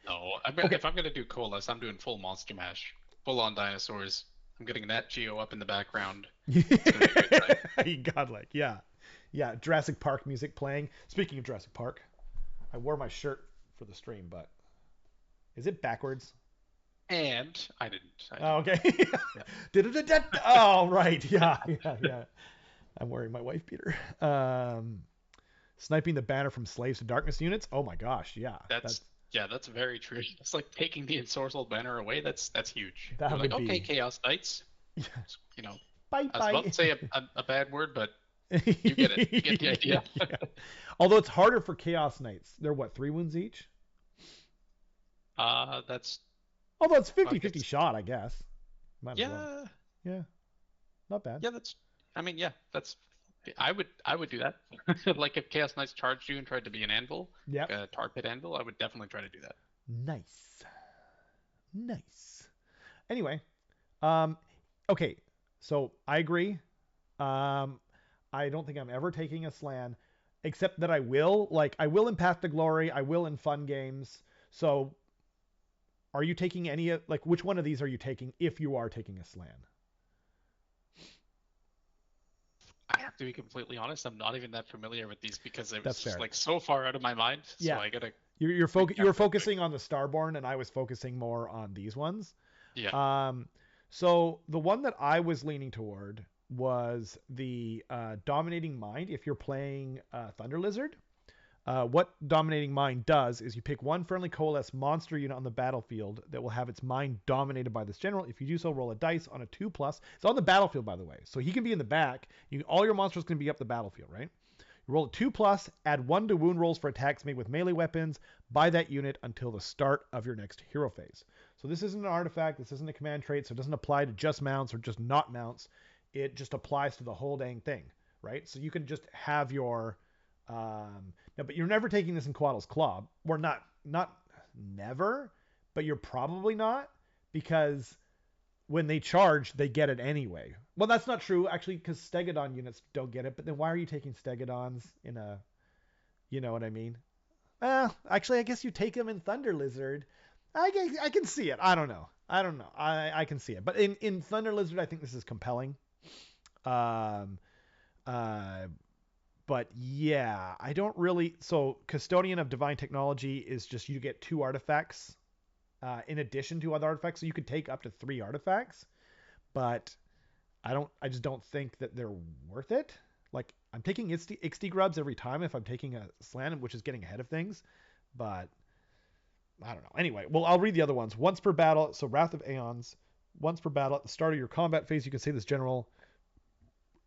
No, I mean, Okay. if I'm gonna do Coalesce, I'm doing full Monster Mash, full on dinosaurs. I'm getting Nat Geo up in the background. It's gonna be a good time. Godlike, yeah. Yeah, Jurassic Park music playing. Speaking of Jurassic Park, I wore my shirt for the stream, but is it backwards? And I didn't. I Oh, didn't. okay. Oh, right. Yeah, yeah, yeah. I'm wearing my wife beater. Sniping the banner from slaves to darkness units. Oh my gosh, yeah. That's yeah, that's very true. It's like taking the ensorcelled banner away. That's huge. You're That like, would okay, be. Chaos Knights. Yeah. You know, Bye I was about bye. to say a bad word, but you get it. You get the idea. Yeah. Although it's harder for Chaos Knights. They're what, 3 wounds each? That's Although it's I 50-50 guess shot, I guess. Might as well. yeah, Yeah, not bad. yeah. That's I mean, yeah. That's I would do that. Like if Chaos Knights charged you and tried to be an anvil, Yep. like a tar pit anvil, I would definitely try to do that. Nice. Nice. Anyway, um, okay. So I agree. Um, I don't think I'm ever taking a slan, except that I will. Like I will in Path to Glory. I will in fun games. So are you taking any of like which one of these are you taking if you are taking a slan? I have to be completely honest. I'm not even that familiar with these because it was That's just fair. like so far out of my mind. So Yeah, I gotta you were recap real quick. focusing on the Starborn, and I was focusing more on these ones. Yeah. Um, so the one that I was leaning toward was the Dominating Mind. If you're playing Thunder Lizard, what Dominating Mind does is you pick one friendly coalesce monster unit on the battlefield that will have its mind dominated by this general. If you do so, roll a dice on a 2+. It's on the battlefield, by the way, so he can be in the back. All your monsters can be up the battlefield, right? You roll a 2+, add 1 to wound rolls for attacks made with melee weapons by that unit until the start of your next hero phase. So this isn't an artifact, this isn't a command trait, so it doesn't apply to just mounts or just not mounts. It just applies to the whole dang thing, right? So you can just have your no, but you're never taking this in Quaddle's Club. Or not never, but you're probably not because when they charge, they get it anyway. Well, that's not true actually, because Stegodon units don't get it. But then why are you taking Stegodons in a? You know what I mean? Actually, I guess you take them in Thunder Lizard. I can see it. I don't know. I can see it. But in Thunder Lizard, I think this is compelling. Um, uh, but yeah, I don't really. So Custodian of Divine Technology is just you get 2 artifacts in addition to other artifacts, so you could take up to 3 artifacts. But I just don't think that they're worth it. Like I'm taking Ixty grubs every time if I'm taking a slant, which is getting ahead of things. But I don't know. Anyway, well, I'll read the other ones. Once per battle, so Wrath of Aeons. Once per battle, at the start of your combat phase, you can say this general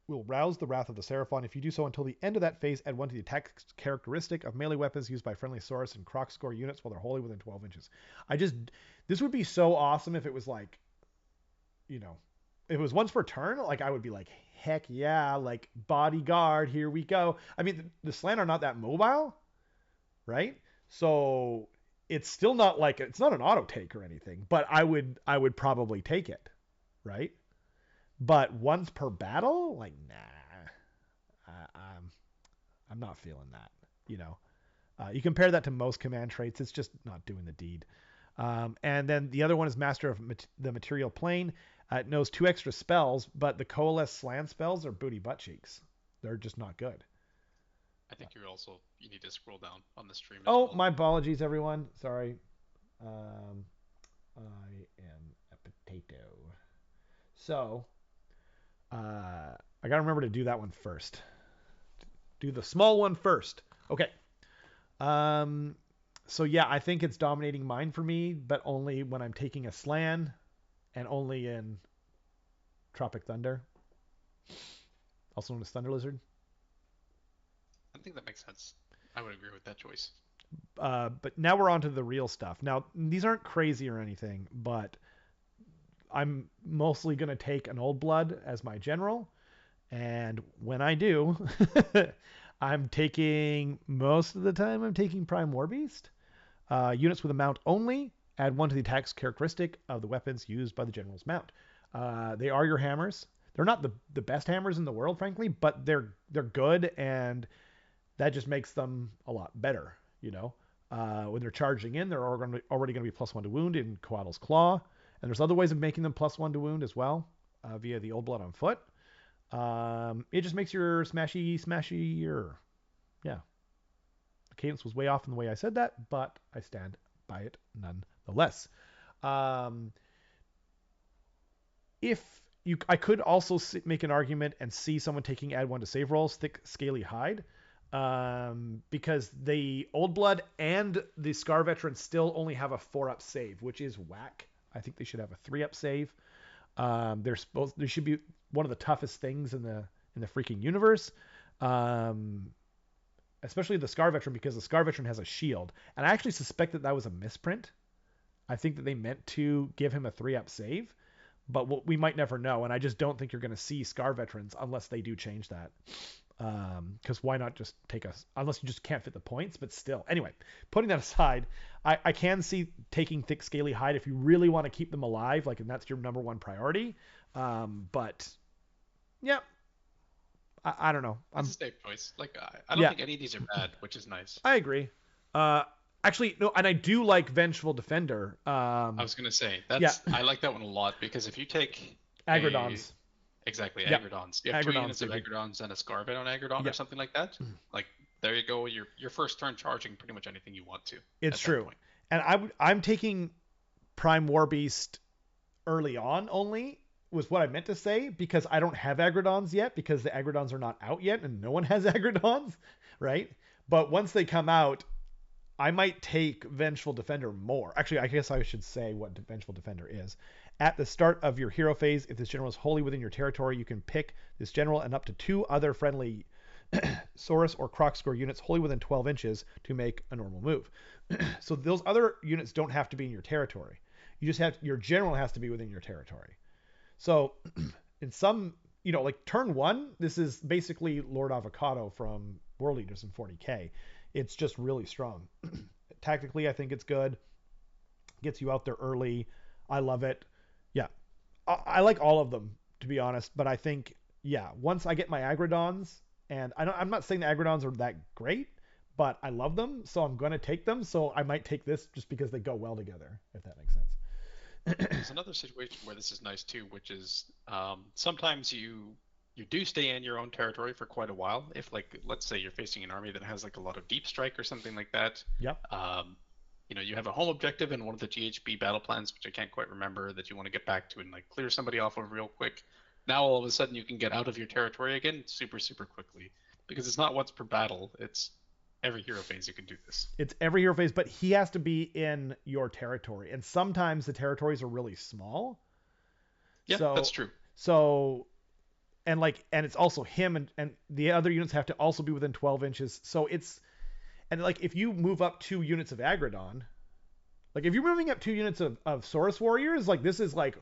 will rouse the wrath of the Seraphon. If you do so until the end of that phase, add 1 to the attack characteristic of melee weapons used by friendly Saurus and Croc score units while they're wholly within 12 inches. This would be so awesome if it was like, you know, if it was once per turn, like I would be like, heck yeah, like bodyguard, here we go. I mean, the slant are not that mobile, right? So it's still not like it's not an auto take or anything, but I would probably take it, right? But once per battle, like nah, I'm not feeling that, you know. You compare that to most command traits, it's just not doing the deed. And then the other one is Master of the Material Plane. It knows 2 extra spells, but the Coalesced slant spells are booty butt cheeks. They're just not good. I think you need to scroll down on the stream as Oh, well. my apologies, everyone. Sorry. Um, I am a potato. So, I gotta remember to do that one first. Do the small one first. Okay. Um, so yeah, I think it's dominating mine for me, but only when I'm taking a slan and only in Tropic Thunder, also known as Thunder Lizard. I think that makes sense. I would agree with that choice. But now we're on to the real stuff. Now, these aren't crazy or anything, but I'm mostly going to take an Old Blood as my general. And when I do, I'm taking, most of the time, I'm taking Prime Warbeast. Units with a mount only, add 1 to the attack's characteristic of the weapons used by the general's mount. They are your hammers. They're not the best hammers in the world, frankly, but they're good, and that just makes them a lot better. You know, when they're charging in, they're already going to be +1 to wound in Coatl's Claw, and there's other ways of making them +1 to wound as well via the Old Blood on foot. It just makes your smashier. Yeah, the cadence was way off in the way I said that, but I stand by it nonetheless. Um, if I could also make an argument and see someone taking add 1 to save rolls, thick scaly hide, because the Old Blood and the Scar Veteran still only have a 4-up save, which is whack. I think they should have a 3-up save. They should be one of the toughest things in the freaking universe. Especially the Scar Veteran, because the Scar Veteran has a shield, and I actually suspect that was a misprint. I think that they meant to give him a 3-up save, but we might never know. And I just don't think you're going to see Scar Veterans unless they do change that. Because why not just take us, unless you just can't fit the points, but still. Anyway, putting that aside, I can see taking thick scaly hide if you really want to keep them alive, like, and that's your number one priority. But yeah, I don't know. It's a safe choice. Like I don't Yeah, think any of these are bad, which is nice. I agree. Uh, Actually, no, and I do like Vengeful Defender. I was gonna say Yeah, I like that one a lot because if you take a Agrodons. exactly Yeah, Agrodons, you have 2 units Agrodons, of baby. Agrodons and a Scarvet on Agrodon Yeah, or something like that. Like there you go. Your first turn charging pretty much anything you want to it's at that true. point. And I'm taking Prime Warbeast early on only was what I meant to say, because I don't have Agrodons yet, because the Agrodons are not out yet and no one has Agrodons, right? But once they come out, I might take Vengeful Defender more. Actually, I guess I should say what Vengeful Defender is. At the start of your hero phase, if this general is wholly within your territory, you can pick this general and up to 2 other friendly Saurus or Crocscore units wholly within 12 inches to make a normal move. So those other units don't have to be in your territory. Your general has to be within your territory. So in some, like turn 1, this is basically Lord Avocado from World Eaters in 40k. It's just really strong. Tactically, I think it's good. Gets you out there early. I love it. Yeah, I like all of them, to be honest. But I think, yeah, once I get my Agrodons, and I'm not saying the Agrodons are that great, but I love them, so I'm going to take them. So I might take this just because they go well together, if that makes sense. There's another situation where this is nice too, which is sometimes you do stay in your own territory for quite a while. If like let's say you're facing an army that has like a lot of deep strike or something like that, Yep. you have a home objective in one of the GHB battle plans, which I can't quite remember, that you want to get back to and like clear somebody off of real quick. Now all of a sudden you can get out of your territory again super super quickly because it's not once per battle. It's every hero phase you can do this. It's every hero phase, but he has to be in your territory, and sometimes the territories are really small. Yeah, So, that's true. so and it's also him, and the other units have to also be within 12 inches. So and like if you move up 2 units of Agrodon, like if you're moving up 2 units of Saurus Warriors, like this is like,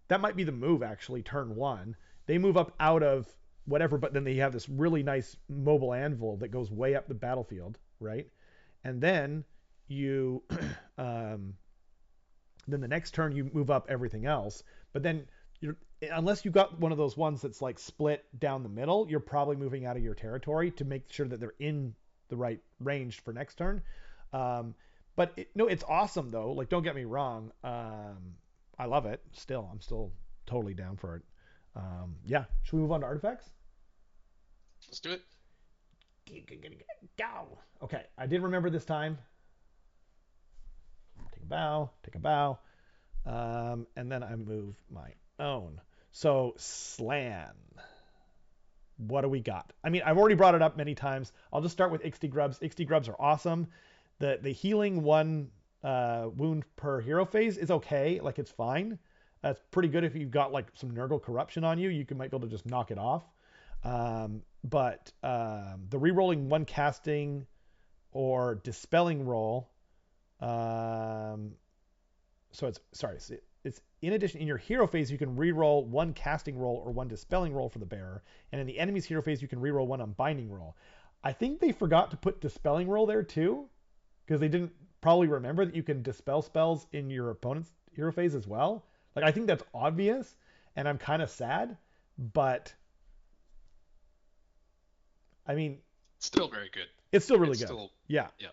that might be the move actually, turn 1. They move up out of whatever, but then they have this really nice mobile anvil that goes way up the battlefield, right? And then you, then the next turn you move up everything else, but then unless you got one of those ones that's like split down the middle, you're probably moving out of your territory to make sure that they're in the right range for next turn. Um, but no, it's awesome though. Like, don't get me wrong. I love it. Still, I'm still totally down for it. Yeah. Should we move on to artifacts? Let's do it. Go. Okay. I did remember this time. Take a bow. Take a bow. And then I move my own. So Slan. What do we got? I mean, I've already brought it up many times. I'll just start with Ixty Grubs. Ixty Grubs are awesome. The healing one wound per hero phase is okay. Like, it's fine. That's pretty good if you've got like some Nurgle corruption on you. You can might be able to just knock it off. But the rerolling one casting or dispelling roll. Um, so it's sorry. It's in addition in your hero phase you can reroll one casting roll or one dispelling roll for the bearer, and in the enemy's hero phase you can reroll one unbinding roll. I think they forgot to put dispelling roll there too, because they didn't probably remember that you can dispel spells in your opponent's hero phase as well. Like, I think that's obvious, and I'm kind of sad, but I mean, Still very good. it's still really It's good. still, Yeah. yeah.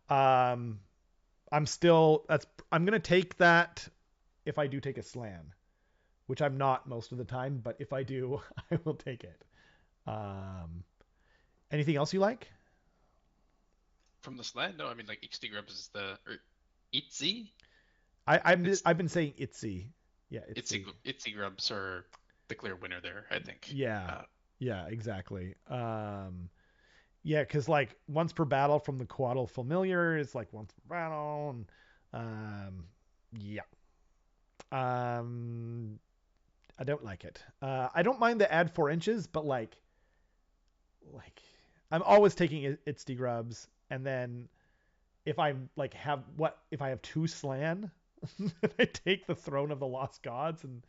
Um, I'm gonna take that if I do take a slan, which I'm not most of the time, but if I do, I will take it. Um, anything else you like? From the slant, no, I mean like XD Grubs is the or Itzy. It's I've been saying Itzy. Yeah, Itzy Itzy. Itzy Grubs are the clear winner there, I think. Yeah, yeah, exactly. Yeah, because like once per battle from the Quaddle Familiar is like once per battle, and yeah. Um, I don't like it. I don't mind the add 4 inches, but like I'm always taking Itzy Grubs, and then if I'm like have what if I have two Slan, I take the Throne of the Lost Gods and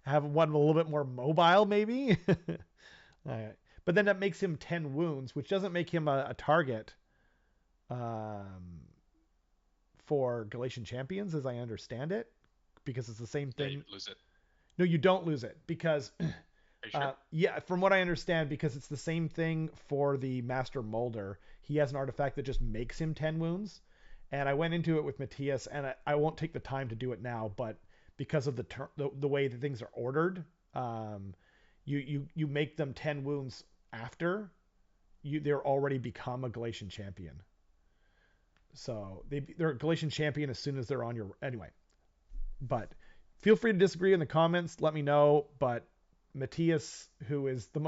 have one a little bit more mobile, maybe. But then that makes him 10 wounds, which doesn't make him a target um, for Galatian champions, as I understand it, because it's the same Yeah, you thing. lose it. No, you don't lose it because, Are you sure? yeah, from what I understand, because it's the same thing for the Master Molder. He has an artifact that just makes him 10 wounds. And I went into it with Matthias, and I won't take the time to do it now, but because of the way that things are ordered, um, you make them 10 wounds after they're already become a Galatian champion. So they're a Galatian champion as soon as they're on your anyway. But feel free to disagree in the comments. Let me know. But Matthias, who is the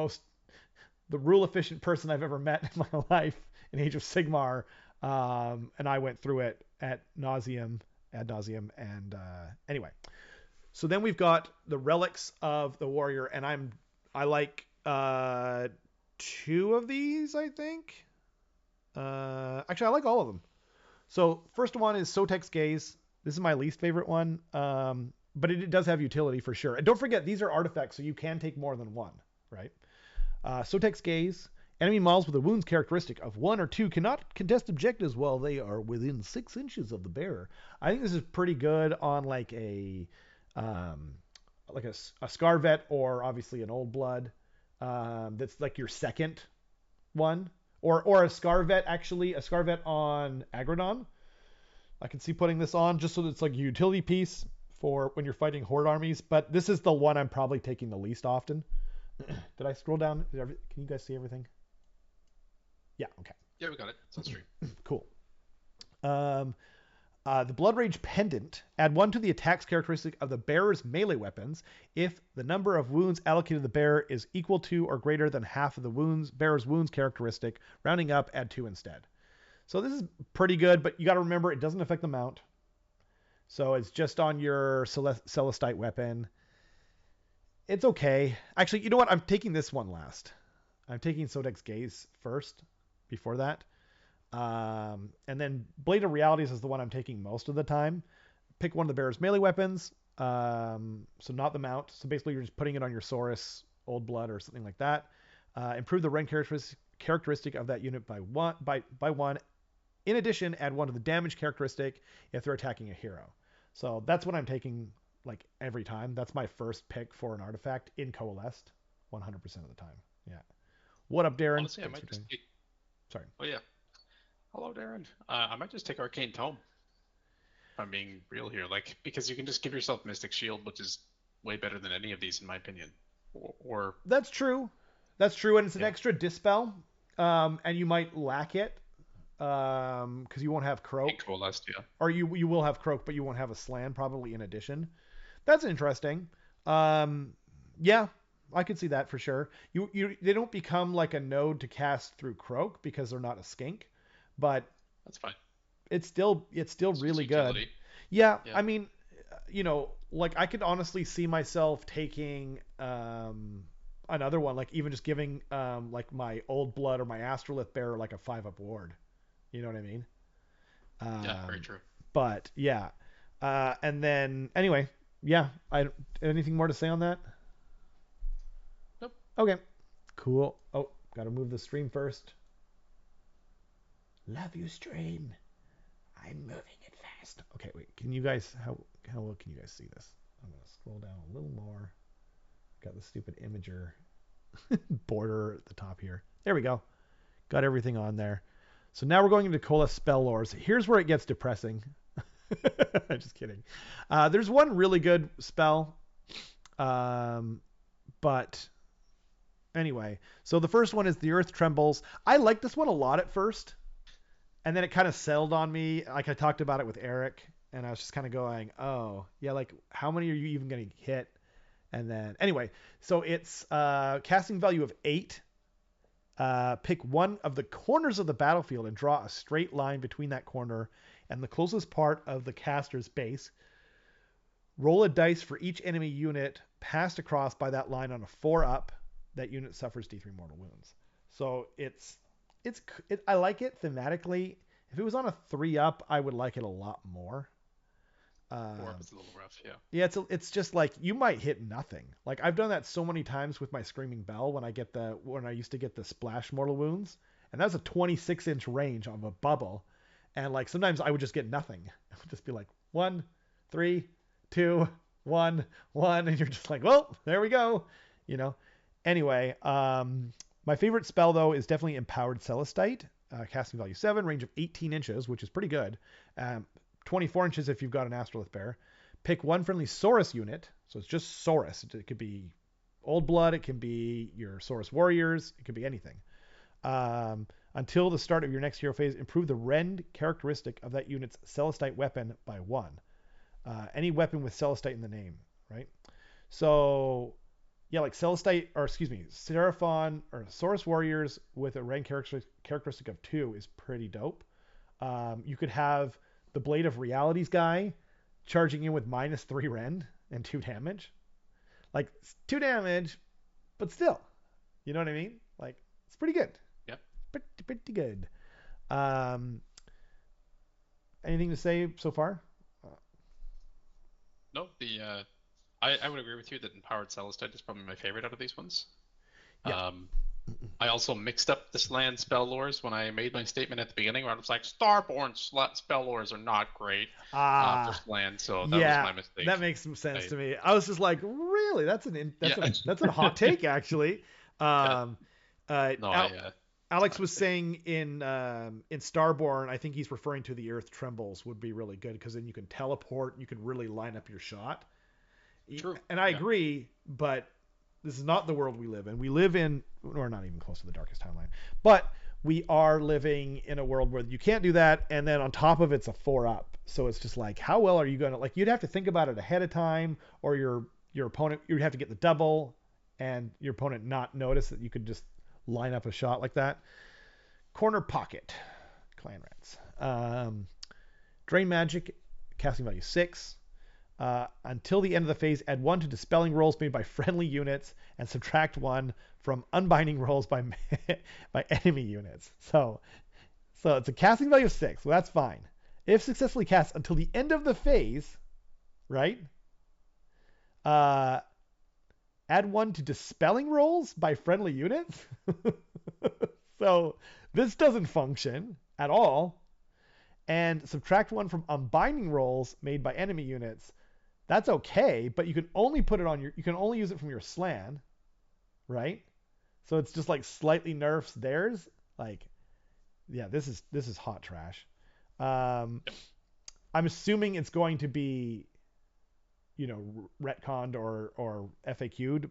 rule efficient person I've ever met in my life in Age of Sigmar, and I went through it ad nauseum. And anyway, so then we've got the relics of the warrior, and I like two of these, I think. Actually, I like all of them. So first one is Sotek's Gaze. This is my least favorite one, but it does have utility for sure. And don't forget, these are artifacts, so you can take more than one, right? Sotek's Gaze. Enemy models with a wounds characteristic of 1 or 2 cannot contest objectives while they are within 6 inches of the bearer. I think this is pretty good on um, a Scarvet or obviously an Old Blood. That's like your second one, or a Scarvet, actually a Scarvet on Agrodon. I can see putting this on just so that it's like a utility piece for when you're fighting horde armies. But this is the one I'm probably taking the least often. Did I scroll down? Can you guys see everything? Yeah. Okay. Yeah, we got it. It's on stream. Cool. Um, the Blood Rage Pendant. Add 1 to the attack's characteristic of the bearer's melee weapons if the number of wounds allocated to the bearer is equal to or greater than half of the bearer's wounds characteristic. Rounding up, add 2 instead. So this is pretty good, but you got to remember it doesn't affect the mount. So it's just on your Celestite weapon. It's okay. Actually, you know what? I'm taking this one last. I'm taking Sotek's Gaze first before that. And then Blade of Realities is the one I'm taking most of the time. Pick one of the bearer's melee weapons. So not the mount. So basically you're just putting it on your Saurus, Old Blood, or something like that. Improve the rend characteristic of that unit by one. In addition, add 1 to the damage characteristic if they're attacking a hero. So that's what I'm taking like every time. That's my first pick for an artifact in Coalesced, 100% of the time. Yeah. What up, Darren? Honestly, I Thanks might for just joining. take Sorry. Oh yeah. Hello, Darren. I might just take Arcane Tome. If I'm being real here, like because you can just give yourself Mystic Shield, which is way better than any of these in my opinion. Or That's true. That's true, and it's an yeah, extra dispel, and you might lack it because you won't have in croak, Coalesced, yeah. or you will have croak, but you won't have a slan probably in addition. That's interesting. Um, yeah, I could see that for sure. You they don't become like a node to cast through croak because they're not a skink, but That's fine. it's still It's just really good. utility. Yeah, Yeah. I mean, like I could honestly see myself taking another one, like even just giving like my old blood or my astrolith bearer like a 5-up ward. You know what I mean? Yeah, very Um, true. but yeah, and then anyway, yeah. I anything more to say on that? Nope. Okay, cool. Oh, gotta move the stream first. Love you, stream. I'm moving it fast. Okay, wait. Can you guys how well can you guys see this? I'm gonna scroll down a little more. Got the stupid imager border at the top here. There we go. Got everything on there. So now we're going into Coalesced spell lores. Here's where it gets depressing. I'm just kidding. There's one really good spell, um, but anyway. So the first one is the Earth Trembles. I liked this one a lot at first, and then it kind of settled on me. Like I talked about it with Eric, and I was just kind of going, "Oh, yeah, like how many are you even going to hit?" And then anyway, so it's casting value of 8. Pick one of the corners of the battlefield and draw a straight line between that corner and the closest part of the caster's base. Roll a dice for each enemy unit passed across by that line on a 4-up. That unit suffers D3 mortal wounds. So I like it thematically. If it was on a 3-up, I would like it a lot more. 4 up Um, is a little rough, yeah. yeah, it's just like you might hit nothing. Like I've done that so many times with my Screaming Bell when I used to get the splash mortal wounds, and that's a 26-inch range of a bubble, and like sometimes I would just get nothing. I would just be like 1, 3, 2, 1, 1, and you're just like, well, there we go, you know. Anyway, my favorite spell though is definitely Empowered Celestite, casting value 7, range of 18 inches, which is pretty good. Um, 24 inches if you've got an Astrolith Bear. Pick one friendly Saurus unit. So it's just Saurus. It could be Old Blood. It can be your Saurus Warriors. It could be anything. Until the start of your next hero phase, improve the rend characteristic of that unit's Celestite weapon by 1. Any weapon with Celestite in the name, right? So, yeah, like Celestite, or excuse me, Seraphon or Saurus Warriors with a rend characteristic of 2 is pretty dope. You could have the Blade of Realities guy charging in with -3 rend and 2 damage. Like, it's 2 damage, but still. You know what I mean? Like, it's pretty good. Yep. Pretty good. Um, anything to say so far? No, I would agree with you that Empowered Celestite is probably my favorite out of these ones. Yeah. Um, I also mixed up the land spell lores when I made my statement at the beginning where I was like, Starborn spell lores are not great for Ah, land, so that was yeah, my mistake. that makes some sense I, to me. I was just like, really? yeah, That's a hot take, actually. yeah. Um, No, it's Alex my was mistake. saying in Starborn, I think he's referring to the Earth Trembles would be really good because then you can teleport, you can really line up your shot. True. And I Yeah. agree, but this is not the world we live in. We live in, or not even close to the darkest timeline, but we are living in a world where you can't do that, and then on top of it's a 4-up. So it's just like, how well are you gonna like? You'd have to think about it ahead of time, or your opponent you'd have to get the double, and your opponent not notice that you could just line up a shot like that. Corner pocket, clan rats. Drain magic, casting value 6. Until the end of the phase, add 1 to dispelling rolls made by friendly units and subtract 1 from unbinding rolls by by enemy units. So it's a casting value of 6. So that's fine. If successfully cast until the end of the phase, right? Uh, add 1 to dispelling rolls by friendly units. So this doesn't function at all. And subtract 1 from unbinding rolls made by enemy units. That's okay, but you can only put it on you can only use it from your slan, right? So it's just like slightly nerfs theirs. Like Yeah, this is hot trash. Um, Yep. I'm assuming it's going to be, retconned or FAQ'd,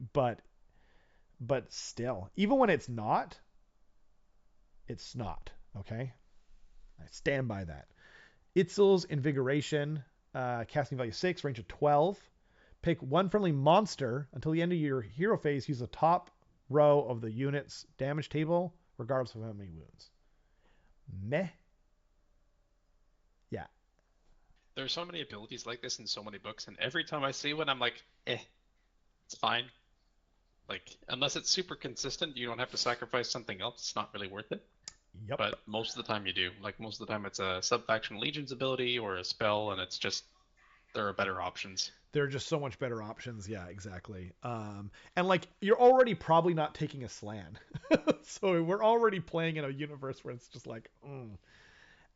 but still, even when it's not. Okay, I stand by that. Itzel's Invigoration, casting value 6, range of 12. Pick one friendly monster until the end of your hero phase. Use the top row of the unit's damage table, regardless of how many wounds. Meh. Yeah. There's so many abilities like this in so many books, and every time I see one, I'm like, it's fine. Like, unless it's super consistent, you don't have to sacrifice something else. It's not really worth it. Yep. But most of the time you do. Like, most of the time it's a sub-faction legion's ability or a spell, and it's just, there are better options. There are just so much better options. Yeah, exactly. And like you're already probably not taking a slan, so we're already playing in a universe where it's just like,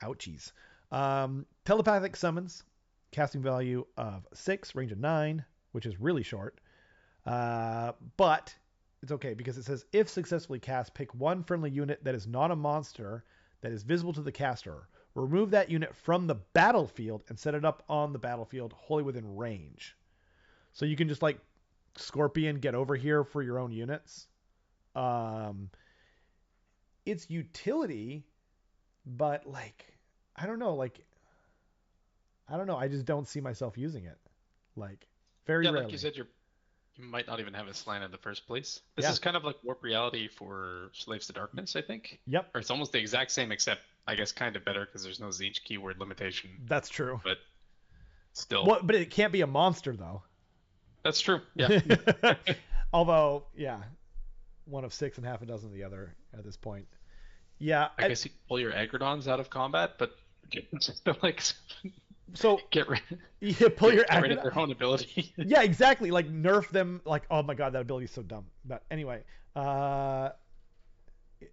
ouchies. Telepathic summons, casting value of 6, range of 9, which is really short. But it's okay because it says if successfully cast, pick one friendly unit that is not a monster that is visible to the caster. Remove that unit from the battlefield and set it up on the battlefield wholly within range. So you can just like Scorpion get over here for your own units. Um, it's utility, but like I don't know. I just don't see myself using it. Like very Yeah, like you rarely. said, you might not even have a slant in the first place. This Yeah. is kind of like Warp Reality for Slaves to Darkness, I think. Yep. Or it's almost the exact same, except I guess kind of better because there's no Zinch keyword limitation. That's true. But still, Well, but it can't be a monster though. that's true. Yeah. Although, yeah, one of six and half a dozen of the other at this point. Yeah. I guess you can pull your Agrodons out of combat, but just to, like So get rid you pull your get rid of their own ability. yeah, exactly. Like nerf them. Like, oh my god, that ability is so dumb. But anyway,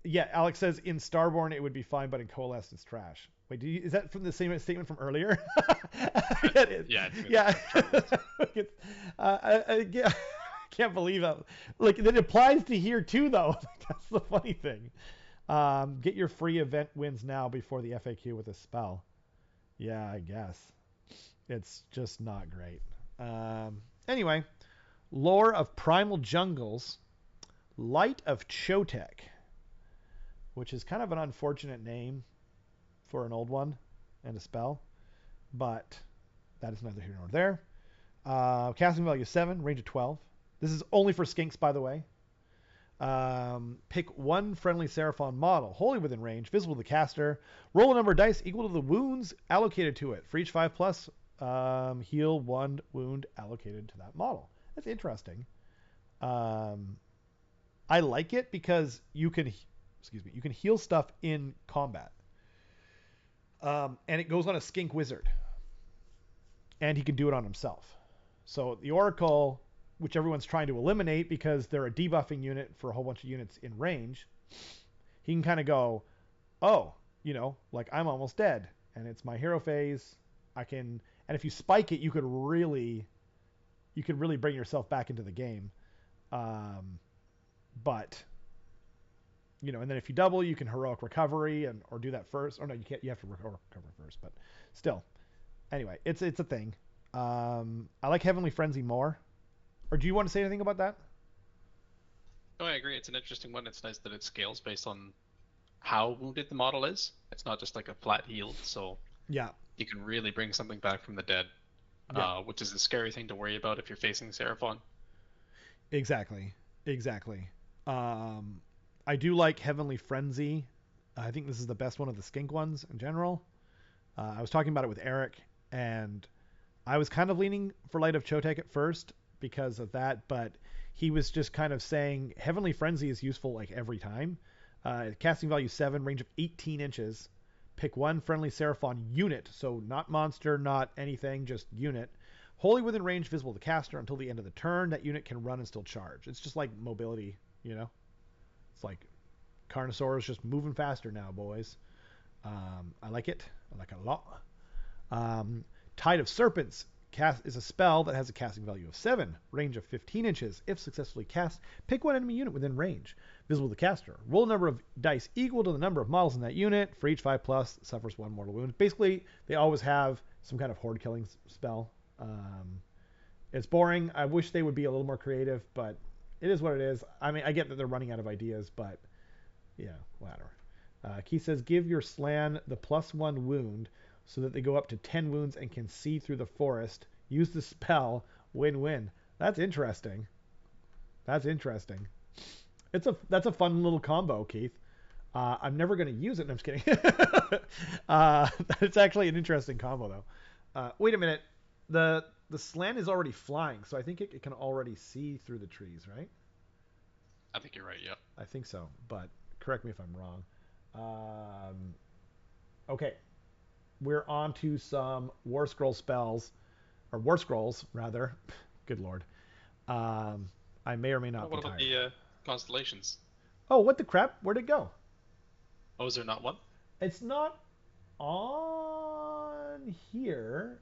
yeah, Alex says in Starborn it would be fine, but in Coalesced it's trash. Wait, is that from the same statement from earlier? Yeah, it is. Yeah, Yeah. Yeah, I can't believe that. Like, it applies to here too, though. That's the funny thing. Get your free event wins now before the FAQ with a spell. Yeah, I guess. It's just not great. Anyway, Lore of Primal Jungles, Light of Chotek, which is kind of an unfortunate name for an old one and a spell, but that is neither here nor there. Casting value 7, range of 12. This is only for skinks, by the way. Pick one friendly Seraphon model, wholly within range, visible to the caster. Roll a number of dice equal to the wounds allocated to it. For each 5 plus, heal one wound allocated to that model. That's interesting. Um, I like it because you can heal stuff in combat. And it goes on a skink wizard, and he can do it on himself. So the Oracle, which everyone's trying to eliminate because they're a debuffing unit for a whole bunch of units in range, he can kind of go, oh, like I'm almost dead, and it's my hero phase. I can, and if you spike it, you could really bring yourself back into the game. Um, but and then if you double, you can heroic recovery or do that first. Or no, you can't. You have to recover first. But still, anyway, it's a thing. I like Heavenly Frenzy more. Or do you want to say anything about that? No, I agree. It's an interesting one. It's nice that it scales based on how wounded the model is. It's not just like a flat heal, so Yeah, you can really bring something back from the dead, yeah, which is a scary thing to worry about if you're facing Seraphon. exactly. Um, I do like Heavenly Frenzy. I think this is the best one of the skink ones in general. I was talking about it with Eric, and I was kind of leaning for Light of Chotek at first because of that, but he was just kind of saying Heavenly Frenzy is useful like every time. Casting value 7, range of 18 inches. Pick one friendly Seraphon unit, so not monster, not anything, just unit. Wholly within range, visible to the caster until the end of the turn. That unit can run and still charge. It's just like mobility, It's like Carnosaurus just moving faster now, boys. I like it. I like it a lot. Tide of Serpents, is a spell that has a casting value of 7, range of 15 inches. If successfully cast, pick one enemy unit within range. Visible to the caster. Roll a number of dice equal to the number of models in that unit. For each 5 plus, suffers 1 mortal wound. Basically, they always have some kind of horde killing spell. It's boring. I wish they would be a little more creative, but it is what it is. I mean, I get that they're running out of ideas, but yeah, whatever. Keith says, give your Slan the +1 wound so that they go up to 10 wounds and can see through the forest. Use the spell. Win-win. That's interesting. That's interesting. That's a fun little combo, Keith. I'm never going to use it. No, I'm just kidding. It's actually an interesting combo, though. Wait a minute. The Slan is already flying, so I think it can already see through the trees, right? I think you're right. Yeah. I think so, but correct me if I'm wrong. Okay, we're on to some War Scroll spells, or War Scrolls rather. Good lord. I may or may not Well, be what about tired. the constellations? Oh, what the crap? Where'd it go? Oh, is there not one? It's not on here.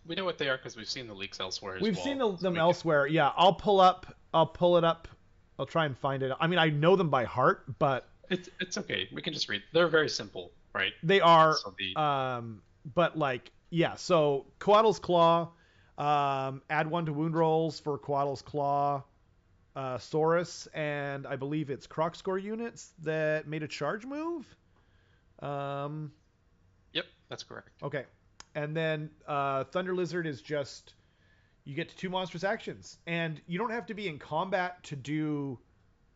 We know what they are because we've seen the leaks elsewhere as We've seen well. So them we can. elsewhere. Yeah, I'll pull up. I'll pull it up. I'll try and find it. I mean, I know them by heart, but It's okay. We can just read. They're very simple, right? they are. So the But like, yeah. So Coatle's Claw. Add 1 to wound rolls for Coatle's Claw. Saurus and I believe it's Croc Score units that made a charge move. Um, Yep, that's correct. okay, and then Thunder Lizard is just you get to 2 monstrous actions, and you don't have to be in combat to do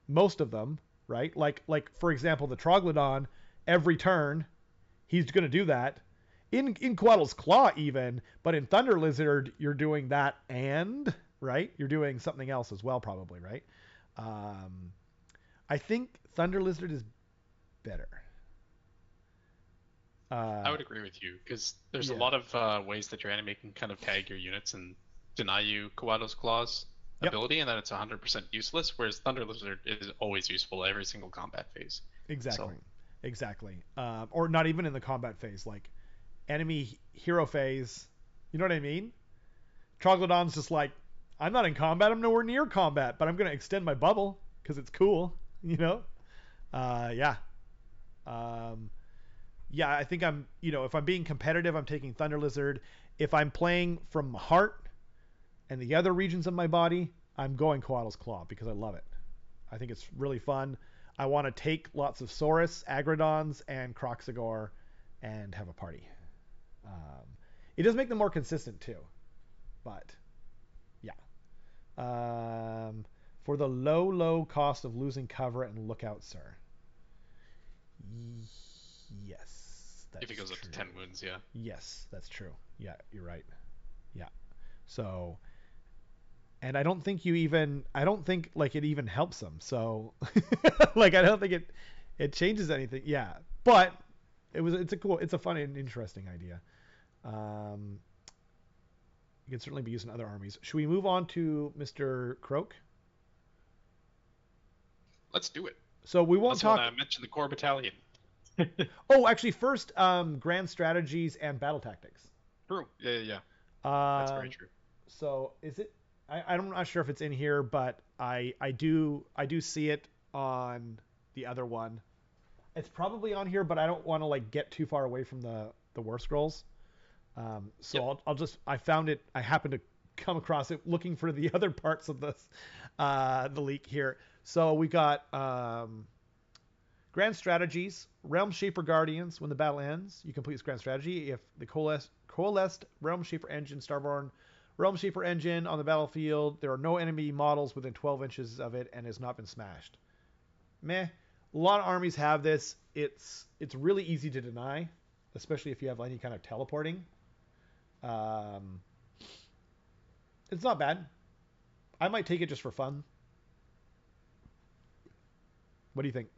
most of them, right? Like for example, the Troglodon, every turn he's going to do that. In Coatle's Claw even, but in Thunder Lizard you're doing that and right, you're doing something else as well probably, right? Um, I think Thunder Lizard is better. I Uh, would agree with you because there's a yeah. lot of ways that your enemy can kind of tag your units and deny you Kawato's Claw's Yep. ability, and then it's 100% useless. Whereas Thunder Lizard is always useful every single combat phase. So Exactly. Exactly. Or not even in the combat phase, like enemy hero phase. You know what I mean? Troglodon's just like, I'm not in combat. I'm nowhere near combat, but I'm going to extend my bubble because it's cool. You know? Yeah. Um, yeah, I think if I'm being competitive, I'm taking Thunder Lizard. If I'm playing from the heart and the other regions of my body, I'm going Coatle's Claw because I love it. I think it's really fun. I want to take lots of Saurus, Agrodons, and Croxagore and have a party. Um, it does make them more consistent too, but yeah. For the low cost of losing cover and lookout, sir. Yes, if he that's goes up to true. 10 wounds, yeah. Yes, that's true. Yeah, you're right. Yeah. So, and I don't think like it even helps them. So, like, I don't think it changes anything. Yeah. But it's a fun and interesting idea. Um, it can certainly be used in other armies. Should we move on to Mr. Croak? Let's do it. So we won't Unless you want talk. to mention the core battalion. Oh, actually, first, grand strategies and battle tactics. True. Yeah. That's very Um, true. so is it? I'm not sure if it's in here, but I do see it on the other one. It's probably on here, but I don't want to like get too far away from the war scrolls. So Yep. I'll just I found it. I happened to come across it looking for the other parts of this the leak here. So we got grand strategies, Realm Shaper Guardians. When the battle ends, you complete this grand strategy. If the Coalesced Realm Shaper engine, Starborn Realm Shaper engine on the battlefield, there are no enemy models within 12 inches of it and has not been smashed. Meh. A lot of armies have this. It's really easy to deny, especially if you have any kind of teleporting. Um, it's not bad. I might take it just for fun. What do you think?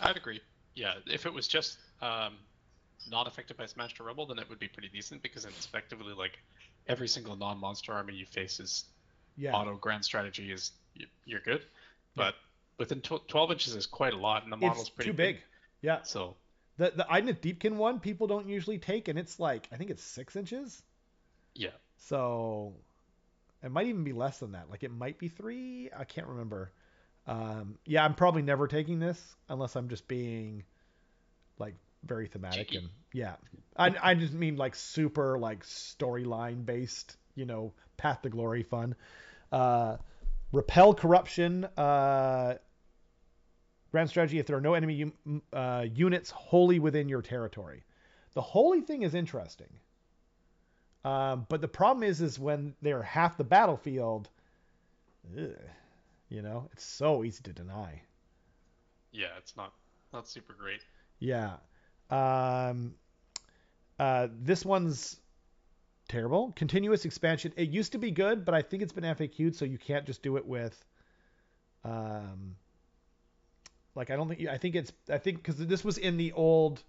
I'd agree. Yeah, if it was just not affected by Smash to Rumble, then it would be pretty decent because it's effectively like every single non-monster army you face is Yeah. auto grand strategy is you're good, Yeah. but within 12 inches is quite a lot, and the It's model's pretty too big. big. Yeah. So The Idna Deepkin one people don't usually take, and it's like I think it's 6 inches. Yeah. So it might even be less than that. Like it might be 3. I can't remember. Yeah, I'm probably never taking this unless I'm just being like very thematic Cheeky. and yeah. I just mean like super like storyline based, path to glory fun. Uh, repel corruption. Grand strategy if there are no enemy units wholly within your territory. The holy thing is interesting. But the problem is when they're half the battlefield, ugh, it's so easy to deny. Yeah, it's not super great. Yeah. Um, this one's terrible. Continuous expansion. It used to be good, but I think it's been FAQ'd, so you can't just do it with. Um, like I don't think I think because this was in the old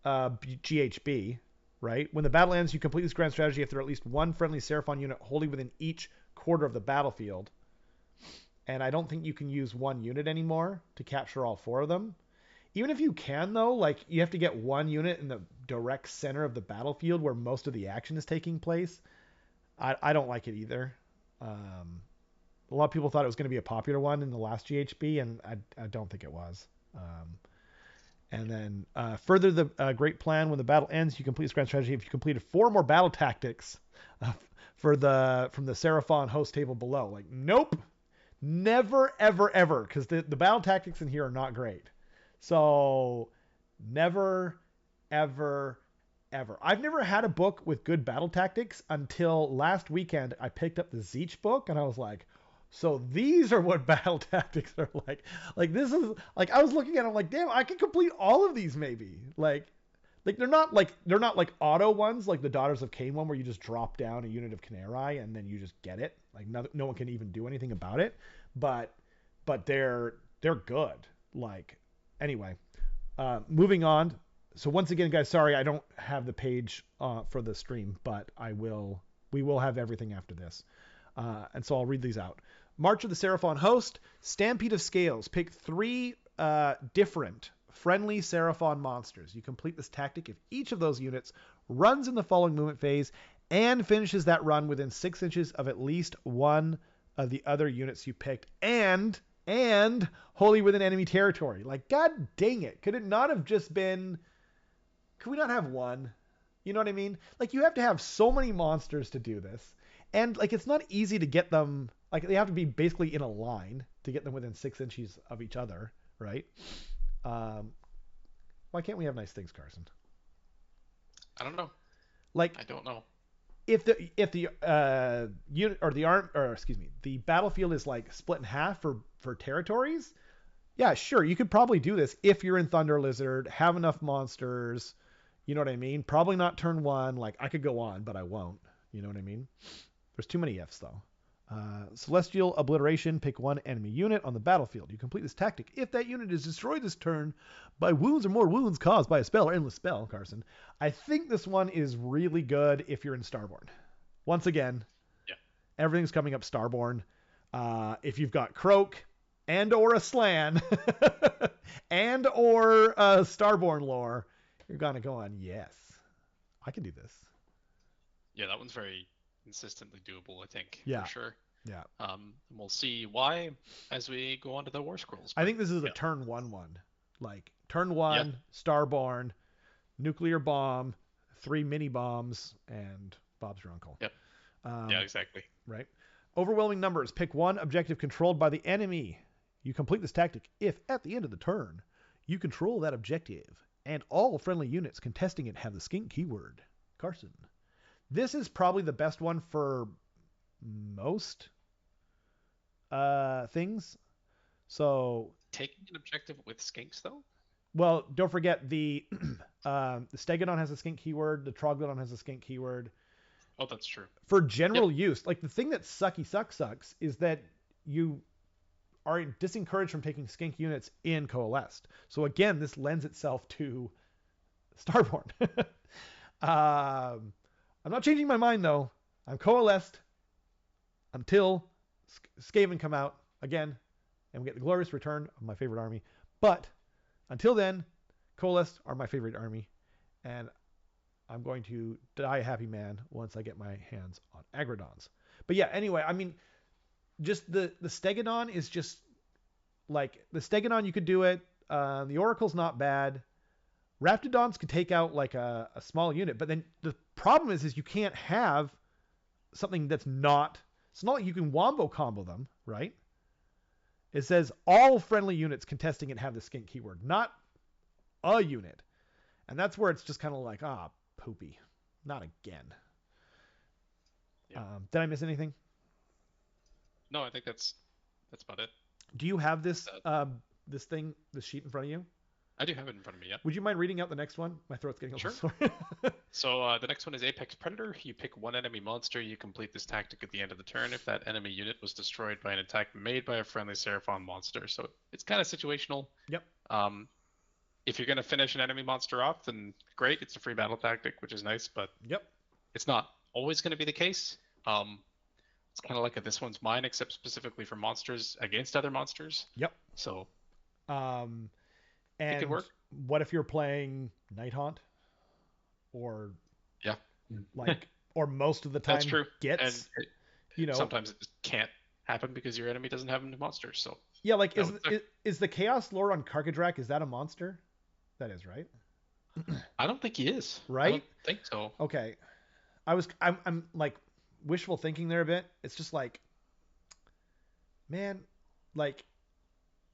GHB, right? When the battle ends, you complete this grand strategy if there are at least one friendly Seraphon unit wholly within each quarter of the battlefield. And I don't think you can use one unit anymore to capture all 4 of them. Even if you can, though, like you have to get one unit in the direct center of the battlefield where most of the action is taking place. I don't like it either. A lot of people thought it was going to be a popular one in the last GHB, and I don't think it was. And then further the great plan. When the battle ends, you complete this grand strategy. If you completed 4 more battle tactics uh, from the Seraphon host table below, like nope, never ever ever, because the battle tactics in here are not great. So never ever ever. I've never had a book with good battle tactics until last weekend. I picked up the Zeech book and I was like, so these are what battle tactics are like. Like this is like I was looking at them like, damn, I can complete all of these maybe. Like they're not like auto ones like the Daughters of Cain one where you just drop down a unit of Canary and then you just get it. Like no one can even do anything about it. But they're good. Like anyway, moving on. So once again, guys, sorry I don't have the page for the stream, but I will. We will have everything after this, and so I'll read these out. March of the Seraphon Host, Stampede of Scales. Pick 3 different friendly Seraphon monsters. You complete this tactic if each of those units runs in the following movement phase and finishes that run within 6 inches of at least one of the other units you picked, and wholly within enemy territory. Like, god dang it. Could it not have just been. Could we not have one? You know what I mean? Like, you have to have so many monsters to do this. And, like, it's not easy to get them. Like, they have to be basically in a line to get them within 6 inches of each other, right? Um, why can't we have nice things, Carson? I don't know. Like, I don't know. if the unit or the arm or excuse me the battlefield is like split in half for territories, yeah, sure, you could probably do this if you're in Thunder Lizard, have enough monsters. You know what I mean? Probably not turn 1. Like I could go on, but I won't. You know what I mean? There's too many ifs though. Celestial Obliteration. Pick 1 enemy unit on the battlefield. You complete this tactic if that unit is destroyed this turn by wounds or more wounds caused by a spell or endless spell, Carson. I think this one is really good if you're in Starborn. Once again, Yeah. everything's coming up Starborn. If you've got Croak and or a Slan and or Starborn lore, you're gonna go on. Yes, I can do this. Yeah, that one's very consistently doable, I think, for Yeah, sure. yeah. And we'll see why as we go on to the War Scrolls. I But think this is a yeah, turn one. Like turn yeah, 1, Starborn, nuclear bomb, 3 mini bombs, and Bob's your uncle. yep, yeah, Um, exactly. right. Overwhelming numbers. Pick 1 objective controlled by the enemy. You complete this tactic if at the end of the turn you control that objective and all friendly units contesting it have the skink keyword. Carson. This is probably the best one for most things. So, Taking an objective with skinks, though. well, don't forget the Stegodon has a skink keyword, the Troglodon has a skink keyword. Oh, that's true. For Yep. general use, like the thing that sucks is that you are disencouraged from taking skink units in Coalesced. So again, this lends itself to Starborn. I'm not changing my mind though. I'm Coalesced until Skaven come out again, and we get the glorious return of my favorite army. But until then, Coalesced are my favorite army, and I'm going to die a happy man once I get my hands on Agrodons. But yeah, anyway, I mean, just the Stegodon is just like the Stegodon. You could do it. The Oracle's not bad. Raptidons could take out like a small unit, but then the problem is you can't have something that's not. It's not like you can wombo combo them, right? It says all friendly units contesting it have the skink keyword, not a unit. And that's where it's just kind of like, poopy. Not again. Yeah. Did I miss anything? No, I think that's about it. Do you have this Uh, this thing, this sheet in front of you? I do have it in front of me. Yeah. Would you mind reading out the next one? My throat's getting a little Sure. sore. So the next one is Apex Predator. You pick one enemy monster. You complete this tactic at the end of the turn if that enemy unit was destroyed by an attack made by a friendly Seraphon monster. So it's kind of situational. Yep. Um, if you're going to finish an enemy monster off, then great. It's a free battle tactic, which is nice, but Yep. it's not always going to be the case. It's kind of like a This One's Mine, except specifically for monsters against other monsters. Yep. So Um, it could and work. what if you're playing Night Haunt, or Yeah, like, or most of the time that's true. gets, And you know, sometimes it just can't happen because your enemy doesn't have any monsters. So yeah, like that would suck. is the Chaos Lord on Karkadrak, is that a monster? That is, right? I don't think he is. I Right? don't think so. Okay. I'm like wishful thinking there a bit. It's just like, man, like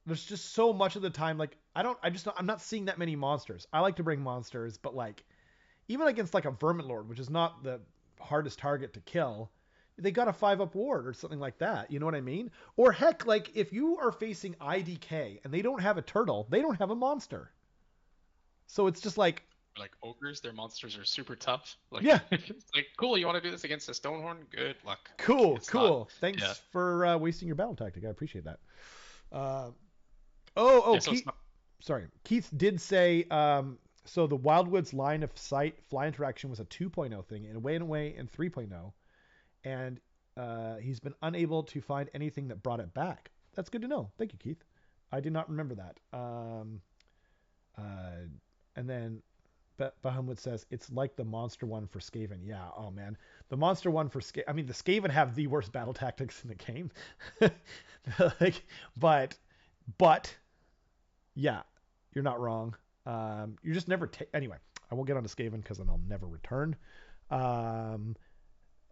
there's just so much of the time like I'm not seeing that many monsters. I like to bring monsters, but like even against like a Vermin Lord, which is not the hardest target to kill, they got a 5-up ward or something like that. You know what I mean? Or heck, like if you are facing IDK and they don't have a turtle, they don't have a monster. So it's just like, Like ogres, their monsters are super tough. Like, yeah, it's like, cool, you want to do this against a Stonehorn? Good luck. cool, It's cool. not. Thanks Yeah. for wasting your battle tactic. I appreciate that. Uh, oh, Yeah, so it's Keith. not. Sorry, Keith did say. So the Wildwoods line of sight fly interaction was a 2.0 thing, and Away and Away in 3.0, and he's been unable to find anything that brought it back. That's good to know. Thank you, Keith. I did not remember that. And then Bahamut says it's like the monster one for Skaven. Yeah. Oh man, the monster one for Skaven. I mean, the Skaven have the worst battle tactics in the game. like, but yeah, you're not wrong. You just never take. Anyway, I won't get onto Skaven because then I'll never return. Um,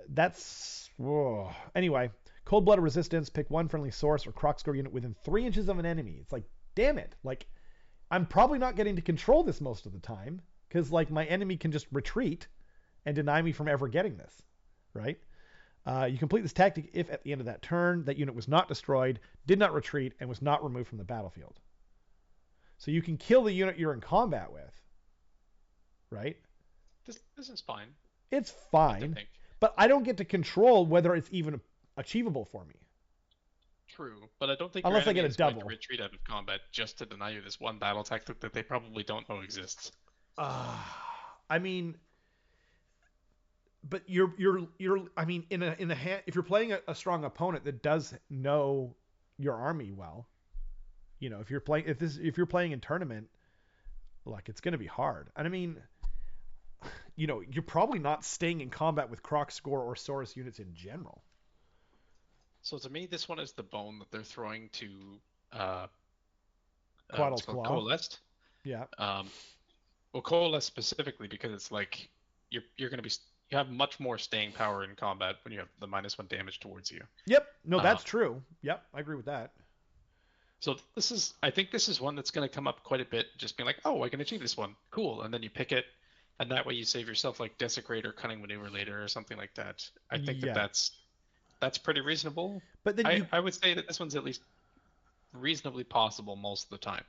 that's whoa. Anyway. Cold-blooded resistance. Pick one friendly source or Crocscore unit within 3 inches of an enemy. It's like, damn it! Like, I'm probably not getting to control this most of the time because like my enemy can just retreat and deny me from ever getting this, right? You complete this tactic if at the end of that turn that unit was not destroyed, did not retreat, and was not removed from the battlefield. So you can kill the unit you're in combat with, right? This is fine. It's I fine, think. but I don't get to control whether it's even achievable for me True, but I don't think your unless I enemy get a is going to double. retreat out of combat just to deny you this one battle tactic that they probably don't know exists. I mean, but you're I mean in a hand, if you're playing a strong opponent that does know your army well, you know, if you're playing in tournament, like it's going to be hard. And I mean, you know, you're probably not staying in combat with Croc Score or Saurus units in general. So to me, this one is the bone that they're throwing to what's Quaddle's it called, Claw. Coalesced. Yeah. Well, Coalesced specifically because it's like you're going to be you have much more staying power in combat when you have the -1 damage towards you. Yep. No, Uh, that's true. Yep, I agree with that. so I think this is one that's going to come up quite a bit. Just being like, oh, I can achieve this one, cool, and then you pick it, and that way you save yourself like Desecrate or Cunning Maneuver later or something like that. I think Yeah. that's pretty reasonable. But then I would say that this one's at least reasonably possible most of the time.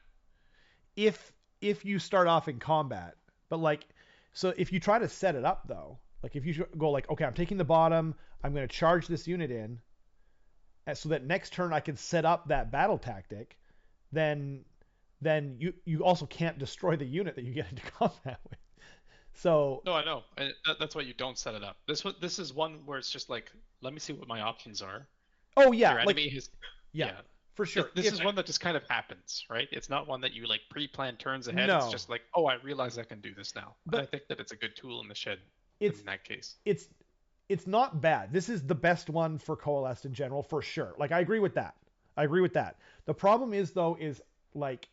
if you start off in combat, but like, so if you try to set it up though, like if you go like, okay, I'm taking the bottom, I'm going to charge this unit in, so that next turn I can set up that battle tactic, then you also can't destroy the unit that you get into combat with. So No, I know, and that's why you don't set it up. This is one where it's just like, let me see what my options are. oh yeah, Your like enemy has yeah, yeah. for sure. This If is one that just kind of happens, right? It's not one that you like pre-plan turns ahead. It's no, just like, oh, I realize I can do this now. And I but think that it's a good tool in the shed it's in that case. it's it's not bad. This is the best one for Coalesced in general, for sure. Like I agree with that. I agree with that. The problem is though, is like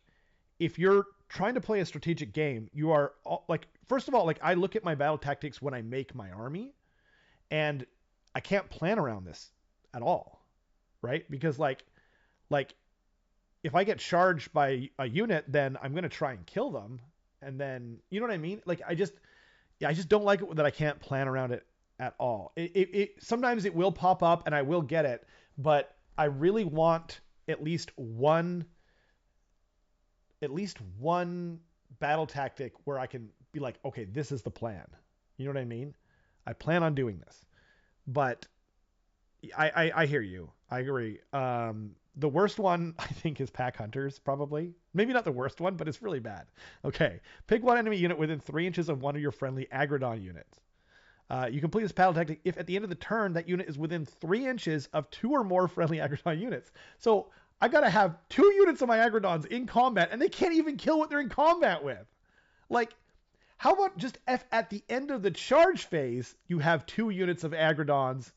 if you're trying to play a strategic game, you are like first of all, like I look at my battle tactics when I make my army, and I can't plan around this at all, right? Because like if I get charged by a unit, then I'm gonna try and kill them, and then you know what I mean? Like I just don't like it that I can't plan around it at all. Sometimes it will pop up and I will get it, but I really want at least one at least one battle tactic where I can be like, okay, this is the plan. You know what I mean? I plan on doing this, but I hear you. I agree. The worst one I think is pack hunters, probably. Maybe not the worst one, but it's really bad. Okay, pick one enemy unit within 3 inches of one of your friendly Agrodon units. You complete this battle tactic if at the end of the turn that unit is within 3 inches of two or more friendly Agrodon units. So I gotta have 2 units of my Agrodons in combat, and they can't even kill what they're in combat with. Like, how about just if at the end of the charge phase you have 2 units of Agrodons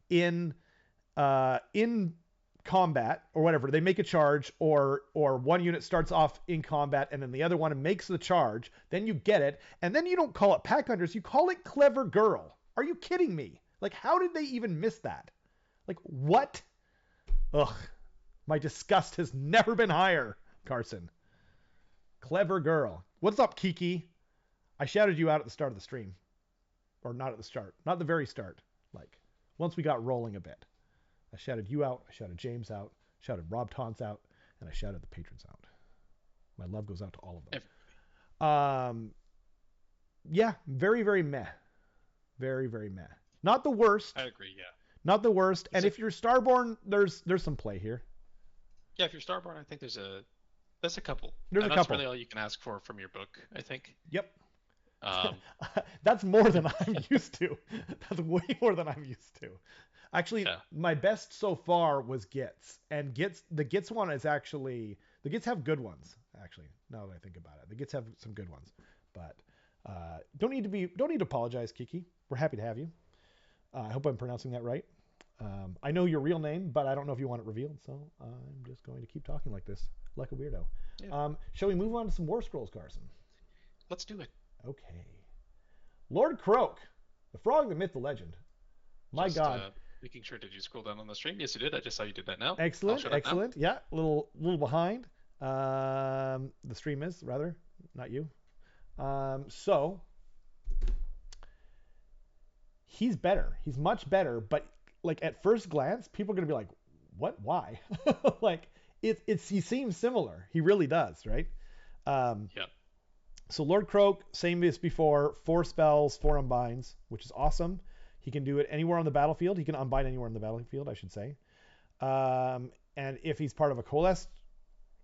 in in combat or whatever, they make a charge, or one unit starts off in combat and then the other one makes the charge, then you get it, and then you don't call it pack hunters, you call it clever girl. Are you kidding me? Like, how did they even miss that? Like, what? Ugh, my disgust has never been higher, Carson. Clever girl. What's up, Kiki? I shouted you out at the start of the stream, or not at the start, not the very start, like once we got rolling a bit. I shouted you out, I shouted James out, shouted Rob Taunts out, and I shouted the patrons out. My love goes out to all of them. Yeah, very, very meh. Very, very meh. Not the worst. I agree. Yeah. Not the worst. And if you're Starborn, there's some play here. Yeah, if you're Starborn, I think there's a couple. There's and a that's couple. really all you can ask for from your book, I think. Yep. Um, That's more than I'm used to. That's way more than I'm used to. Actually, yeah. my best so far was Gits, and the Gits one is actually the Gits have good ones. Actually, now that I think about it, the Gits have some good ones. But don't need to apologize, Kiki. We're happy to have you. I hope I'm pronouncing that right. I know your real name, but I don't know if you want it revealed, so I'm just going to keep talking like this, like a weirdo. Yeah. Shall we move on to some War Scrolls, Carson? Let's do it. Okay. Lord Croak, the frog, the myth, the legend. My Just, God. Making sure, did you scroll down on the stream? Yes, you did. I just saw you did that now. Excellent, excellent. Yeah, little behind. The stream is, rather, not you. So he's better. He's much better, but like at first glance, people are gonna be like, "What? Why?" Like he seems similar. He really does, right? Yeah. So Lord Croak, same as before, 4 spells, 4 unbinds, which is awesome. He can do it anywhere on the battlefield. He can unbind anywhere on the battlefield, I should say. And if he's part of a Coalesced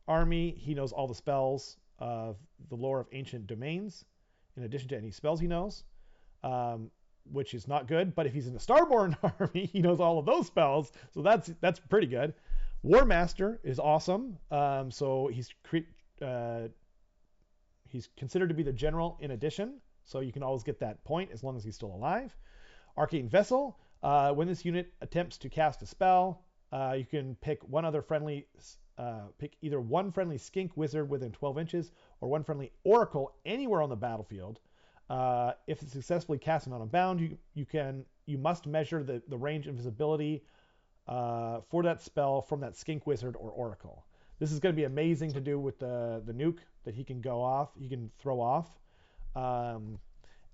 army, he knows all the spells of the lore of ancient domains, in addition to any spells he knows, which is not good. But if he's in the Starborn army, he knows all of those spells, so that's pretty good. War Master is awesome. So he's considered to be the general in addition, so you can always get that point as long as he's still alive. Arcane Vessel, when this unit attempts to cast a spell, you can pick pick either one friendly skink wizard within 12 inches or one friendly oracle anywhere on the battlefield. If it's successfully cast and not unbound, you must measure the range and visibility for that spell from that skink wizard or oracle. This is going to be amazing to do with the nuke that he can throw off.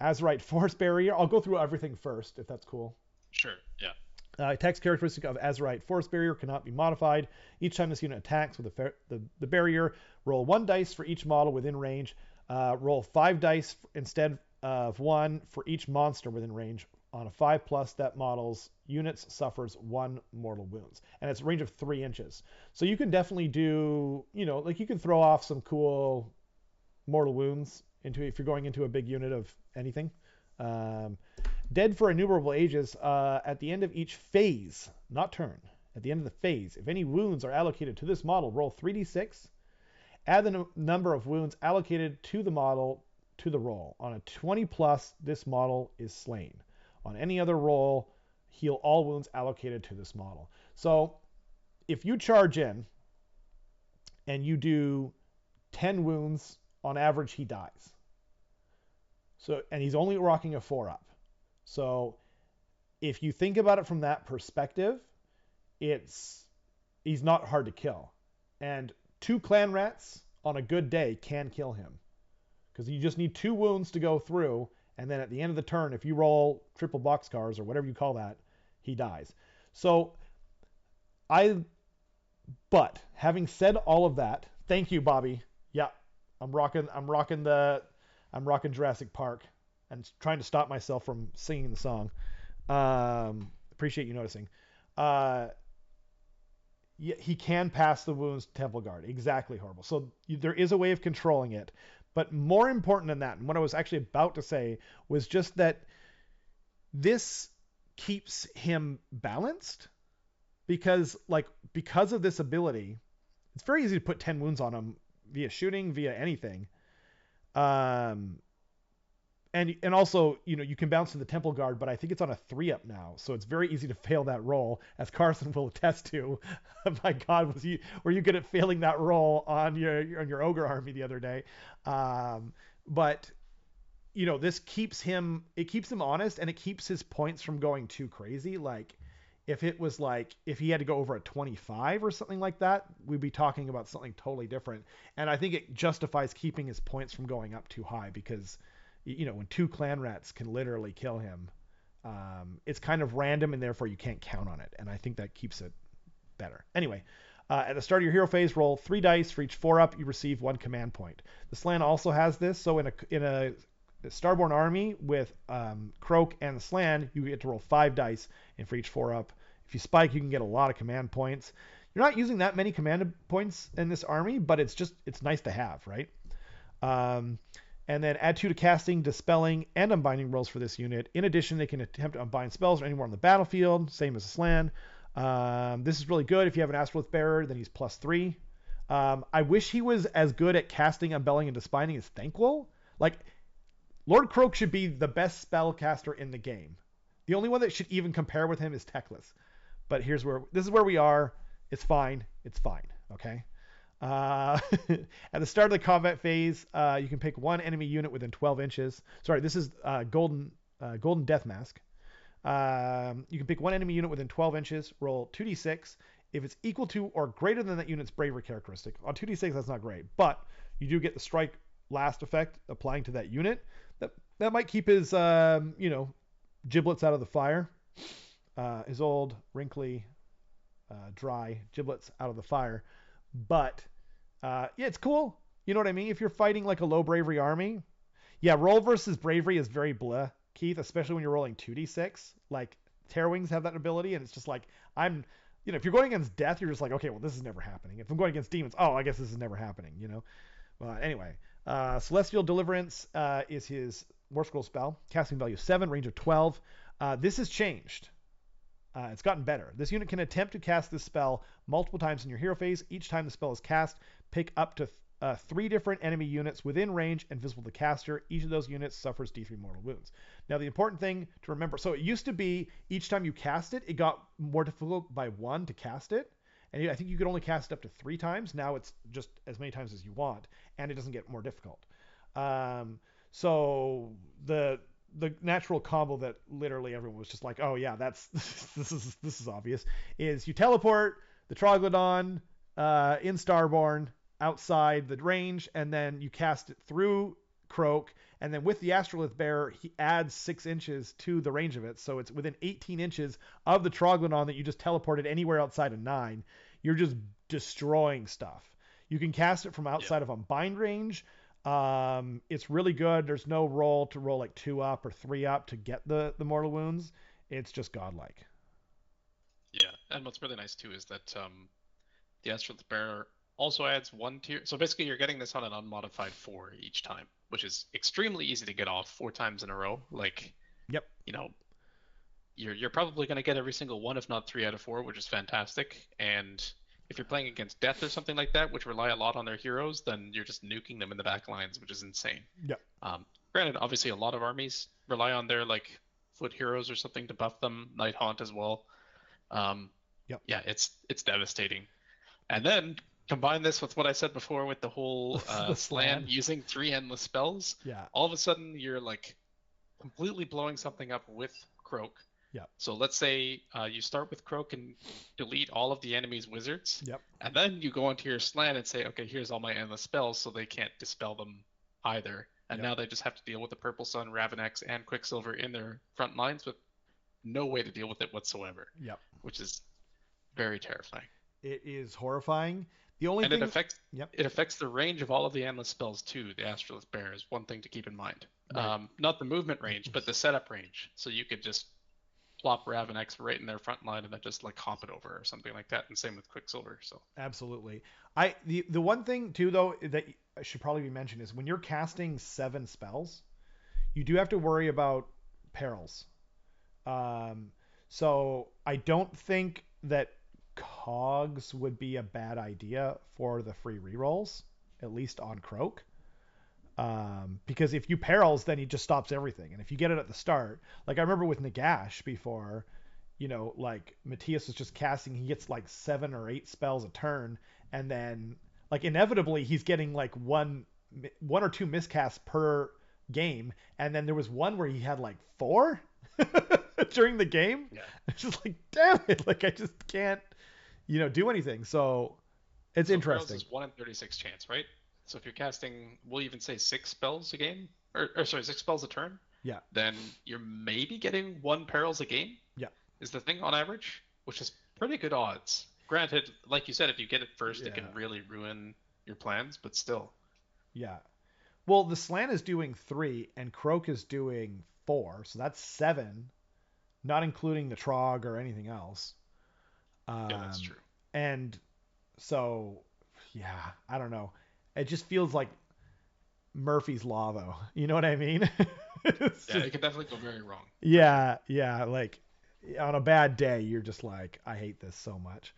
Azerite Force Barrier. I'll go through everything first, if that's cool. Sure. Yeah. Text characteristic of Azerite Force Barrier cannot be modified. Each time this unit attacks with the barrier, roll 1 dice for each model within range. Roll 5 dice instead of 1 for each monster within range. On a 5+, that model's units suffers 1 mortal wounds. And it's a range of 3 inches. So you can definitely do, like you can throw off some cool mortal wounds if you're going into a big unit of anything. Dead for innumerable ages. At the end of each phase, not turn, At the end of the phase, if any wounds are allocated to this model, roll 3d6, add the number of wounds allocated to the model to the roll. On a 20 plus, this model is slain. On any other roll, heal all wounds allocated to this model. So if you charge in and you do 10 wounds, on average, he dies. So, and he's only rocking a 4 up. So if you think about it from that perspective, it's he's not hard to kill. And 2 clan rats on a good day can kill him. Because you just need 2 wounds to go through, and then at the end of the turn, if you roll triple boxcars or whatever you call that, he dies. So I but having said all of that, thank you, Bobby. Yeah, I'm rocking Jurassic Park and trying to stop myself from singing the song. Appreciate you noticing. Uh, yeah, he can pass the wounds to Temple Guard. Exactly, horrible. So there is a way of controlling it. But more important than that, and what I was actually about to say, was just that this keeps him balanced because of this ability, it's very easy to put 10 wounds on him via shooting, via anything. Um, and also, you can bounce to the Temple Guard, but I think it's on a 3 up now, so it's very easy to fail that roll, as Carson will attest to. My God, were you good at failing that roll on your ogre army the other day? But this keeps him honest, and it keeps his points from going too crazy. Like if he had to go over a 25 or something like that, we'd be talking about something totally different. And I think it justifies keeping his points from going up too high, because when 2 clan rats can literally kill him, it's kind of random, and therefore you can't count on it. And I think that keeps it better. Anyway, at the start of your hero phase, roll 3 dice. For each 4 up, you receive 1 command point. The Slan also has this. So in a Starborn army with Croak and the Slan, you get to roll 5 dice, and for each 4 up, if you spike, you can get a lot of command points. You're not using that many command points in this army, but it's nice to have, right? Um, and then add 2 to casting, dispelling, and unbinding rolls for this unit. In addition, they can attempt to unbind spells or anywhere on the battlefield, same as the Slan. This is really good. If you have an Astrolith Bearer, then he's +3. I wish he was as good at casting, unbelling, and dispelling as Thanquol. Like, Lord Croak should be the best spellcaster in the game. The only one that should even compare with him is Teclis. But this is where we are. It's fine. It's fine. Okay. At the start of the combat phase, you can pick 1 enemy unit within 12 inches. Sorry, this is Golden Death Mask. You can pick 1 enemy unit within 12 inches. Roll 2d6. If it's equal to or greater than that unit's bravery characteristic, on 2d6 that's not great, but you do get the strike last effect applying to that unit. That might keep his giblets out of the fire. His old wrinkly dry giblets out of the fire. But yeah, it's cool. You know what I mean? If you're fighting like a low bravery army, yeah, roll versus bravery is very blah, Keith, especially when you're rolling 2d6. Like Terrawings have that ability, and it's just like if you're going against death, you're just like, okay, well, this is never happening. If I'm going against demons, I guess this is never happening. Anyway, Celestial Deliverance is his War Scroll spell. Casting value 7, range of 12. This has changed. It's gotten better. This unit can attempt to cast this spell multiple times in your hero phase. Each time the spell is cast, pick up to 3 different enemy units within range and visible to the caster. Each of those units suffers D3 mortal wounds. Now, the important thing to remember, so it used to be each time you cast it, it got more difficult by 1 to cast it. And I think you could only cast it up to 3 times. Now it's just as many times as you want, and it doesn't get more difficult. So the natural combo that literally everyone was just like, oh yeah, that's this is obvious, is you teleport the Troglodon in Starborn outside the range, and then you cast it through Croak, and then with the Astrolith Bearer, he adds 6 inches to the range of it, so it's within 18 inches of the Troglodon that you just teleported anywhere outside of 9. You're just destroying stuff. You can cast it from outside of unbind range. It's really good. There's no roll to roll like 2 up or 3 up to get the mortal wounds. It's just godlike. Yeah, and what's really nice too is that the Astrolith Bearer also adds 1 tier. So basically, you're getting this on an unmodified 4 each time, which is extremely easy to get off 4 times in a row. Like, Yep. you know, you're probably going to get every single one, if not 3 out of 4, which is fantastic. And if you're playing against Death or something like that, which rely a lot on their heroes, then you're just nuking them in the back lines, which is insane. Yep. Granted, obviously, a lot of armies rely on their like foot heroes or something to buff them. Night Haunt as well. Um, Yep. yeah, it's devastating. And then combine this with what I said before with the whole The Slan slan. using 3 endless spells. Yeah. All of a sudden, you're like completely blowing something up with Croak. Yep. So let's say you start with Croak and delete all of the enemy's wizards, Yep. and then you go into your Slan and say, okay, here's all my endless spells, so they can't dispel them either. And Yep. now they just have to deal with the Purple Sun, Ravenex, and Quicksilver in their front lines with no way to deal with it whatsoever, Yep. which is very terrifying. It is horrifying. The only And it thing. affects Yep. it affects the range of all of the endless spells too. The Astrolith Bear is one thing to keep in mind. Right. Not the movement range, but the setup range. So you could just plop Ravenex right in their front line and then just like hop it over or something like that. And same with Quicksilver. So Absolutely. The one thing too though that should probably be mentioned is when you're casting 7 spells, you do have to worry about perils. Um, so I don't think that cogs would be a bad idea for the free rerolls, at least on Croak. Because if you perils, then he just stops everything. And if you get it at the start, like I remember with Nagash before, like Matthias was just casting, he gets like 7 or 8 spells a turn, and then like inevitably he's getting like one or two miscasts per game, and then there was one where he had like 4 during the game. yeah. It's just like damn it, like I just can't do anything. So it's So Perils interesting. is 1 in 36 chance, right? So if you're casting, we'll even say 6 spells a game, or sorry, 6 spells a turn, Yeah, then you're maybe getting 1 Perils a game, yeah, is the thing on average, which is pretty good odds. Granted, like you said, if you get it first, it can yeah, really ruin your plans, but still. yeah. Well, the slant is doing 3 and Croak is doing 4, so that's 7, not including the Trog or anything else. Yeah, that's Um, true. and so, yeah, I don't know. It just feels like Murphy's Law, though. You know what I mean? It's Yeah, just, it can definitely go very wrong, for sure. yeah, yeah. Like on a bad day, you're just like, I hate this so much.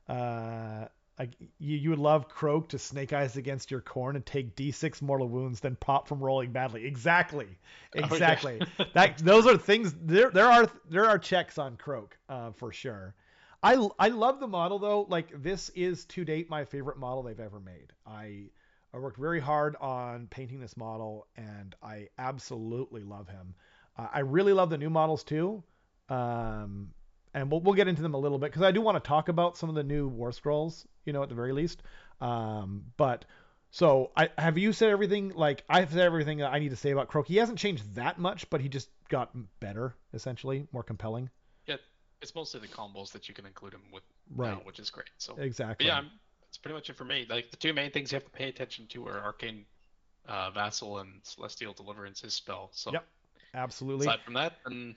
Uh, like you would love Croak to snake eyes against your corn and take D6 mortal wounds, then pop from rolling badly. Exactly, Oh yeah, exactly. That that's those true. are things. There are checks on Croak for sure. I love the model though. Like this is to date my favorite model they've ever made. I worked very hard on painting this model, and I absolutely love him. I really love the new models too. Um, and we'll get into them a little bit because I do want to talk about some of the new War Scrolls, at the very least. But so I have you said everything? Like I've said everything that I need to say about Croak. He hasn't changed that much, but he just got better, essentially, more compelling. Yeah, it's mostly the combos that you can include him with now, Right. which is great. So, but yeah, Exactly. that's pretty much it for me. Like the two main things you have to pay attention to are Arcane Vassal and Celestial Deliverance, his spell. So Yep. Absolutely. aside from that, then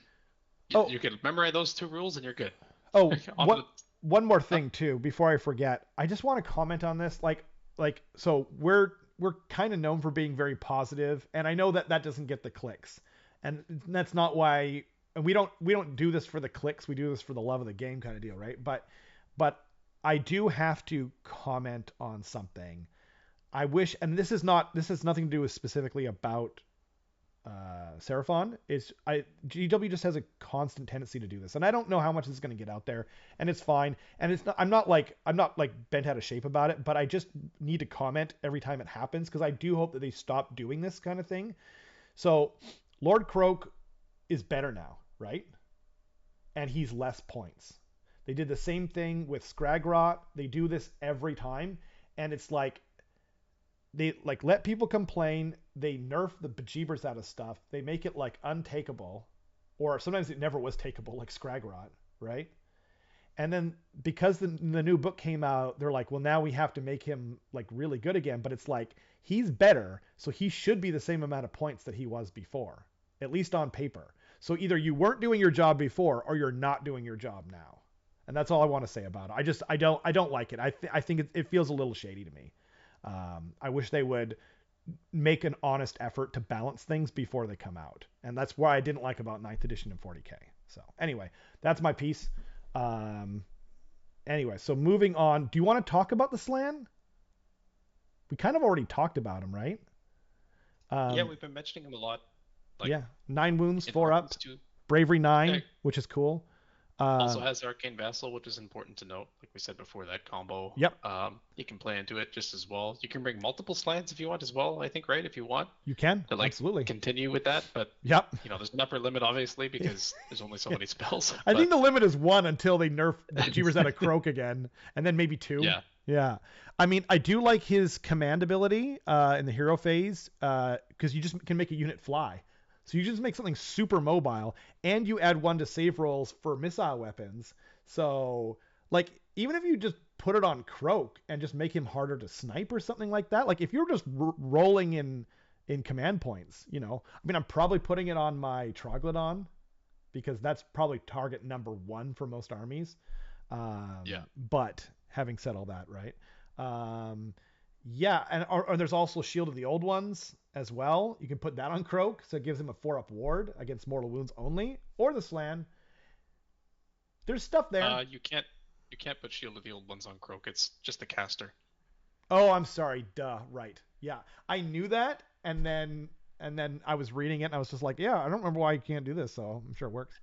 Oh, you can memorize those 2 rules and you're good. oh, On to the, one more huh? thing too before I forget. I just want to comment on this. So we're kind of known for being very positive, and I know that that doesn't get the clicks, and that's not why. And we don't do this for the clicks. We do this for the love of the game, kind of deal, right? But I do have to comment on something. I wish, and this has nothing to do with specifically about Seraphon. Is I GW just has a constant tendency to do this, and I don't know how much this is going to get out there, and it's fine. And it's not, I'm not like bent out of shape about it, but I just need to comment every time it happens because I do hope that they stop doing this kind of thing. So Lord Croak is better now, right? And he's less points. They did the same thing with Scragrot. They do this every time, and it's like they like let people complain. They nerf the bejeebers out of stuff. They make it like untakeable, or sometimes it never was takeable, like Scragrot, right? And then because the new book came out, they're like, well, now we have to make him like really good again. But it's like he's better, so he should be the same amount of points that he was before, at least on paper. So either you weren't doing your job before, or you're not doing your job now. And that's all I want to say about it. I don't like it. I think it feels a little shady to me. I wish they would make an honest effort to balance things before they come out, and that's why I didn't like about Ninth Edition and 40k. So anyway, that's my piece. Um, anyway, so moving on. Do you want to talk about the Slan? We kind of already talked about him, right? Yeah, Um, we've been mentioning him a lot, like yeah, 9 wounds, in 4 up, reference to. bravery Yeah, 9, which is cool. also Um, has Arcane Vassal, which is important to note. Like we said before, that combo. yep, You can play into it just as well. You can bring multiple slants if you want as well. I think, right? If you want you can to like absolutely. continue with that, but Yep. there's an upper limit obviously because there's only so many spells. I think But the limit is 1 until they nerf the Achievers out of Croak again, and then maybe 2. yeah, Yeah. I mean, I do like his command ability in the hero phase because you just can make a unit fly. So you just make something super mobile, and you add 1 to save rolls for missile weapons. So, like, even if you just put it on Croak and just make him harder to snipe or something like that, like if you're just rolling in command points, I mean, I'm probably putting it on my Troglodon because that's probably target number 1 for most armies. yeah. But having said all that, right? Um, yeah, and or there's also Shield of the Old Ones as well. You can put that on Croak, so it gives him a 4-up ward against mortal wounds only, or the Slan. There's stuff there. You can't put Shield of the Old Ones on Croak. It's just a caster. Oh, I'm sorry. Duh. Right. Yeah, I knew that, and then I was reading it, and I was just like, yeah, I don't remember why you can't do this, so I'm sure it works.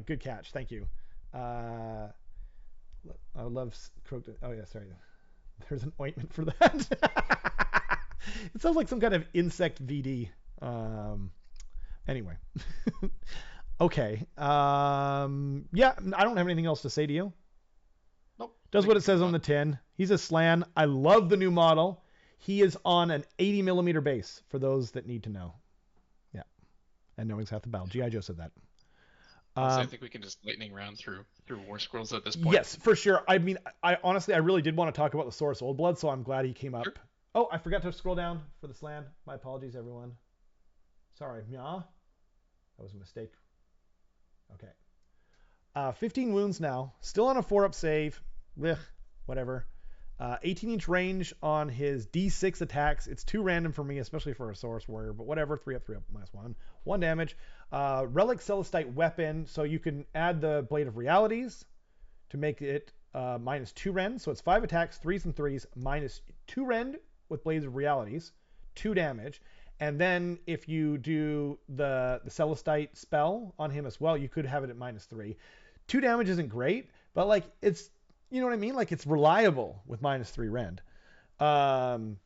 Good catch. Thank you. Uh, I love Croak. Oh yeah, sorry. There's an ointment for that. It sounds like some kind of insect VD. Anyway. Okay. Yeah, I don't have anything else to say to you. Nope. I Does think what we it can says move on on. the tin. He's a Slan. I love the new model. He is on an 80 millimeter base for those that need to know. Yeah. And knowing's half the battle. G.I. Joe said that. Honestly, I Um, think we can just lightning round through War Scrolls at this point. yes, for sure. I mean, I honestly, I really did want to talk about the Source Old Blood, so I'm glad he came Sure. up. Oh, I forgot to scroll down for the Slan. My apologies, everyone. Sorry, Mia. That was a mistake. Okay. 15 wounds now. Still on a 4-up save. Blech, whatever. 18-inch range on his D6 attacks. It's too random for me, especially for a Source Warrior, but whatever. 3 up, 3 up, -1. 1 damage. Relic Celestite Weapon, so you can add the Blade of Realities to make it -2 rend. So it's 5 attacks, 3s and 3s, -2 rend with Blades of Realities, 2 damage. And then if you do the Celestite spell on him as well, you could have it at -3. 2 damage isn't great, but like it's, you know what I mean? Like it's reliable with -3 rend. Um,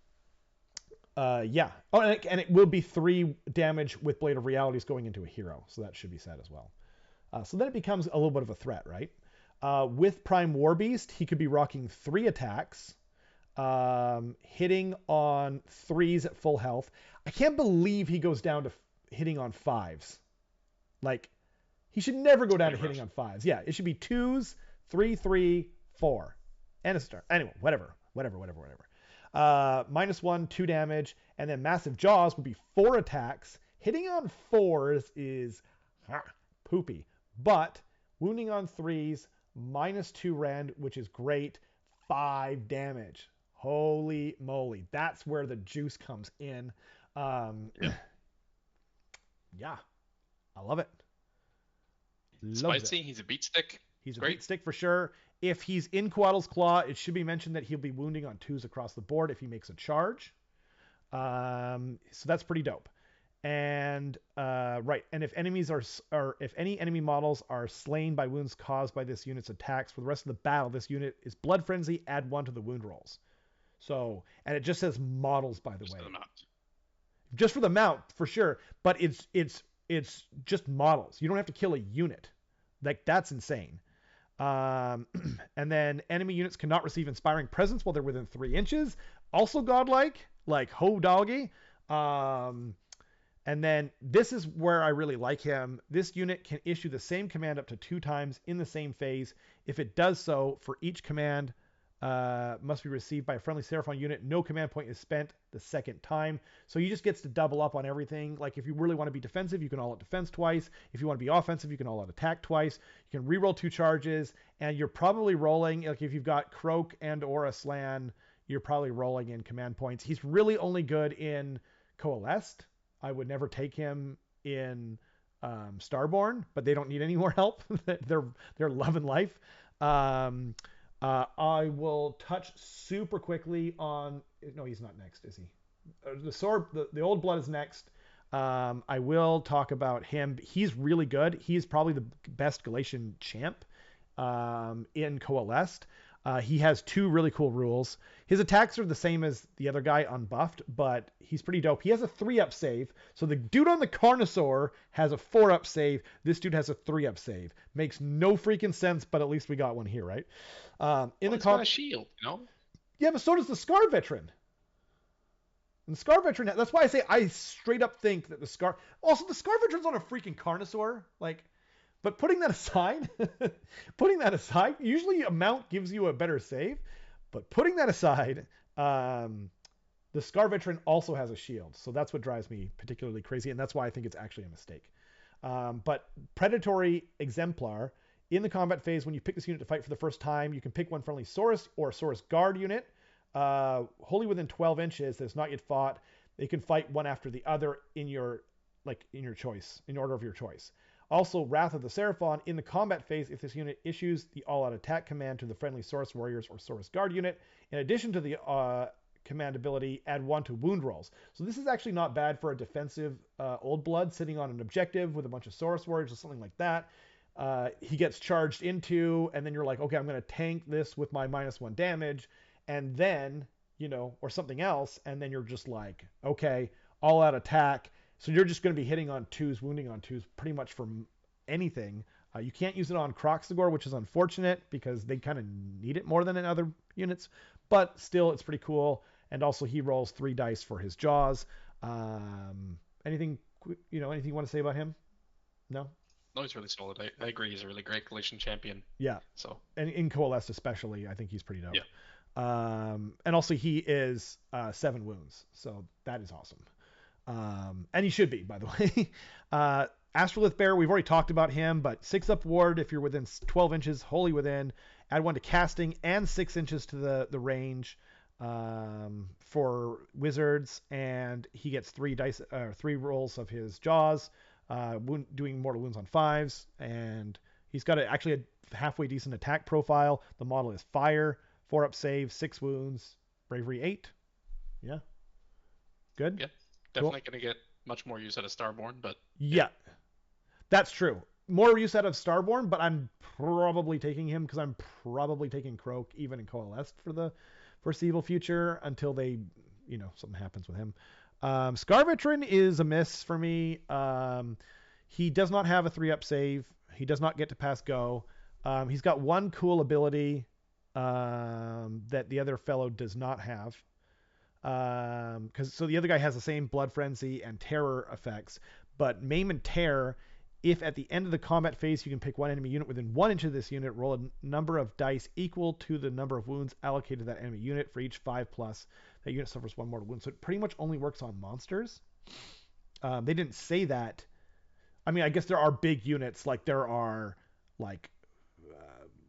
yeah. Oh, and it will be 3 damage with Blade of Realities going into a hero, so that should be said as well. So then it becomes a little bit of a threat, right? With Prime Warbeast, he could be rocking 3 attacks, hitting on 3s at full health. I can't believe he goes down to hitting on 5s. Like, he should never go It's down pretty to hitting rough. on 5s. Yeah, it should be 2s, 3, 3, 4. And a star. Anyway, whatever. -1, 2 damage, and then Massive Jaws would be 4 attacks. Hitting on 4s is poopy. But wounding on 3s, -2 rend, which is great. 5 damage. Holy moly. That's where the juice comes in. Um, Yeah. yeah, I love it. Loves it. Spicy. He's a beat stick. He's a Great. beat stick for sure. If he's in Coatle's Claw, it should be mentioned that he'll be wounding on 2s across the board if he makes a charge. So that's pretty dope. And right, and if enemies or if any enemy models are slain by wounds caused by this unit's attacks for the rest of the battle, this unit is Blood Frenzy. Add 1 to the wound rolls. So, and it just says models, by the Just way, for the mount. just for the mount for sure. But it's just models. You don't have to kill a unit. Like that's insane. Um, and then enemy units cannot receive inspiring presence while they're within 3 inches. Also godlike, like ho doggy. Um, and then this is where I really like him. This unit can issue the same command up to 2 times in the same phase. If it does so, for each command must be received by a friendly Seraphon unit, no command point is spent the second time. So he just gets to double up on everything. Like if you really want to be defensive, you can all out defense twice. If you want to be offensive, you can all out attack twice. You can reroll 2 charges, and you're probably rolling, like if you've got Croak and or a Slan, you're probably rolling in command points. He's really only good in Coalesced. I would never take him in Starborn, but they don't need any more help. They're loving life. Um, I will touch super quickly on. No, he's not next, is he? The old blood is next. I will talk about him. He's really good. He's probably the best Galatian champ in Coalesced. He has two really cool rules. His attacks are the same as the other guy unbuffed, but he's pretty dope. He has a 3-up save. So the dude on the Carnosaur has a 4-up save. This dude has a 3-up save. Makes no freaking sense, but at least we got one here, right? In Well, the it's got comp, a shield, you know? yeah, but so does the Scar Veteran. And the Scar Veteran, that's why I say I straight up think that the Scar. Also, the Scar Veteran's on a freaking Carnosaur. Like, but putting that aside, usually a mount gives you a better save. But putting that aside, the Scar Veteran also has a shield, so that's what drives me particularly crazy, and that's why I think it's actually a mistake. But Predatory Exemplar, in the combat phase, when you pick this unit to fight for the first time, you can pick one friendly Saurus or Saurus Guard unit, wholly within 12 inches that's not yet fought. They can fight one after the other in your choice, in order of your choice. Also, Wrath of the Seraphon, in the combat phase, if this unit issues the all-out attack command to the friendly Saurus Warriors or Saurus Guard unit, in addition to the command ability, add 1 to wound rolls. So this is actually not bad for a defensive Old Blood sitting on an objective with a bunch of Saurus Warriors or something like that. He gets charged into, and then you're like, okay, I'm going to tank this with my -1 damage, and then, or something else, and then you're just like, okay, all-out attack. So you're just going to be hitting on 2s, wounding on 2s, pretty much from anything. You can't use it on Kroxigor, which is unfortunate because they kind of need it more than in other units, but still, it's pretty cool. And also, he rolls 3 dice for his jaws. Anything anything you want to say about him? No. No, he's really solid. I agree. He's a really great Galatian champion. Yeah, So, and in Coalesced especially, I think he's pretty dope. yeah. And also, he is 7 wounds, so that is awesome. And he should be, by the way. Astrolith Bear, we've already talked about him, but 6-up ward if you're within 12 inches, wholly within. Add 1 to casting and 6 inches to the range for wizards, and he gets 3 rolls of his jaws, doing mortal wounds on 5s, and he's got actually a halfway decent attack profile. The model is fire, 4-up save, 6 wounds, bravery 8. Yeah, good. Yeah. Cool. Definitely going to get much more use out of Starborn, but Yeah, that's true. More use out of Starborn, but I'm probably taking him because I'm probably taking Croak even in Coalesced for the foreseeable future until something happens with him. Scar Veteran is a miss for me. He does not have a 3-up save. He does not get to pass go. He's got one cool ability that the other fellow does not have. So the other guy has the same blood frenzy and terror effects, but maim and tear. If at the end of the combat phase you can pick one enemy unit within 1 inch of this unit, roll a number of dice equal to the number of wounds allocated to that enemy unit. For each 5+, that unit suffers 1 mortal wound. So it pretty much only works on monsters. They didn't say that. I mean, I guess there are big units, like there are like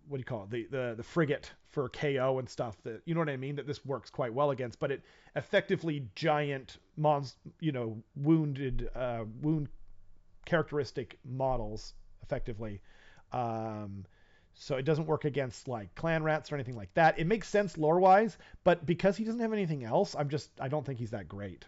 what do you call it, the frigate for KO and stuff, that, you know what I mean, that this works quite well against, but it effectively giant wound characteristic models effectively. So it doesn't work against like clan rats or anything like that. It makes sense lore wise, but because he doesn't have anything else, I don't think he's that great.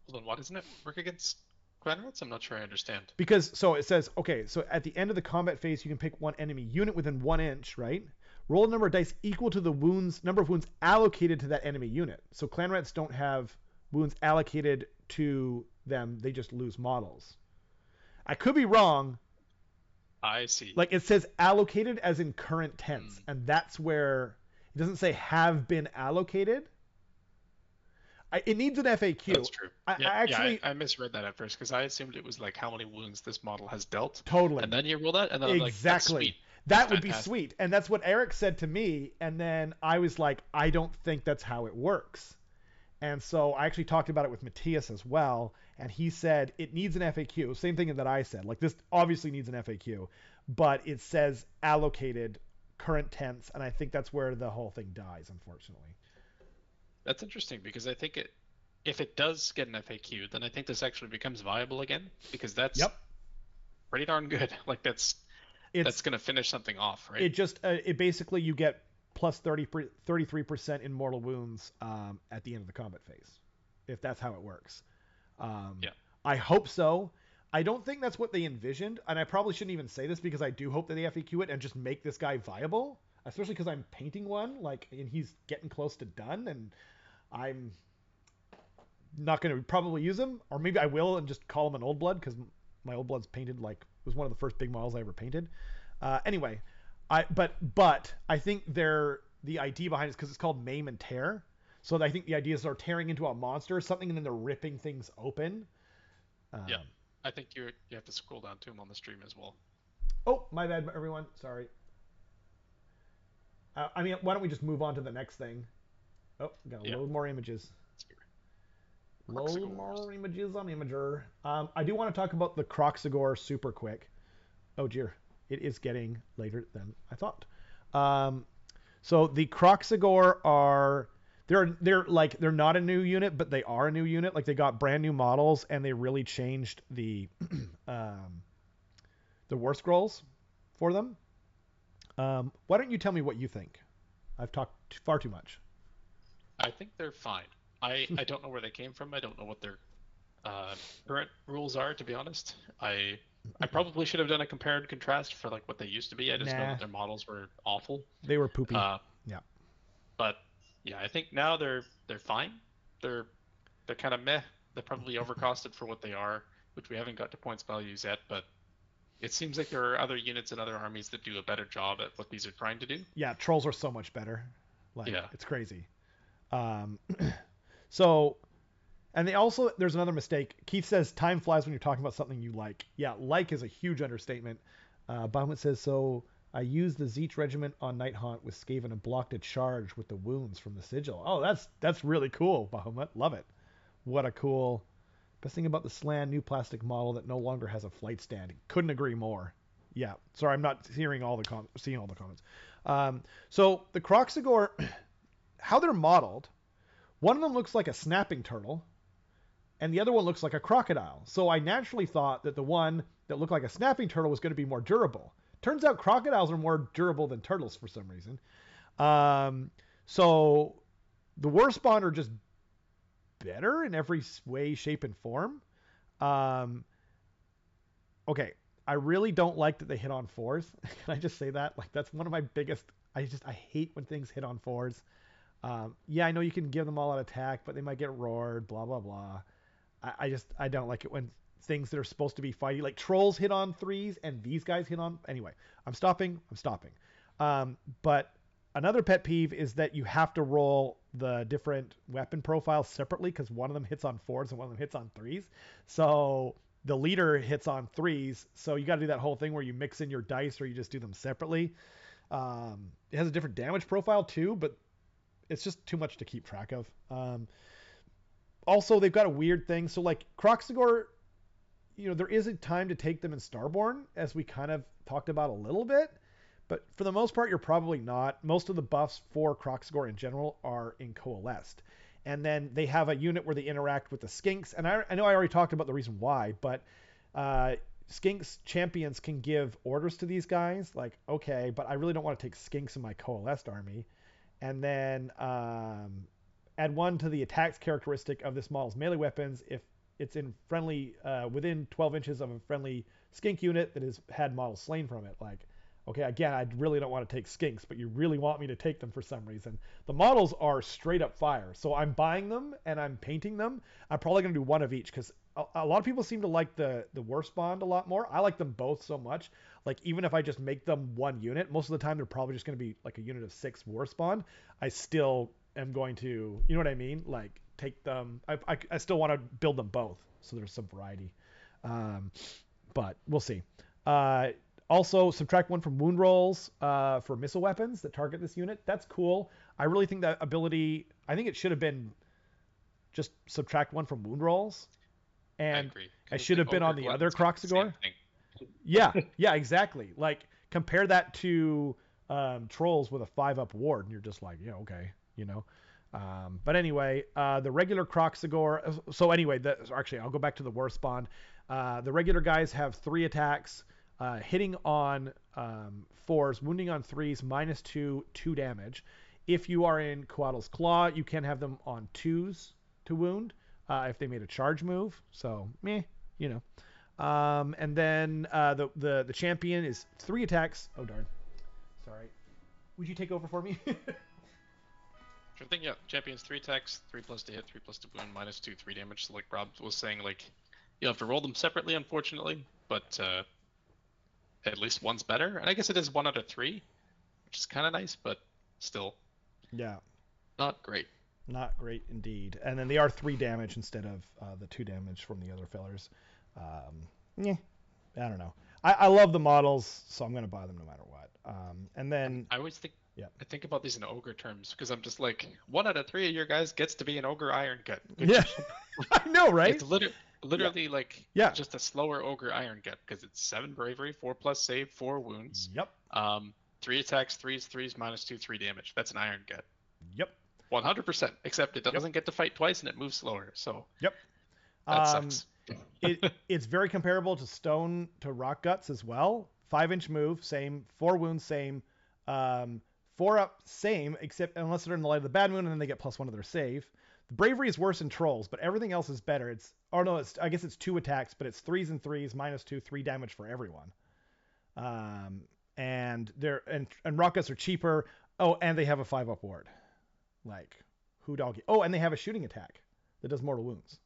hold on, what isn't it? Work against clan rats? I'm not sure I understand. Because so it says, okay, so at the end of the combat phase, you can pick one enemy unit within 1 inch, right? Roll a number of dice equal to the number of wounds allocated to that enemy unit. So clan rats don't have wounds allocated to them; they just lose models. I could be wrong. I see. Like it says allocated as in current tense, and that's where it doesn't say have been allocated. It needs an FAQ. That's true. I misread that at first because I assumed it was like how many wounds this model has dealt. Totally. And then you roll that, and then I'm like, exactly. That would be sweet. And that's what Eric said to me. And then I was like, I don't think that's how it works. And so I actually talked about it with Matthias as well. And he said it needs an FAQ. Same thing that I said. Like, this obviously needs an FAQ. But it says allocated current tense. And I think that's where the whole thing dies, unfortunately. That's interesting because I think if it does get an FAQ, then I think this actually becomes viable again because that's Yep. pretty darn good. Like that's It's gonna finish something off, right? it just it basically you get plus 33% in mortal wounds at the end of the combat phase, if that's how it works. Um, Yeah. I hope so. I don't think that's what they envisioned, and I probably shouldn't even say this because I do hope that they FAQ it and just make this guy viable, especially because I'm painting one, like, and he's getting close to done, and I'm not going to probably use him, or maybe I will and just call him an old blood because my old blood's painted like was one of the first big models I ever painted. Anyway, but I think they're the idea behind it is because it's called maim and tear. So I think the idea is they're tearing into a monster or something and then they're ripping things open. Yeah. Um, I think you have to scroll down to him on the stream as well. oh, my bad, everyone. Sorry. I mean, why don't we just move on to the next thing? Oh, gotta Yeah. load more images. Load Croxagores. more images on Imager. I do want to talk about the Croxagore super quick. Oh dear, it is getting later than I thought. Um, so the Croxagore are they're not a new unit, but they are a new unit. Like they got brand new models and they really changed um, the war scrolls for them. Why don't you tell me what you think? I've talked far too much. I think they're fine. I don't know where they came from. I don't know what their uh, current rules are, to be honest. I probably should have done a compare and contrast for like what they used to be. I just know Nah, that their models were awful. they were poopy. Uh, Yeah. but yeah, I think now they're fine. They're they're kind of meh. They're probably overcosted for what they are, which we haven't got to points values yet. But it seems like there are other units and other armies that do a better job at what these are trying to do. Yeah, trolls are so much better. Like Yeah, it's crazy. Um, so and they also there's another mistake. Keith says time flies when you're talking about something you like. Yeah, like is a huge understatement. Baumut says so. I used the Zeech regiment on Night Haunt with Skaven and blocked a charge with the wounds from the sigil. Oh, that's really cool, Bahamut. Love it. What a cool. Best thing about the Slan new plastic model that no longer has a flight stand. Couldn't agree more. Yeah. Sorry, I'm not hearing all the seeing all the comments. So the Croxagore, how they're modeled, one of them looks like a snapping turtle, and the other one looks like a crocodile. So I naturally thought that the one that looked like a snapping turtle was going to be more durable. Turns out crocodiles are more durable than turtles for some reason. Um, so the Warspawn are just better in every way, shape, and form. Um, okay, I really don't like that they hit on fours. Can I just say that? Like that's one of my biggest. I hate when things hit on fours. Yeah, I know you can give them all out attack, but they might get roared. Blah blah blah. I don't like it when things that are supposed to be fighty like trolls hit on threes and these guys hit on anyway. I'm stopping. But another pet peeve is that you have to roll the different weapon profiles separately because one of them hits on fours and one of them hits on threes. So the leader hits on threes, so you got to do that whole thing where you mix in your dice or you just do them separately. It has a different damage profile too, but it's just too much to keep track of. Also, they've got a weird thing. So, like Croxagore, there is a time to take them in Starborn, as we kind of talked about a little bit. But for the most part, you're probably not. Most of the buffs for Croxagore in general are in Coalesced. And then they have a unit where they interact with the Skinks. And I know I already talked about the reason why, but Skinks champions can give orders to these guys. Like, okay, but I really don't want to take Skinks in my Coalesced army. And then add one to the attacks characteristic of this model's melee weapons if it's in friendly within 12 inches of a friendly skink unit that has had models slain from it. Like, okay, again, I really don't want to take skinks, but you really want me to take them for some reason. The models are straight up fire, so I'm buying them and I'm painting them. I'm probably going to do one of each because a lot of people seem to like the worst bond a lot more. I like them both so much. Like even if I just make them one unit, most of the time they're probably just going to be like a unit of 6 worst bond. I still am going to, you know what I mean? Like take them. I still want to build them both, so there's some variety. Um, but we'll see. Uh, Also, subtract 1 from wound rolls for missile weapons that target this unit. That's cool. I really think that ability. I think it should have been just subtract 1 from wound rolls, I and agree. I Because should the have been ogre on the other gluttons get the same Croxagore. thing. Yeah, yeah, exactly. Like compare that to trolls with a 5-up ward, and you're just like, yeah, okay, you know. But anyway, the regular Croxagore. So anyway, actually, I'll go back to the War Spawn. The regular guys have 3 attacks, hitting on 4s, wounding on 3s, -2, 2 damage. If you are in Coatle's Claw, you can have them on 2s to wound if they made a charge move. So, meh, you know. And then the champion is 3 attacks. Oh, darn. Sorry. Would you take over for me? Sure thing, yeah. Champions 3 attacks, 3 plus to hit, 3 plus to wound, -2, 3 damage. So like Rob was saying, like you have to roll them separately, unfortunately, but at least one's better. And I guess it is 1 out of 3, which is kind of nice, but still, yeah, not great. not great indeed. And then they are 3 damage instead of the 2 damage from the other fellers. Yeah, I don't know. I love the models, so I'm gonna buy them no matter what. And then I always think yeah, I think about these in ogre terms because I'm just like 1 out of 3 of your guys gets to be an ogre iron gut. Good yeah, job. I know, right? It's literally like Yeah. just a slower ogre iron gut because it's 7 bravery, 4 plus save, 4 wounds. Yep. 3 attacks, 3s, -2, 3 damage. That's an iron gut. Yep. 100%. Except it doesn't get to fight twice and it moves slower. So yep. that sucks. It's very comparable to stone to rock guts as well. 5-inch move, same. 4 wounds, same. 4 up, same, except unless they're in the light of the bad moon, and then they get +1 to their save. The bravery is worse in trolls, but everything else is better. I guess it's 2 attacks, but it's 3s and 3s, -2, 3 damage for everyone. And rock guts are cheaper. Oh, and they have a 5-up ward. Like, who doggy? Oh, and they have a shooting attack that does mortal wounds.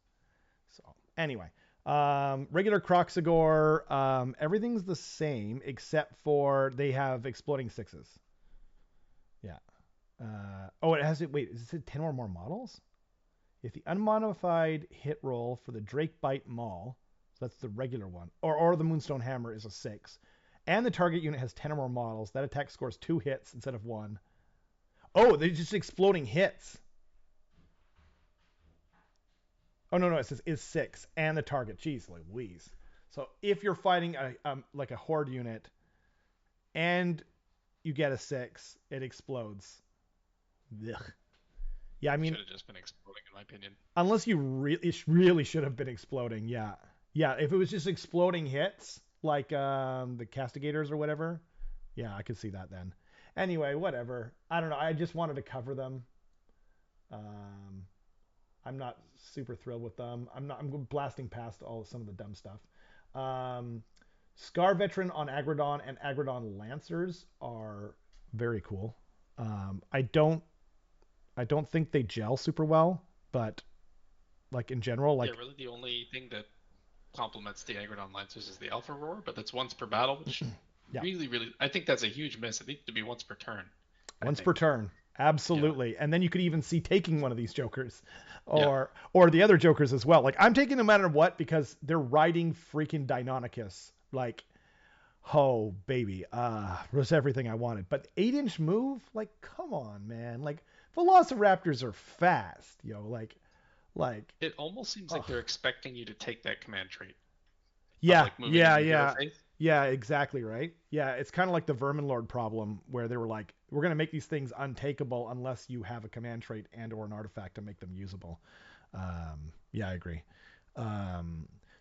So anyway, regular Croxagore, everything's the same except for they have exploding 6s. Yeah. It has it. Wait, is it 10 or more models? If the unmodified hit roll for the Drake Bite Maul, so that's the regular one, or the Moonstone Hammer is a 6, and the target unit has 10 or more models, that attack scores 2 hits instead of 1. Oh, they're just exploding hits. Oh no, it says is 6 and the target. Jeez Louise. So if you're fighting like a horde unit and you get a 6, it explodes. Ugh. Yeah, I mean, should have just been exploding, in my opinion. Unless you really should have been exploding. Yeah, yeah. If it was just exploding hits, like the castigators or whatever, yeah, I could see that then. Anyway, whatever. I don't know. I just wanted to cover them. I'm not super thrilled with them. I'm blasting past some of the dumb stuff. Scar Veteran on Agrodon and Agrodon Lancers are very cool. I don't think they gel super well, but like in general, like yeah, really the only thing that complements the Agrodon Lancers is the Alpha Roar, but that's once per battle, which yeah, really, I think that's a huge miss. It needs to be once per turn. once per turn. Absolutely. Yeah. And then you could even see taking one of these jokers or the other jokers as well. Like I'm taking no matter what because they're riding freaking Deinonychus. Like, oh baby, was everything I wanted. But 8-inch move, like, come on, man. Like Velociraptors are fast, like it almost seems like they're expecting you to take that command trait. Yeah, yeah, exactly right. Yeah, it's kind of like the Vermin Lord problem where they were like, we're going to make these things untakeable unless you have a command trait and or an artifact to make them usable. Yeah, I agree.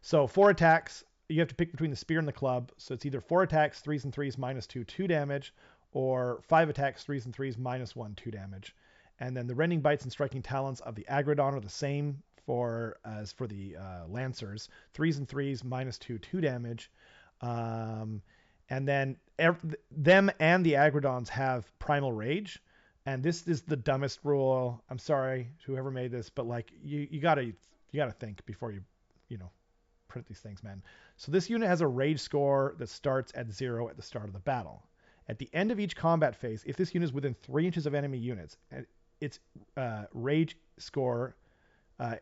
So 4 attacks, you have to pick between the spear and the club. So it's either 4 attacks, 3s and 3s, -2, 2 damage, or 5 attacks, 3s and 3s, -1, 2 damage. And then the rending bites and striking talons of the Agrodon are the same as for the Lancers. 3s and 3s, -2, 2 damage. And then them and the Agrodons have Primal Rage. And this is the dumbest rule. I'm sorry to whoever made this, but like you gotta think before you print these things, man. So this unit has a rage score that starts at 0 at the start of the battle. At the end of each combat phase, if this unit is within 3 inches of enemy units, its rage score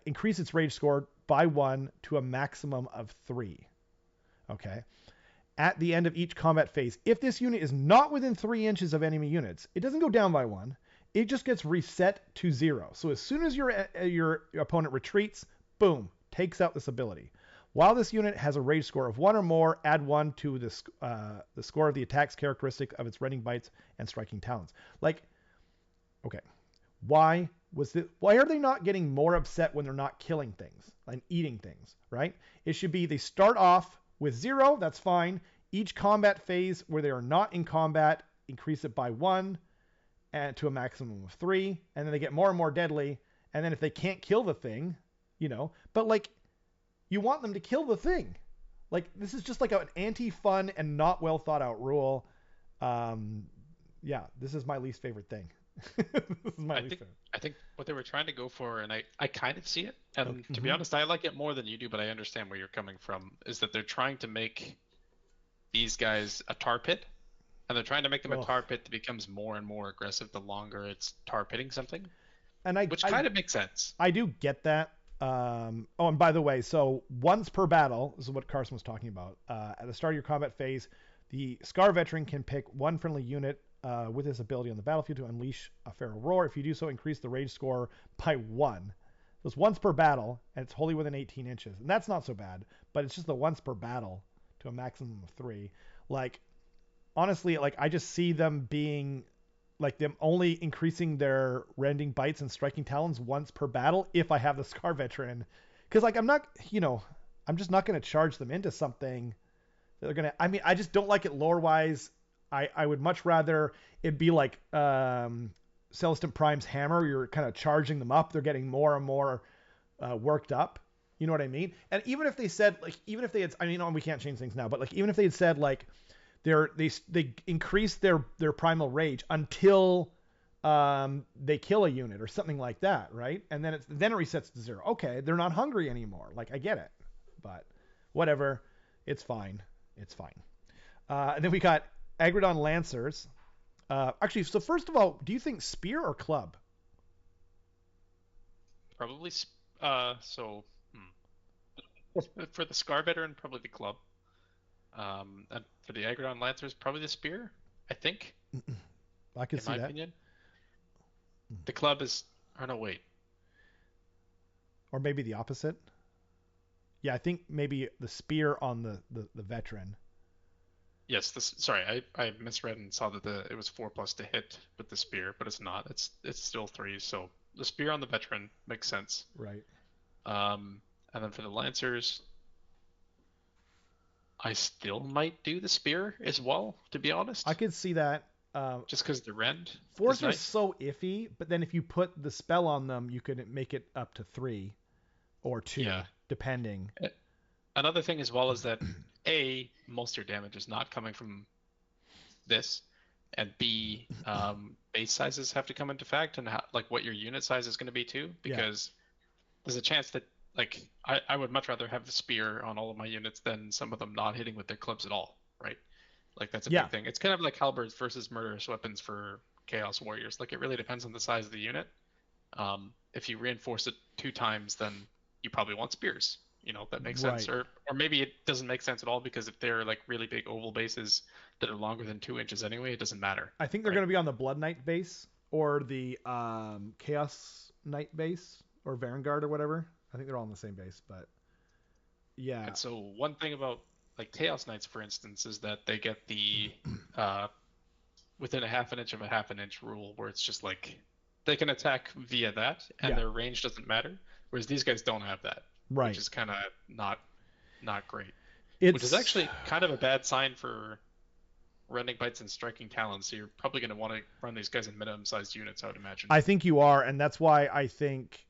increase its rage score by 1 to a maximum of 3. Okay. At the end of each combat phase, if this unit is not within 3 inches of enemy units, it doesn't go down by 1. It just gets reset to 0. So as soon as your opponent retreats, boom, takes out this ability. While this unit has a rage score of 1 or more, add 1 to the score of the attack's characteristic of its rending bites and striking talons. Like, okay, why why are they not getting more upset when they're not killing things and eating things, right? It should be they start off with 0, that's fine. Each combat phase where they are not in combat, increase it by 1 and to a maximum of 3, and then they get more and more deadly. And then if they can't kill the thing, but like you want them to kill the thing. Like this is just like an anti-fun and not well thought out rule. Um, yeah, this is my least favorite thing. This is my I least think favorite. I think what they were trying to go for, and I kind of see it, and to be Mm-hmm. honest, I like it more than you do, but I understand where you're coming from, is that they're trying to make these guys a tar pit, and they're trying to make them a Ugh. tar pit that becomes more and more aggressive the longer it's tar pitting something, And I, which I kind of makes sense. I do get that. Oh, and by the way, so once per battle, this is what Carson was talking about. At the start of your combat phase, the Scar veteran can pick one friendly unit with his ability on the battlefield to unleash a feral roar. If you do so, increase the rage score by 1. So it's once per battle, and it's wholly within 18 inches. And that's not so bad, but it's just the once per battle to a maximum of 3. Like, honestly, like I just see them being like them only increasing their rending bites and striking talons once per battle if I have the Scar veteran, because like I'm not, I'm just not going to charge them into something that they're gonna. I mean, I just don't like it lore wise. I would much rather it be like Celestin Prime's hammer. You're kind of charging them up. They're getting more and more worked up. You know what I mean? And even if they said like, even if they had, I mean, we can't change things now, but like even if they had said like they increase their primal rage until they kill a unit or something like that, right? And then it resets to 0. Okay, they're not hungry anymore. Like I get it, but whatever, it's fine. It's fine. And then we got Agrodon Lancers. Actually, so first of all, do you think spear or club? Probably, so for the Scar veteran, probably the club. And for the Agrodon Lancers, probably the spear, I think, I can in see my that. opinion. The club is, oh no, wait. Or maybe the opposite. Yeah, I think maybe the spear on the veteran. Yes, sorry, I misread and saw that it was 4+ to hit with the spear, but it's not. It's still 3. So the spear on the veteran makes sense. Right. And then for the Lancers, I still might do the spear as well, to be I honest, could see that. just because the rend is Fours are nice. so iffy, but then if you put the spell on them, you could make it up to 3 or 2, Yeah. depending. Eh, Another thing as well is that A, most of your damage is not coming from this, and B, base sizes have to come into fact, and like what your unit size is going to be too, Yeah. because there's a chance that like I would much rather have the spear on all of my units than some of them not hitting with their clubs at all, right? Like that's a Yeah. big thing. It's kind of like halberds versus murderous weapons for chaos warriors. Like it really depends on the size of the unit. If you reinforce it 2 times, then you probably want spears. That makes sense. Right. Or maybe it doesn't make sense at all because if they're like really big oval bases that are longer than 2 inches anyway, it doesn't matter, I think they're right? going to be on the Blood Knight base or the Chaos Knight base or Vanguard or whatever. I think they're all on the same base, but yeah. And so one thing about like Chaos Knights, for instance, is that they get the uh, within a half an inch of a half an inch rule, where it's just like they can attack via that, and Yeah. their range doesn't matter. Whereas these guys don't have that, which Right. is kind of not great. Which is It's actually kind of a bad sign for rending bites and striking talons. So you're probably going to want to run these guys in minimum-sized units, I would imagine. I think you are, and that's why I think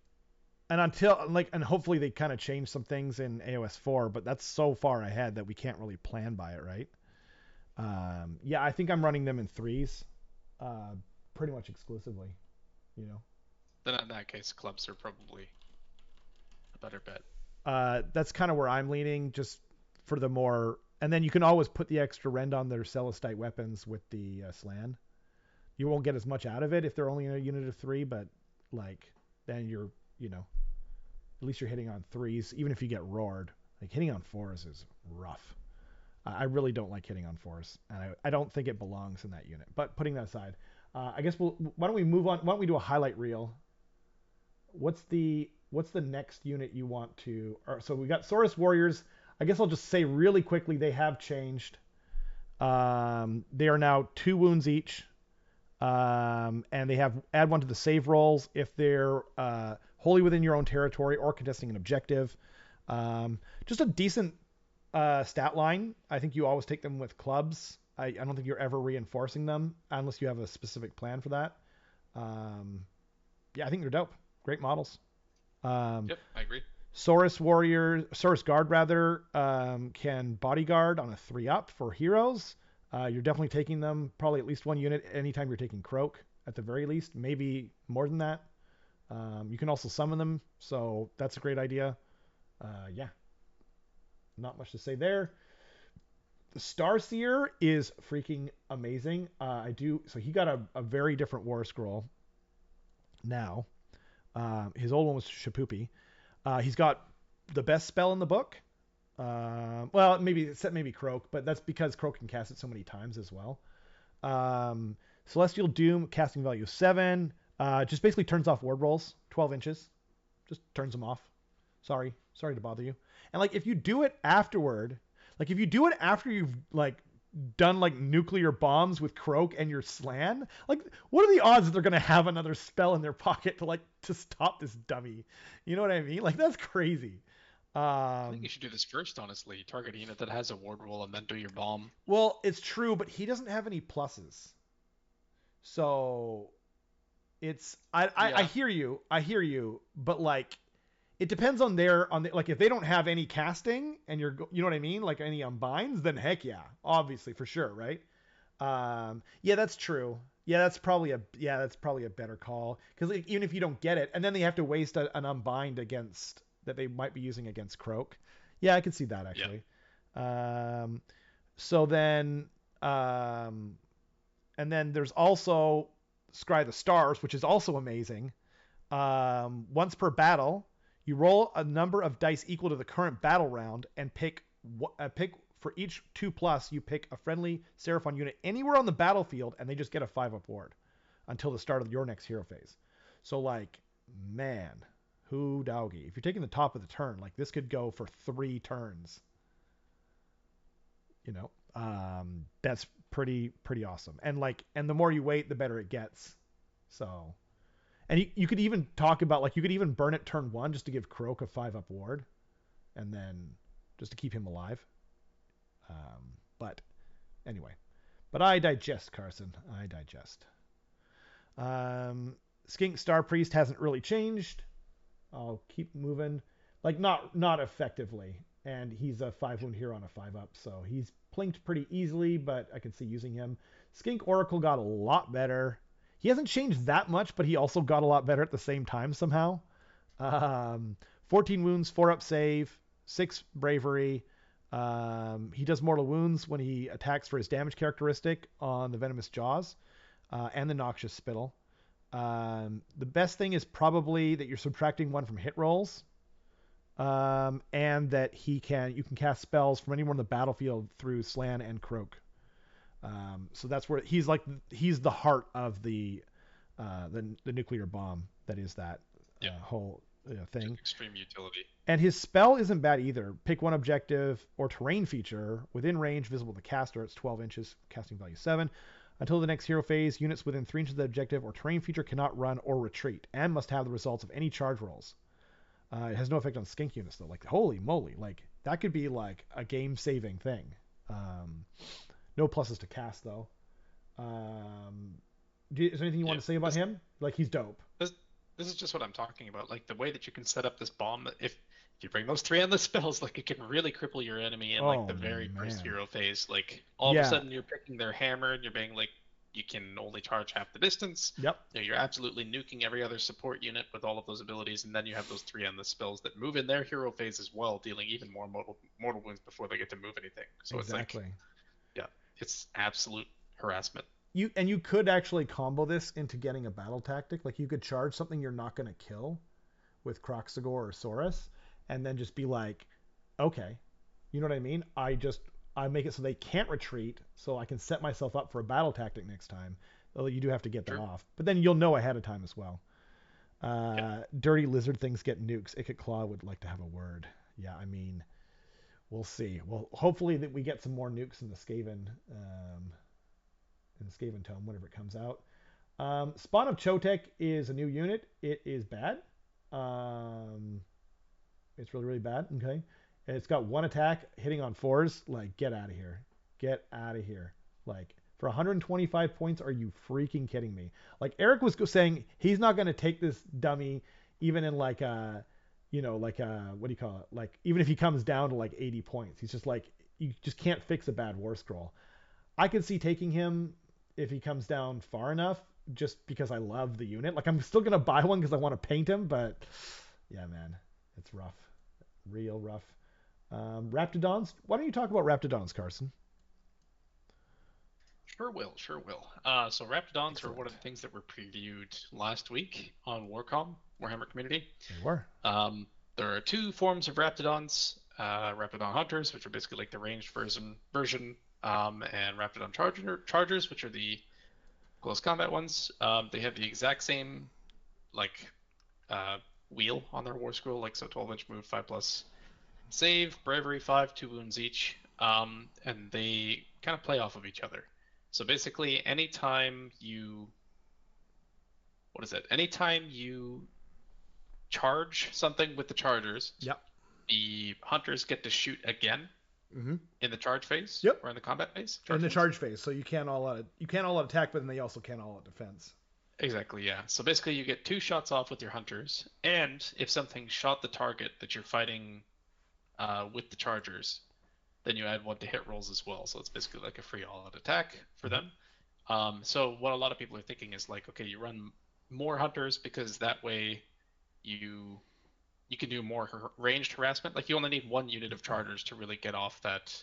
and until like and hopefully they kind of change some things in AOS 4, but that's so far ahead that we can't really plan by it, right? Yeah, I think I'm running them in threes, uh, pretty much exclusively. You know, Then in that case, clubs are probably a better bet. that's kind of where I'm leaning, just for the more. And then you can always put the extra rend on their Celestite weapons with the Slan. You won't get as much out of it if they're only in a unit of 3, but like then you're, at least you're hitting on threes, even if you get roared. Like hitting on fours is rough. I really don't like hitting on fours, and I don't think it belongs in that unit. But putting that aside, I guess why don't we move on? Why don't we do a highlight reel? What's the next unit you want to? So we got Saurus Warriors. I guess I'll just say really quickly they have changed. They are now 2 wounds each. And they have add one to the save rolls if they're wholly within your own territory or contesting an objective. Just a decent stat line. I think you always take them with clubs. I don't think you're ever reinforcing them unless you have a specific plan for that. Um, yeah, I think they're dope. Great models. Um, Yep, I agree. Saurus Guard rather, can bodyguard on a 3-up for heroes. You're definitely taking them probably at least one unit anytime you're taking Croak at the very least, maybe more than that. You can also summon them, so that's a great idea. Yeah, not much to say there. The Starseer is freaking amazing. So he got a very different War Scroll now. His old one was Shapoopy. He's got the best spell in the book. Well, maybe Croak, but that's because Croak can cast it so many times as well. Celestial Doom, casting value 7. Just basically turns off ward rolls, 12 inches. Just turns them off. Sorry to bother you. And like if you do it afterward, like if you do it after you've like done like nuclear bombs with Croak and your Slan, like what are the odds that they're gonna have another spell in their pocket to stop this dummy? You know what I mean? Like that's crazy. I think you Um, should do this first, honestly. Target a unit that has a ward roll and then do your bomb. well, it's true, but he doesn't have any pluses. So I Yeah, hear you, but like it depends on like if they don't have any casting and you know what I mean, like any unbinds, then heck yeah, obviously for sure, right? Yeah, that's true. That's probably a better call because like, even if you don't get it, and then they have to waste an unbind against that they might be using against Croak. Yeah, I can see that yeah. actually. Um, so then um, and then there's also Scry the Stars, which is also amazing. Once per battle, you roll a number of dice equal to the current battle round and pick for each 2+. You pick a friendly Seraphon unit anywhere on the battlefield, and they just get a 5-up ward until the start of your next hero phase. So like, man, who doggy? If you're taking the top of the turn, like this could go for 3 turns. You know, that's pretty awesome. And the more you wait, the better it gets. So and you could even talk about like you could even burn it turn 1 just to give Croak a 5-up ward, and then just to keep him alive. But anyway, but I digest, Carson. I digest. Um, Skink Star Priest hasn't really changed. I'll keep moving, like not effectively, and he's a 5 wound hero on a 5-up, so he's plinked pretty easily, but I can see using him. Skink Oracle got a lot better. He hasn't changed that much, but he also got a lot better at the same time somehow. Um, 14 wounds, 4-up save, 6 bravery. He does mortal wounds when he attacks for his damage characteristic on the venomous jaws and the noxious spittle. The best thing is probably that you're subtracting 1 from hit rolls, and that you can cast spells from anywhere on the battlefield through Slan and Croak. So that's where he's the heart of the nuclear bomb that is that Yeah, whole thing. extreme utility. And his spell isn't bad either. Pick one objective or terrain feature within range visible to the caster. It's 12 inches, casting value 7. Until the next hero phase, units within 3 inches of the objective or terrain feature cannot run or retreat and must have the results of any charge rolls. It has no effect on skink units though. Like holy moly, like that could be like a game-saving thing. Um, no pluses to cast though. Um, is there anything you want Yeah, to say about this him? Like he's dope. this this is just what I'm talking about. Like the way that you can set up this bomb. If you bring those 3 endless spells, like it can really cripple your enemy in like Oh the very first man. hero phase. Like all of a Yeah. sudden you're picking their hammer and you're being like, you can only charge half the distance. Yep. You know, you're absolutely nuking every other support unit with all of those abilities, and then you have those 3 endless spells that move in their hero phase as well, dealing even more mortal wounds before they get to move anything. So it's like, Exactly. yeah, it's absolute harassment. You could actually combo this into getting a battle tactic. Like you could charge something you're not going to kill with Kroxigor or Saurus, and then just be like, okay, you know what I mean? I make it so they can't retreat, so I can set myself up for a battle tactic next time. Although you do have to get that True. off, but then you'll know ahead of time as well. Yeah. Dirty lizard things get nukes. Ikit Claw would like to have a word. Yeah, I mean, we'll see. Well, hopefully that we get some more nukes in the Skaven tome whenever it comes out. Spawn of Chotek is a new unit. It is bad. Um, it's really, really bad. Okay. It's got one attack hitting on fours. Like, get out of here. Get out of here. Like, for 125 points, are you freaking kidding me? Like, Eric was saying he's not going to take this dummy even in like a, like a, what do you call it? Like, even if he comes down to like 80 points, he's just like, you just can't fix a bad war scroll. I could see taking him if he comes down far enough, just because I love the unit. Like I'm still gonna buy one because I want to paint him, but yeah, man, it's rough, real rough. Raptidons. Why don't you talk about Raptidons, Carson? Sure will, sure will. So Raptidons are one Excellent. of the things that were previewed last week on Warcom, Warhammer Community. They were. Um, there are two forms of Raptidons: Raptidon Hunters, which are basically like the ranged version, and Raptidon Chargers, which are the close combat ones. They have the exact same like uh, wheel on their war scroll, like so 12-inch move, 5 plus save, bravery 5, 2 wounds each, and they kind of play off of each other. So basically, anytime you what is it? Anytime you charge something with the chargers, Yep. the hunters get to shoot again Mm-hmm. in the charge phase Yep. or in the combat phase. In Charge the phase. charge phase, so you can't all out attack, but then they also can't all out defense. Exactly, yeah. So basically, you get two shots off with your hunters, and if something shot the target that you're fighting with the chargers, then you add one to hit rolls as well. So it's basically like a free all-out attack for Mm-hmm. them. So what a lot of people are thinking is like, okay, you run more hunters because that way you you can do more ranged harassment. Like you only need one unit of chargers to really get off that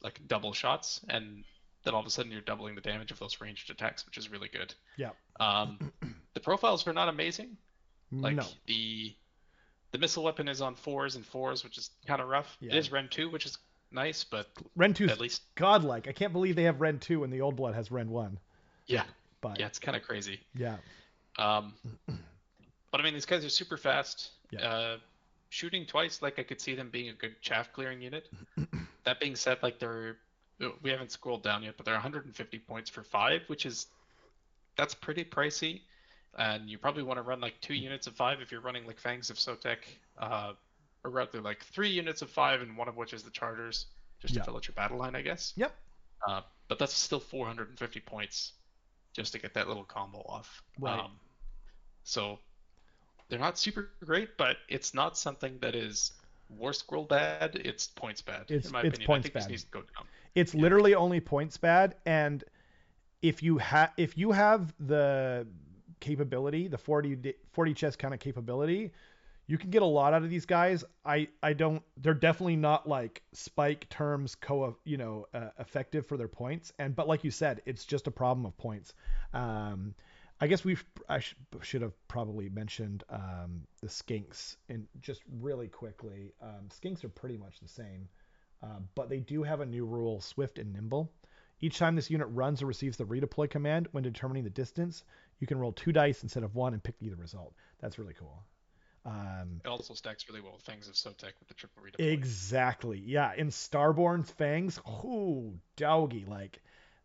like double shots, and then all of a sudden you're doubling the damage of those ranged attacks, which is really good. Yep. Um, the profiles are not amazing. Like No. the missile weapon is on fours and fours, which is kind of rough. It Yeah. is Ren 2, which is nice, but Ren 2's at least godlike. I can't believe they have Ren 2 and the old blood has Ren 1. yeah, But yeah, it's kind of crazy. yeah. Um, but I mean, these guys are super fast. Yeah. Shooting twice, like I could see them being a good chaff clearing unit. That being said, like we haven't scrolled down yet, but they're 150 points for 5, which is that's pretty pricey. And you probably want to run like 2 units of 5 if you're running like Fangs of Sotek, or rather like 3 units of 5, and one of which is the Chargers, just to Yeah. fill out your battle line, I guess. Yep. But that's still 450 points just to get that little combo off. Right. So they're not super great, but it's not something that is War Scroll bad. It's points bad, in my It's opinion. I points think this bad. needs to go down. It's Yeah. literally only points bad, and if you have the capability, the 40 chest kind of capability, you can get a lot out of these guys. I don't. They're definitely not like spike terms effective for their points. But like you said, it's just a problem of points. Um, I guess should have probably mentioned the skinks and just really quickly. Skinks are pretty much the same, but they do have a new rule: swift and nimble. Each time this unit runs or receives the redeploy command when determining the distance, you can roll 2 dice instead of one and pick either result. That's really cool. Um, It also stacks really well with Fangs of Sotek with the triple redeploy. exactly. Yeah. In Starborn's Fangs, oh, doggy. Like,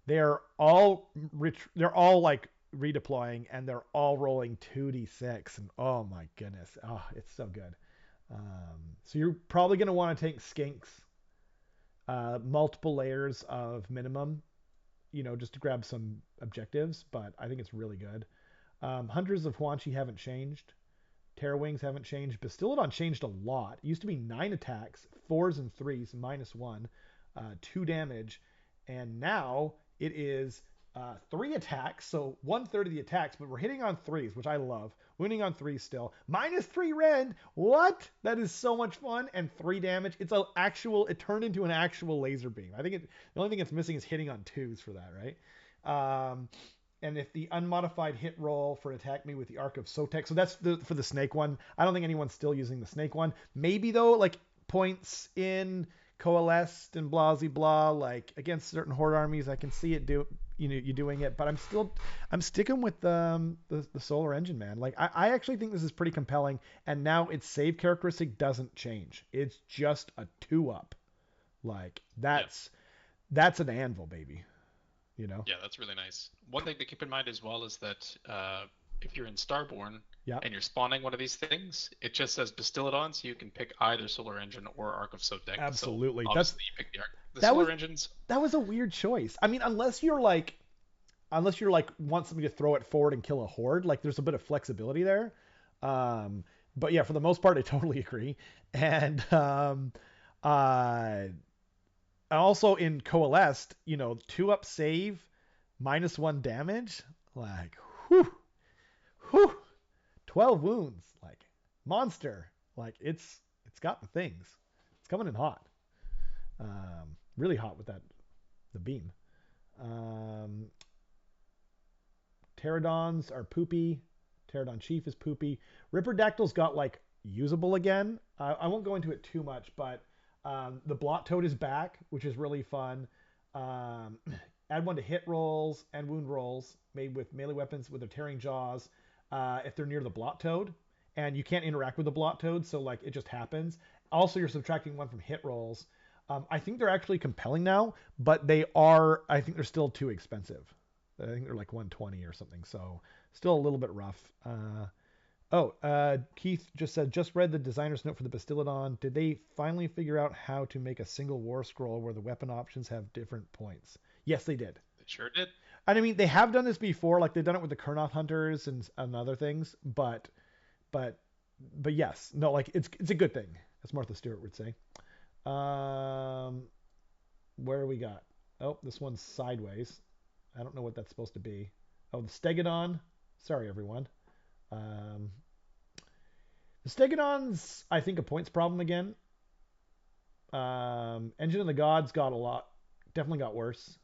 they're all they're all like redeploying and they're all rolling 2d6. And oh my goodness. Oh, it's so good. So you're probably going to want to take skinks, multiple layers of minimum, just to grab some objectives. But I think it's really good. Hunters of Huanchi haven't changed. Terror Wings haven't changed. Bastiladon changed a lot. It used to be 9 attacks, 4s and 3s, -1, 2 damage, and now it is 3 attacks, so 1/3 of the attacks, but we're hitting on 3s, which I love. Wounding on 3s still. -3 rend. What? That is so much fun. And 3 damage. It turned into an actual laser beam. The only thing it's missing is hitting on 2s for that, right? And if the unmodified hit roll for attack me with the Arc of Sotek. So that's for the snake one. I don't think anyone's still using the snake one. Maybe though, like points in Coalesced and blah blah, like against certain horde armies, I can see it you doing it. But I'm sticking with the solar engine, man. Like I actually think this is pretty compelling. And now its save characteristic doesn't change. It's just a 2-up. Like Yep. that's an anvil, baby. You know. Yeah, that's really nice. One thing to keep in mind as well is that if you're in Starborn Yeah. and you're spawning one of these things, it just says Bastiladon, so you can pick either Solar Engine or Arc of Sotek. So Absolutely. obviously you pick the That was Solar Engines. that was a weird choice. I mean, unless you're like want somebody to throw it forward and kill a horde, like there's a bit of flexibility there. Um, but yeah, for the most part, I totally agree. And uh, also in Coalesced, 2-up save, -1 damage, like whew, whew, 12 wounds, like monster, like it's got the things. It's coming in hot, really hot with that the beam. Um, Pterodons are poopy. Pterodon Chief is poopy. Ripperdactyl's got like usable again. I won't go into it too much, but the Blot Toad is back, which is really fun. Um, add one to hit rolls and wound rolls made with melee weapons with their tearing jaws if they're near the Blot Toad. And you can't interact with the Blot Toad, so like it just happens. Also, you're subtracting one from hit rolls. I think they're actually compelling now, but I think they're still too expensive. I think they're like 120 or something. So still a little bit rough. Keith just said, just read the designer's note for the Bastiladon. Did they finally figure out how to make a single war scroll where the weapon options have different points? Yes, they did. They sure did. And I mean, they have done this before. Like they've done it with the Kurnoth Hunters and other things. But yes, no, like it's a good thing, as Martha Stewart would say. Um, where we got? Oh, this one's sideways. I don't know what that's supposed to be. Oh, the Stegodon. Sorry, everyone. Um, the Stegodon's, I think, a points problem again. Engine of the Gods definitely got worse.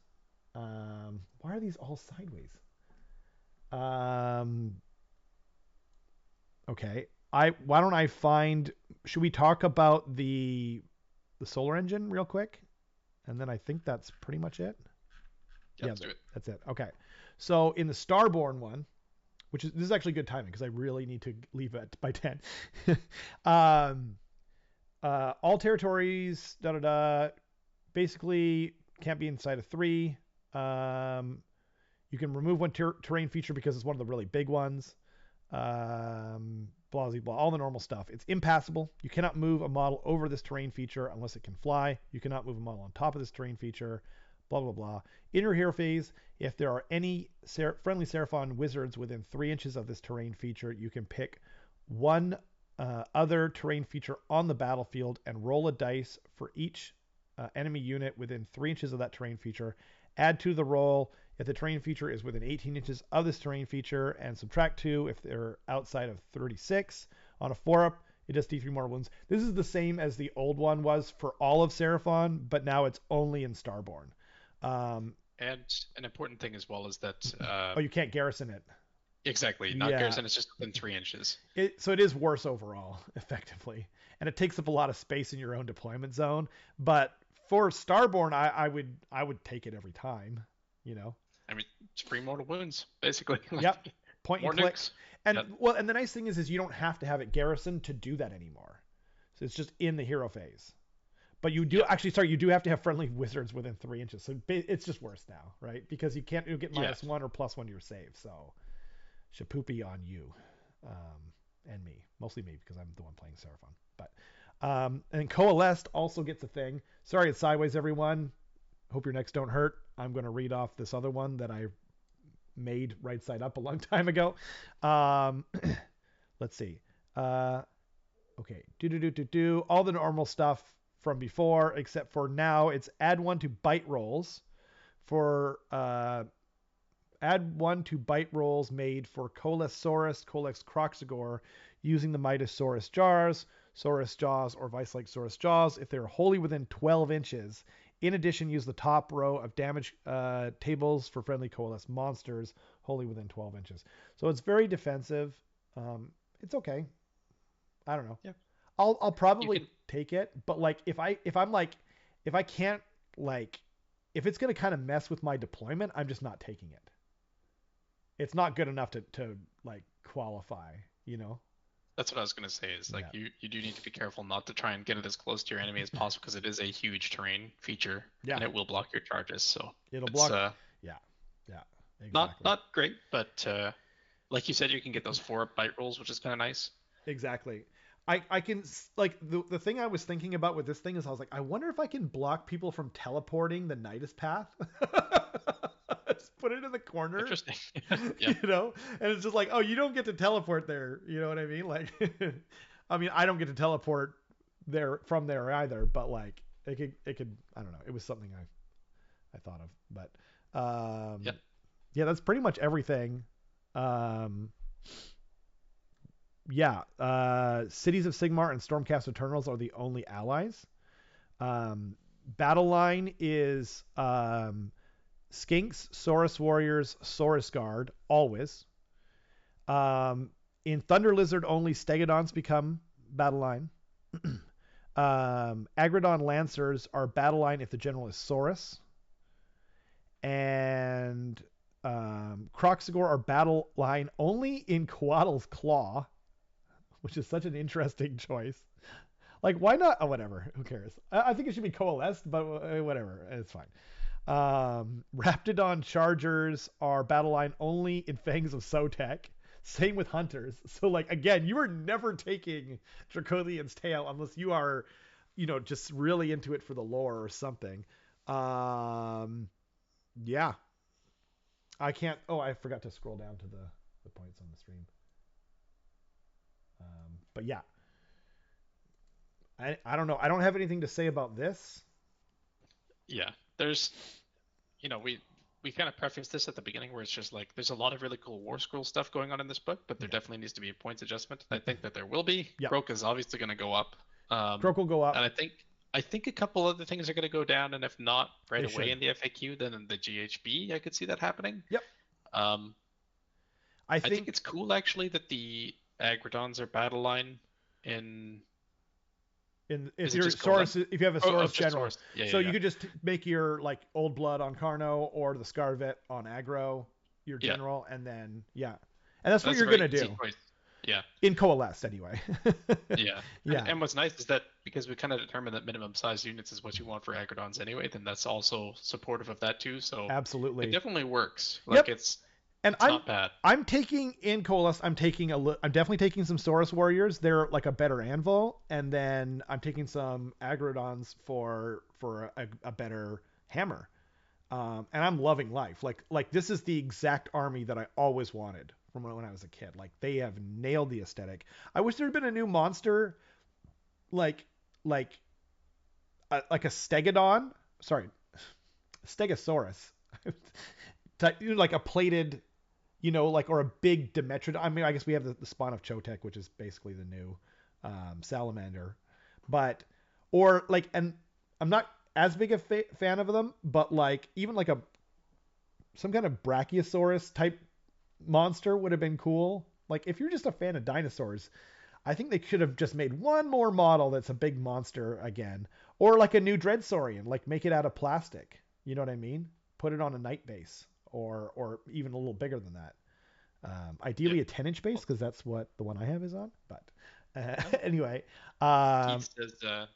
Why are these all sideways? Um, okay. Why don't I find? Should we talk about the solar engine real quick? And then I think that's pretty much it. Yeah, Yeah, let's do it. that's it. Okay. So in the Starborn one, this is actually good timing because I really need to leave it by 10. um, all territories, da da da, basically can't be inside of 3. Um, you can remove one terrain feature because it's one of the really big ones. Blah, blah, blah, all the normal stuff. It's impassable. You cannot move a model over this terrain feature unless it can fly. You cannot move a model on top of this terrain feature. Blah, blah, blah. In your hero phase, if there are any friendly Seraphon wizards within 3 inches of this terrain feature, you can pick one other terrain feature on the battlefield and roll a dice for each enemy unit within 3 inches of that terrain feature. Add to the roll if the terrain feature is within 18 inches of this terrain feature, and subtract 2 if they're outside of 36. On a 4-up, it does D3 more wounds. This is the same as the old one was for all of Seraphon, but now it's only in Starborn. And an important thing as well is that Oh, you can't garrison it. exactly, not Yeah. garrison, it's just within 3 inches. So it is worse overall, effectively, and it takes up a lot of space in your own deployment zone. But for Starborn, I would take it every time. You know. I mean, it's free mortal wounds, basically. Yep. Point More and click. nukes. And Yep. well, and the nice thing is you don't have to have it garrisoned to do that anymore. So it's just in the hero phase. But you do Yep. actually, sorry, you do have to have friendly wizards within 3 inches. So it's just worse now, right? Because you'll get -1 or +1 to your save. So shapoopy on you, and me, mostly me because I'm the one playing Seraphon. But and Coalesced also gets a thing. Sorry, it's sideways, everyone. Hope your necks don't hurt. I'm going to read off this other one that I made right side up a long time ago. Let's see. Okay. Do. All the normal stuff from before, except for now it's add one to bite rolls for add one to bite rolls made for Coalesced Croxagore using the Mitosaurus jars, Saurus jaws, or vice-like Saurus jaws if they are wholly within 12 inches. In addition, use the top row of damage tables for friendly Coalesced monsters wholly within 12 inches. So it's very defensive. It's okay. I don't know. Yeah. I'll probably take it, but like if I can't like if it's gonna kind of mess with my deployment, I'm just not taking it. It's not good enough to like qualify, you know. That's what I was going to say is like Yeah. you do need to be careful not to try and get it as close to your enemy as possible because it is a huge terrain feature Yeah. and it will block your charges. So It'll it's, block. Yeah. Exactly. Not great, but like you said, you can get those 4-up bite rolls, which is kind of nice. Exactly. I can like the thing I was thinking about with this thing is I was like, I wonder if I can block people from teleporting the Nidus path. Just put it in the corner, Interesting. you Yep. know, and it's just like, oh, you don't get to teleport there. You know what I mean? Like, I mean, I don't get to teleport there from there either, but like, it could. I don't know. It was something I thought of, but Yep. yeah, that's pretty much everything. Um, yeah, Cities of Sigmar and Stormcast Eternals are the only allies. Battle line is Skinks, Saurus Warriors, Saurus Guard, always. Um, in Thunder Lizard, only Stegodons become battle line. Agrodon Lancers are battle line if the general is Saurus. And Croxagore are battle line only in Coattl's Claw, which is such an interesting choice. Like, why not? Oh, whatever. Who cares? I think it should be coalesced, but whatever. It's fine. Raptidon Chargers are battle line only in Fangs of Sotek. Same with Hunters. So, like, again, you are never taking Draconian's Tail unless you are, just really into it for the lore or something. Um, yeah. I can't. Oh, I forgot to scroll down to the points on the stream. But yeah, I don't know. I don't have anything to say about this. Yeah. There's, we kind of prefaced this at the beginning where it's just like there's a lot of really cool War Scroll stuff going on in this book, but there Yeah. definitely needs to be a points adjustment. I think that there will be. Yeah. Grok is obviously going to go up. Croak will go And up. I think a couple other things are going to go down, and if not right They away should. in the FAQ, then in the GHB I could see that happening. Yep. Um, I I think think it's cool actually that the Agrodons are battle line in. if Is it you're just Golem? source if you have a Oh, source just general, Source. Yeah, yeah, so you yeah. could just make your like old blood on Carno or the Scarvet on aggro, your Yeah, general, and then yeah, and that's what that's a you're very gonna easy do choice. Yeah, in Coalesced anyway. yeah. And Yeah, and what's nice is that because we kind of determined that minimum size units is what you want for Agrodons anyway, then that's also supportive of that too. So it absolutely. definitely works. Like Yep. it's And it's not bad. I'm taking in Coalesce. I'm definitely taking some Saurus Warriors. They're like a better anvil, and then I'm taking some Agrodons for a better hammer. And I'm loving life. Like this is the exact army that I always wanted from when I was a kid. Like they have nailed the aesthetic. I wish there had been a new monster like like like a Stegodon. Sorry, Stegosaurus. Like a plated, like or a big Demetrodon. I mean, I guess we have the spawn of Chotek, which is basically the new salamander, but or like, and I'm not as big a fan of them, but like even like a some kind of Brachiosaurus type monster would have been cool. Like if you're just a fan of dinosaurs, I think they should have just made one more model that's a big monster again, or like a new Dreadsaurian, like make it out of plastic. You know what I mean? Put it on a night base, or even a little bigger than that. Yeah. Ideally a 10-inch base because that's what the one I have is on. But Oh. anyway, Keith says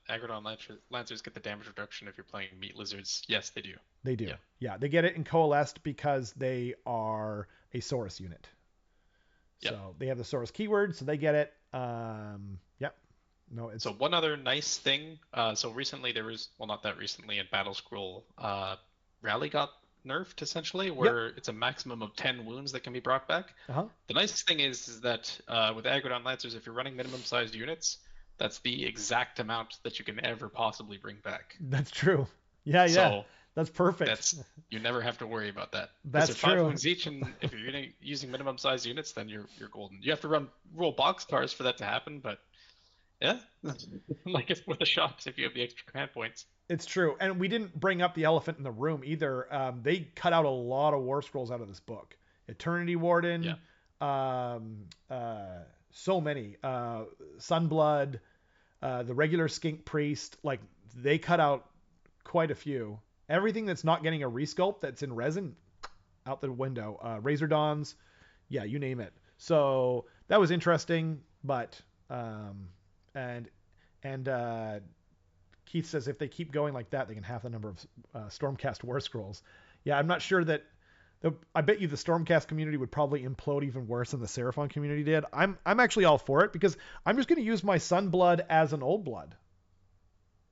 Agrodon Lancers get the damage reduction if you're playing Meat Lizards. Yes, they do. they do. Yeah. Yeah, they get it in Coalesced because they are a Saurus unit. Yeah. So they have the Saurus keyword, so they get it. Yep. No, So it's one other nice thing. So recently there was, well, not that recently in Battle Scroll, Rally got nerfed essentially, yep. where it's a maximum of 10 wounds that can be brought back. Uh huh. The nice thing is that with Agrodon Lancers, if you're running minimum sized units, that's the exact amount that you can ever possibly bring back. That's true. Yeah, yeah. So That's perfect. that's you never have to worry about that because That's they're 5 true. wounds each, and if you're using minimum sized units, then you're golden. You have to roll box cars for that to happen, but yeah, like it's worth a shot if you have the extra command points. It's true. And we didn't bring up the elephant in the room either. They cut out a lot of war scrolls out of this book. Eternity Yeah, Warden, um, so many. Sunblood, the regular Skink Priest. Like, they cut out quite a few. Everything that's not getting a resculpt that's in resin, out the window. Razor Dawns, yeah, you name it. So that was interesting, but and and Keith says if they keep going like that, they can half the number of Stormcast War Scrolls. Yeah, I'm not sure that I bet you the Stormcast community would probably implode even worse than the Seraphon community did. I'm actually all for it because I'm just going to use my Sunblood as an Old Blood.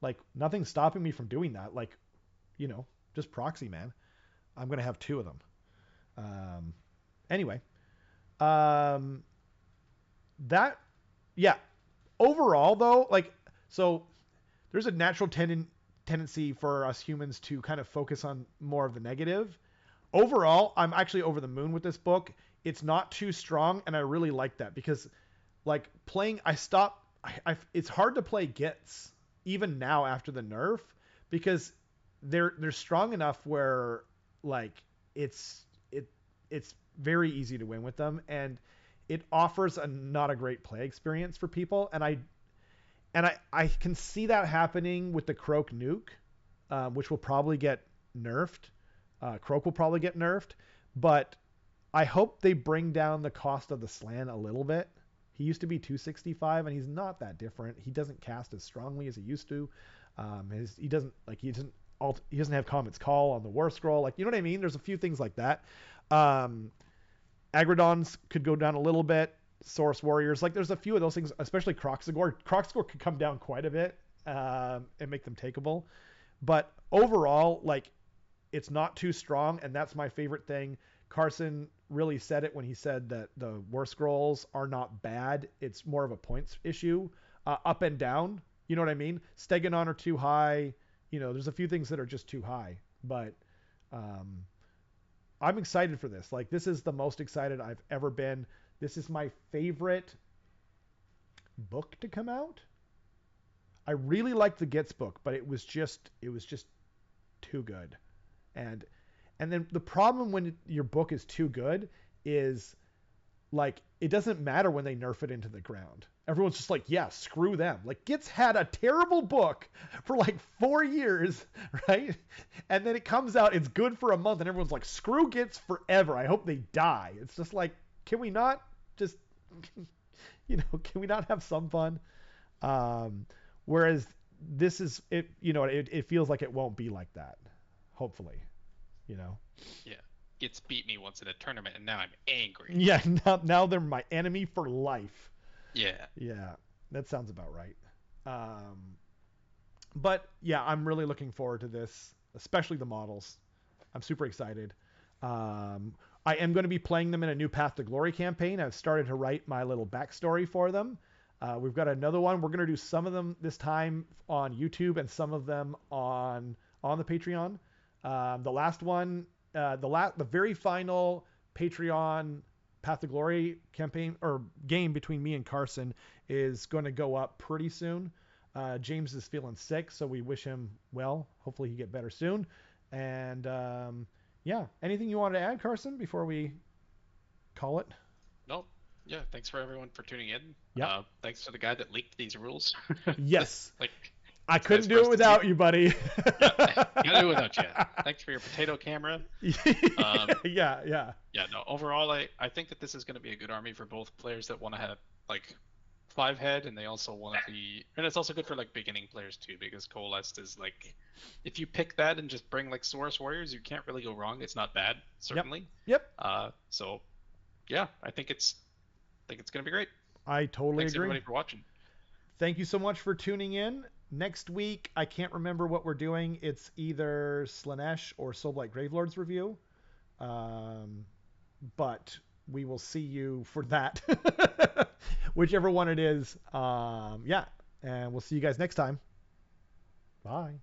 Like nothing's stopping me from doing that. Like, you know, just proxy, man. I'm going to have two of them. Um, anyway, um, that yeah. Overall, though, like so, there's a natural tendency for us humans to kind of focus on more of the negative. Overall, I'm actually over the moon with this book. It's not too strong, and I really like that because, like, playing, I stop. It's hard to play Gits even now after the nerf because they're strong enough where like it's it it's very easy to win with them, and it offers a not a great play experience for people. And I can see that happening with the Croak Nuke, which will probably get nerfed. Croak will probably get nerfed, but I hope they bring down the cost of the Slan a little bit. He used to be 265, and he's not that different. He doesn't cast as strongly as he used to. He doesn't have Comet's Call on the War Scroll. Like, you know what I mean? There's a few things like that. Um, Agrodons could go down a little bit. Source Warriors, like there's a few of those things, especially Croxagore. Croxagore could come down quite a bit and make them takeable. But overall, like it's not too strong, and that's my favorite thing. Carson really said it when he said that the War Scrolls are not bad. It's more of a points issue, up and down. You know what I mean? Steganon are too high. You know, there's a few things that are just too high. But um, I'm excited for this. Like, this is the most excited I've ever been. This is my favorite book to come out. I really liked the Gits book, but it was just too good. And and then the problem when your book is too good is like it doesn't matter when they nerf it into the ground. Everyone's just like, yeah, screw them. Like Gits had a terrible book for like 4 years, right? And then it comes out, it's good for a month, and everyone's like, screw Gits forever. I hope they die. It's just like, can we not just, can we not have some fun? Um, whereas this is it, it feels like it won't be like that. Hopefully, you know. Yeah. Gets beat me once in a tournament, and now I'm angry. Yeah, now they're my enemy for life. Yeah. Yeah, that sounds about right. Um, but yeah, I'm really looking forward to this, especially the models. I'm super excited. Um, I am going to be playing them in a new Path to Glory campaign. I've started to write my little backstory for them. We've got another one. We're going to do some of them this time on YouTube and some of them on the Patreon. The last one, the very final Patreon Path to Glory campaign or game between me and Carson is going to go up pretty soon. James is feeling sick, so we wish him well. Hopefully he get better soon. And yeah, anything you wanted to add, Carson, before we call it? No. Yeah. Thanks for everyone for tuning in. Yep. Thanks to the guy that leaked these rules. Yes. Like, I it's couldn't nice for do us it to see. without you, buddy. Yeah. Can't do it without you. Thanks for your potato camera. Yeah, yeah. Yeah. No. Overall, I think that this is going to be a good army for both players that want to have like 5 head, and they also want to be, and it's also good for like beginning players too, because Coalesced is like, if you pick that and just bring like Source Warriors, you can't really go wrong. It's not bad, certainly. Yep. So yeah, I think it's gonna be great. I totally Thanks agree. everybody for watching. Thank you so much for tuning in. Next week, I can't remember what we're doing. It's either Slanesh or Soulblight Gravelord's review. Um, but we will see you for that. Whichever one it is. Yeah. And we'll see you guys next time. Bye.